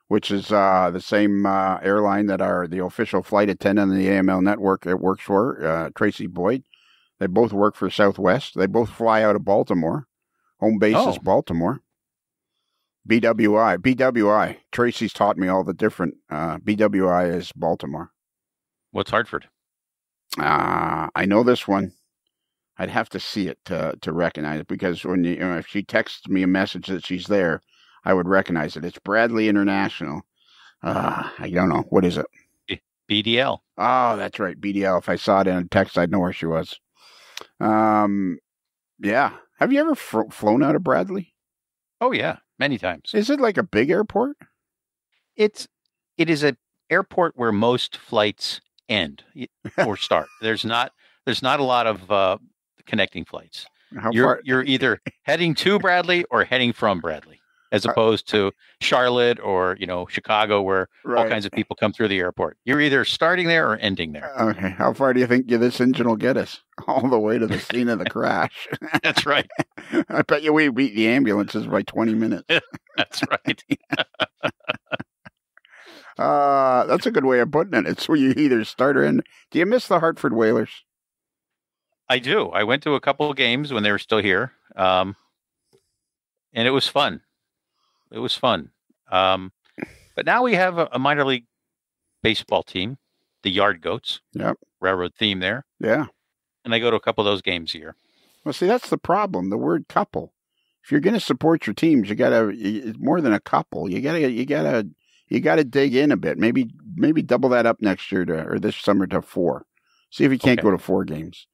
which is the same airline that the official flight attendant on the AML network works for, Tracy Boyd. They both work for Southwest. They both fly out of Baltimore. Home base is Baltimore. BWI. Tracy's taught me all the different. BWI is Baltimore. What's Hartford? I know this one. I'd have to see it to recognize it, because when if she texts me a message that she's there, I would recognize it. It's Bradley International. I don't know. What is it? BDL. Oh, that's right. BDL. If I saw it in a text, I'd know where she was. Yeah. Have you ever flown out of Bradley? Oh, yeah. Many times. Is it like a big airport? It is an airport where most flights end or start. There's not a lot of connecting flights. You're either heading to Bradley or heading from Bradley, as opposed to Charlotte or Chicago, where all kinds of people come through the airport. You're either starting there or ending there. Okay, how far do you think this engine will get us? All the way to the scene of the crash. That's right. I bet you we beat the ambulances by 20 minutes. That's right. That's a good way of putting it. It's where you either start or end. Do you miss the Hartford Whalers? I do. I went to a couple of games when they were still here, and it was fun. It was fun. But now we have a minor league baseball team, the Yard Goats. Yep. Railroad theme there. Yeah. And I go to a couple of those games a year. Well, see, that's the problem. The word couple. If you're going to support your teams, you got to more than a couple. You got to dig in a bit. Maybe double that up next year or this summer to 4. See if you can't go to 4 games,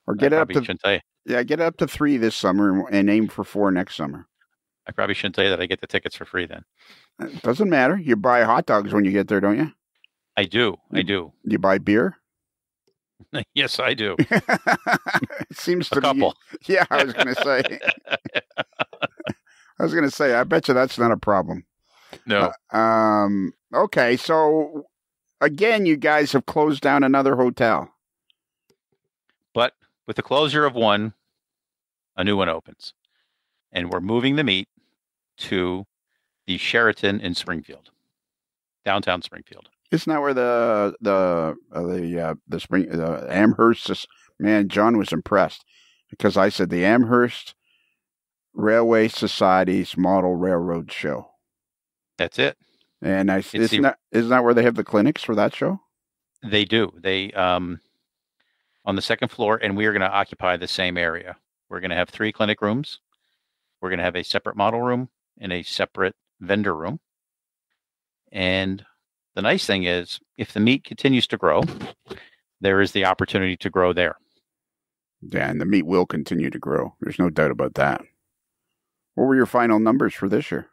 or get it up to get it up to 3 this summer and aim for 4 next summer. I probably shouldn't tell you that I get the tickets for free then. It doesn't matter. You buy hot dogs when you get there, don't you? I do. You buy beer? Yes, I do. It seems to a couple. Yeah, I was going to say. I bet you that's not a problem. No. Okay, so again, you guys have closed down another hotel. But with the closure of one, a new one opens. And we're moving the meet to the Sheraton in Springfield, downtown Springfield. Isn't that where the Amherst? Man, John was impressed because I said the Amherst Railway Society's Model Railroad Show. That's it. And isn't that where they have the clinics for that show? They do. They on the second floor, and we are going to occupy the same area. We're going to have 3 clinic rooms. We're going to have a separate model room and a separate vendor room. And the nice thing is, if the meet continues to grow, there is the opportunity to grow there. Yeah, and the meet will continue to grow. There's no doubt about that. What were your final numbers for this year?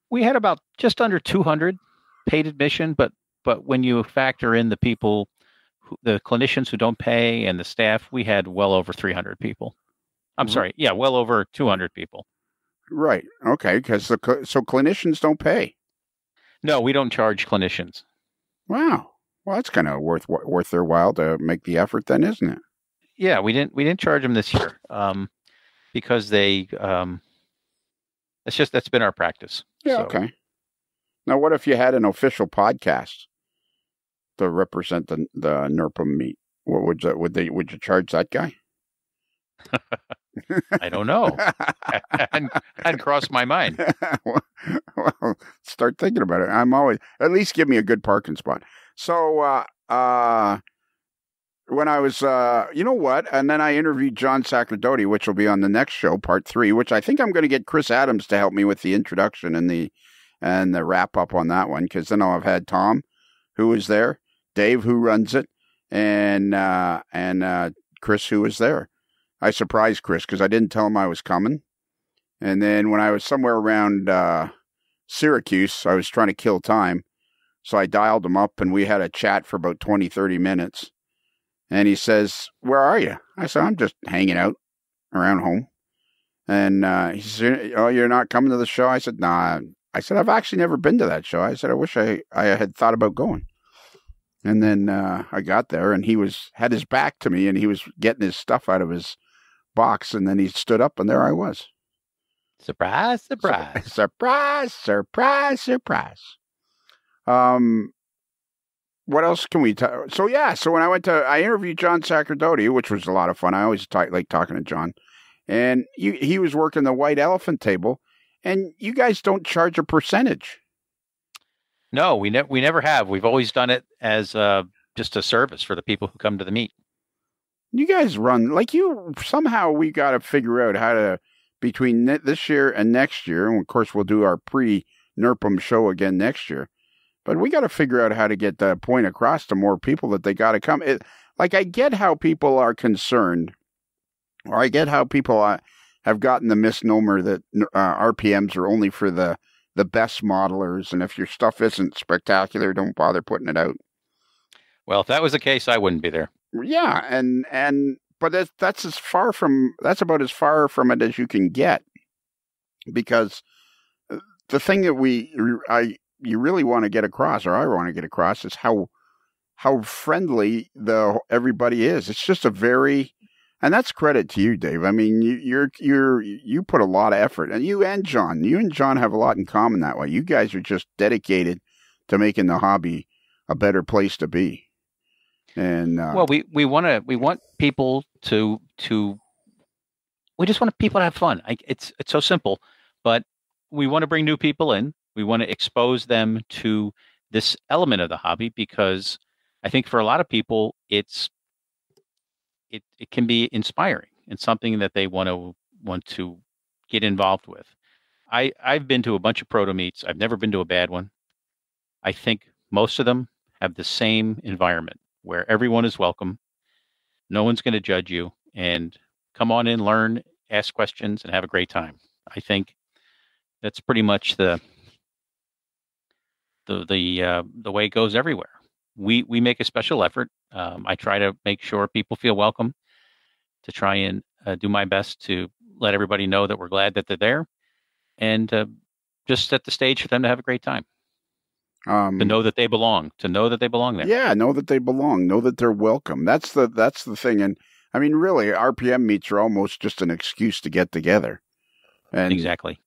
We had about just under 200 paid admission, but when you factor in the people, the clinicians who don't pay and the staff, we had well over 300 people. I'm sorry. Yeah, well over 200 people. Right. Okay, because so clinicians don't pay. No, we don't charge clinicians. Wow. Well, that's kind of worth their while to make the effort, then, isn't it? Yeah, we didn't charge them this year because they. That's been our practice. Yeah. So. Okay. Now, what if you had an official podcast to represent the NERPM meet? What would you charge that guy? I don't know. Hadn't crossed my mind. Well, start thinking about it. I'm always, at least give me a good parking spot. So, when I was, you know what? And then I interviewed John Sacerdoti, which will be on the next show, part 3, which I think I'm going to get Chris Adams to help me with the introduction and the wrap up on that one. Cause then I'll have had Tom, who was there, Dave, who runs it, and Chris, who was there. I surprised Chris because I didn't tell him I was coming. And then when I was somewhere around Syracuse, I was trying to kill time. So I dialed him up, and we had a chat for about 20, 30 minutes. And he says, "Where are you?" I said, "I'm just hanging out around home." And he said, "Oh, you're not coming to the show?" I said, "Nah." I said, "I've actually never been to that show." I said, "I wish I had thought about going." And then I got there, and he had his back to me, and he was getting his stuff out of his box. And then he stood up, and there I was. Surprise, surprise. Surprise, surprise, surprise. What else can we talk? So when I interviewed John Sacerdoti, which was a lot of fun. I always like talking to John. And he was working the white elephant table, and you guys don't charge a percentage. No, we never have. We've always done it as just a service for the people who come to the meet. You guys run somehow we got to figure out how to, between this year and next year, and of course we'll do our pre-NERPM show again next year, but we got to figure out how to get the point across to more people that they got to come. I get how people are concerned, or I get how people have gotten the misnomer that RPMs are only for the best modelers, and if your stuff isn't spectacular, don't bother putting it out. Well, if that was the case, I wouldn't be there. Yeah, but that's about as far from it as you can get, because the thing that you really want to get across, or I want to get across, is how friendly everybody is. It's just and that's credit to you, Dave. I mean, you put a lot of effort, and you and John have a lot in common that way. You guys are just dedicated to making the hobby a better place to be. And well, we want people to we just want people to have fun. It's so simple, but we want to bring new people in. We want to expose them to this element of the hobby, because I think for a lot of people, it can be inspiring and something that they want to get involved with. I've been to a bunch of proto meets. I've never been to a bad one. I think most of them have the same environment where everyone is welcome. No one's going to judge you, and come on in, learn, ask questions, and have a great time. I think that's pretty much the way it goes everywhere. We make a special effort. I try to make sure people feel welcome, to try and do my best to let everybody know that we're glad that they're there, and just set the stage for them to have a great time. To know that they belong. To know that they belong there. Yeah, know that they belong. Know that they're welcome. That's the thing. And I mean, really, RPM meets are almost just an excuse to get together. And exactly.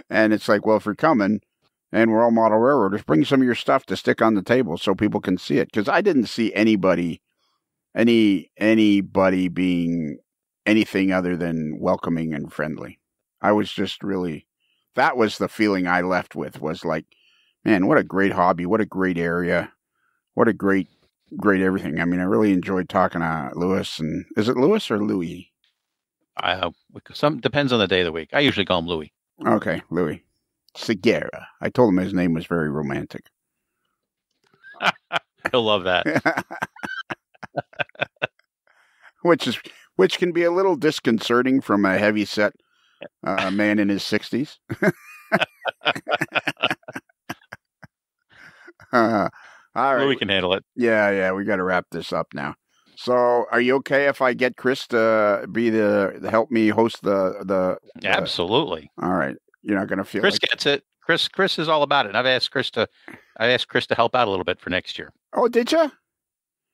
And it's like, well, if you're coming, and we're all model railroaders, bring some of your stuff to stick on the table so people can see it. Because I didn't see anybody being anything other than welcoming and friendly. I was just that was the feeling I left with, was like, man, what a great hobby. What a great area. What a great everything. I mean, I really enjoyed talking to Louis. And is it Louis or Louis? Some depends on the day of the week. I usually call him Louis. Okay, Louis. Segarra. I told him his name was very romantic. He'll love that. Which can be a little disconcerting from a heavy-set man in his 60s. All right. Louis can handle it. Yeah, we got to wrap this up now. So, are you okay if I get Chris to be help me host the Absolutely. All right. You're not going to feel Chris gets it. Chris is all about it. And I've asked Chris to help out a little bit for next year. Oh, did you?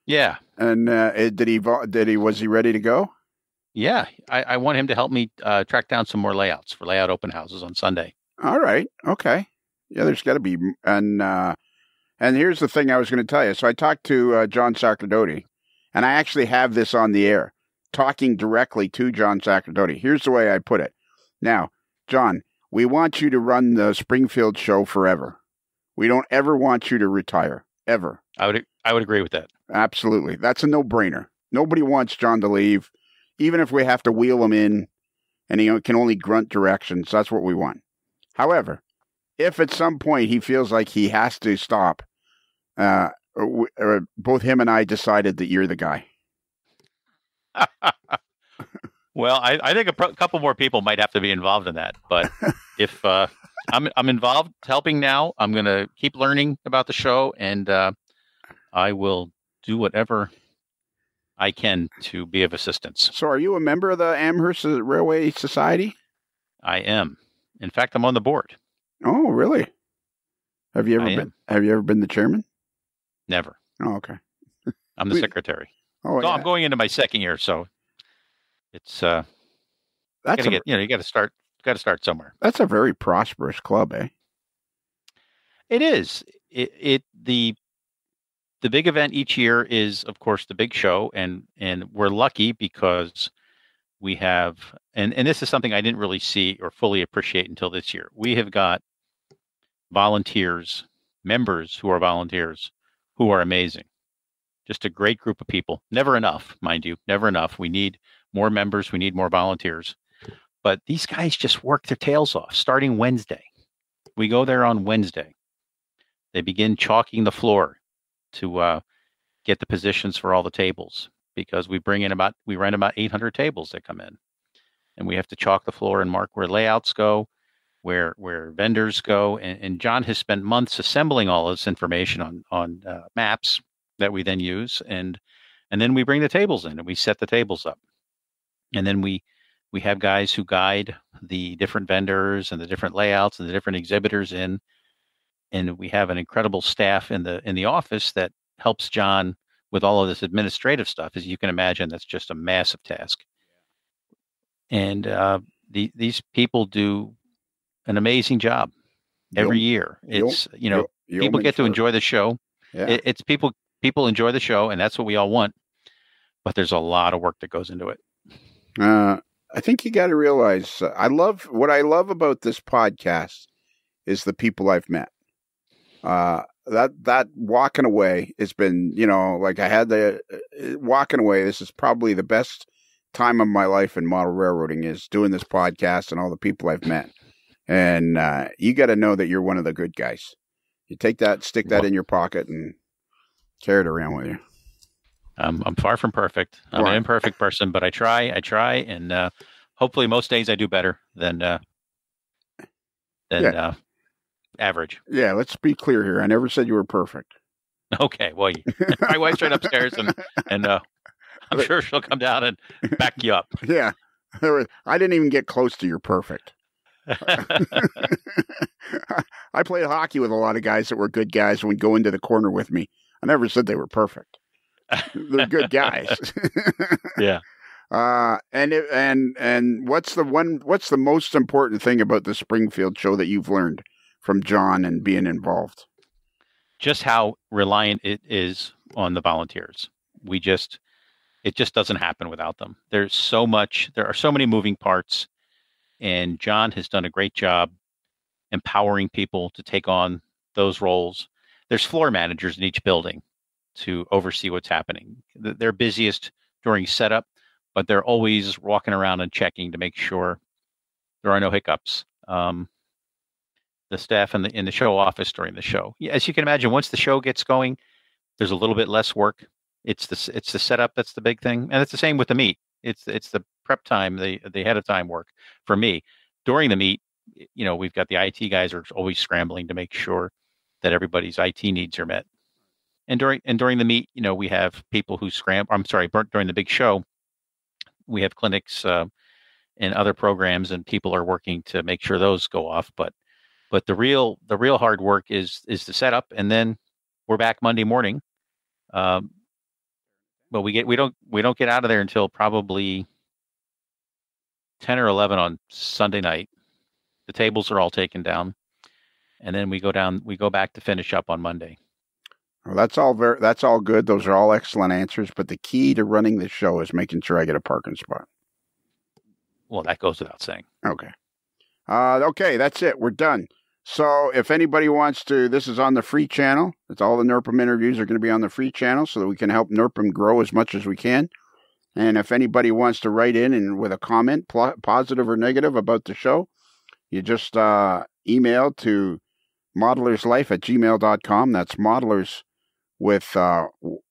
Yeah. And was he ready to go? Yeah. I want him to help me track down some more layouts for layout open houses on Sunday. All right. Okay. Yeah, there's got to be. And here's the thing I was going to tell you. So I talked to John Sacerdoti, and I actually have this on the air, talking directly to John Sacerdoti. Here's the way I put it. Now, John, we want you to run the Springfield show forever. We don't ever want you to retire, ever. I would agree with that. Absolutely. That's a no-brainer. Nobody wants John to leave, even if we have to wheel him in and he can only grunt directions. That's what we want. However, if at some point he feels like he has to stop, both him and I decided that you're the guy. Well, I think a couple more people might have to be involved in that. But if I'm involved helping now, I'm going to keep learning about the show, and I will do whatever I can to be of assistance. So are you a member of the Amherst Railway Society? I am. In fact, I'm on the board. Oh, really? Have you ever been the chairman? Never. Oh, okay. I'm the secretary. Oh, so yeah. I'm going into my second year, so it's you got to start somewhere. That's a very prosperous club, eh? It is. The big event each year is, of course, the big show, and we're lucky because we have, and this is something I didn't really see or fully appreciate until this year. We have got volunteers, members who are volunteers, who are amazing. Just a great group of people. Never enough, mind you, never enough. We need more members. We need more volunteers. But these guys just work their tails off starting Wednesday. We go there on Wednesday. They begin chalking the floor to get the positions for all the tables, because we rent about 800 tables that come in, and we have to chalk the floor and mark where layouts go, where vendors go. And John has spent months assembling all this information on maps that we then use, and then we bring the tables in and we set the tables up, and then we have guys who guide the different vendors and the different layouts and the different exhibitors in. And we have an incredible staff in the office that helps John with all of this administrative stuff. As you can imagine, that's just a massive task. And these people do an amazing job every year. It's people get to enjoy the show. Yeah. It's people enjoy the show, and that's what we all want. But there's a lot of work that goes into it. I think you got to realize what I love about this podcast is the people I've met. That walking away has been, like I had the walking away. This is probably the best time of my life in model railroading, is doing this podcast and all the people I've met. And you got to know that you're one of the good guys. You take that, stick that in your pocket, and carry it around with you. I'm far from perfect. I'm an imperfect person, but I try, and hopefully most days I do better than average. Yeah, let's be clear here. I never said you were perfect. Okay, well, my wife's right upstairs, and I'm sure she'll come down and back you up. Yeah, I didn't even get close to your perfect. I played hockey with a lot of guys that were good guys and would go into the corner with me. I never said they were perfect. They're good guys. Yeah. And what's the most important thing about the Springfield show that you've learned from John and being involved? Just how reliant it is on the volunteers. It just doesn't happen without them. There are so many moving parts, and John has done a great job empowering people to take on those roles. There's floor managers in each building to oversee what's happening. They're busiest during setup, but they're always walking around and checking to make sure there are no hiccups. The staff in the show office during the show. As you can imagine, once the show gets going, there's a little bit less work. It's the setup that's the big thing, and it's the same with the meet. It's the prep time, the ahead of time work for me. During the meet, we've got the IT guys are always scrambling to make sure that everybody's IT needs are met. And during the meet, we have people who during the big show, we have clinics and other programs, and people are working to make sure those go off. But the real hard work is the setup, and then we're back Monday morning. But we don't get out of there until probably 10 or 11 on Sunday night. The tables are all taken down, and then we go back to finish up on Monday. Well, that's all good. Those are all excellent answers. But the key to running the show is making sure I get a parking spot. Well, that goes without saying. Okay. Okay, that's it. We're done. So if anybody wants to, this is on the free channel. It's all the NERPM interviews are going to be on the free channel so that we can help NERPM grow as much as we can. And if anybody wants to write in and with a comment, positive or negative about the show, you just email to modellerslife@gmail.com. That's modellerslife with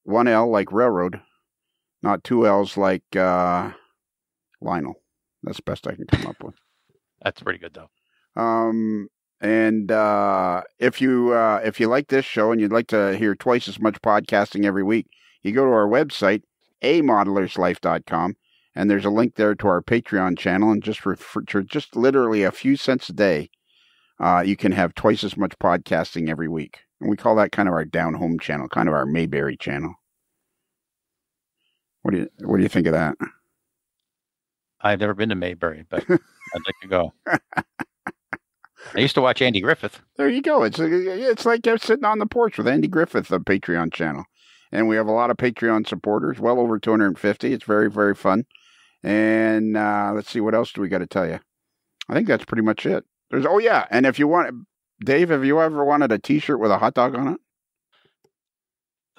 one L like railroad, not two L's like Lionel. That's the best I can come up with. That's pretty good, though. And if you like this show and you'd like to hear twice as much podcasting every week, you go to our website, amodeler'slife.com, and there's a link there to our Patreon channel. And just for just literally a few cents a day, you can have twice as much podcasting every week. And we call that kind of our down home channel, kind of our Mayberry channel. What do you think of that? I've never been to Mayberry, but I'd like to go. I used to watch Andy Griffith. There you go. It's like sitting on the porch with Andy Griffith, the Patreon channel. And we have a lot of Patreon supporters, well over 250. It's very, very fun. And let's see, what else do we got to tell you? I think that's pretty much it. And if you want, Dave, have you ever wanted a T-shirt with a hot dog on it?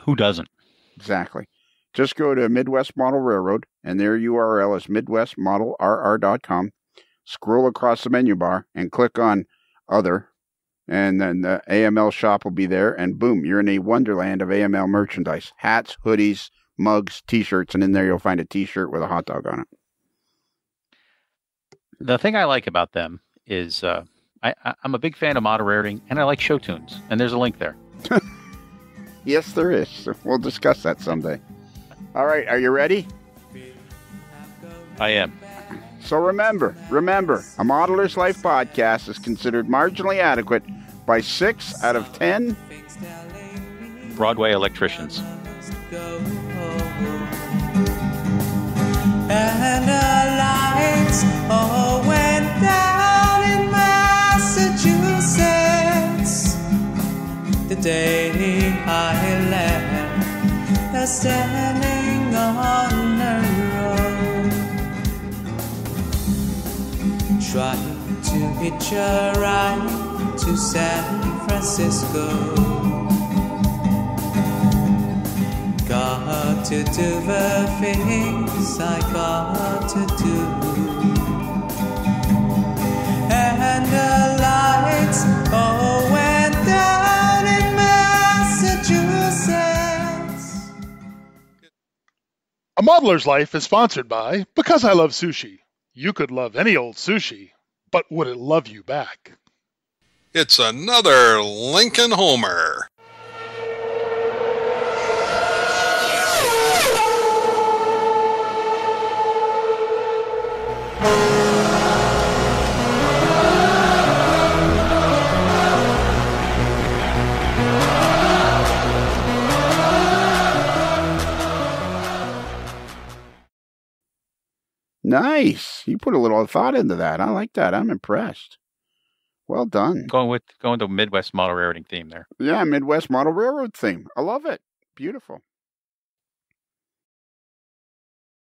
Who doesn't? Exactly. Just go to Midwest Model Railroad, and their URL is midwestmodelrr.com. Scroll across the menu bar and click on Other, and then the AML shop will be there, and boom, you're in a wonderland of AML merchandise. Hats, hoodies, mugs, T-shirts, and in there you'll find a T-shirt with a hot dog on it. The thing I like about them is I'm a big fan of model railroading, and I like show tunes, and there's a link there. Yes, there is. We'll discuss that someday. All right, are you ready? I am. So remember, a Modeler's Life podcast is considered marginally adequate by 6 out of 10 Broadway electricians. And the lights all went down in Massachusetts the day I left, they're standing on the road, trying to hitch a ride to San Francisco. Got to do the things I got to do, and the lights all went down in Massachusetts. A Modeler's Life is sponsored by Because I Love Sushi. You could love any old sushi, but would it love you back? It's another Lincoln Homer. Nice. You put a little thought into that. I like that. I'm impressed. Well done. Going to Midwest Model Railroading theme there. Yeah, Midwest Model Railroad theme. I love it. Beautiful.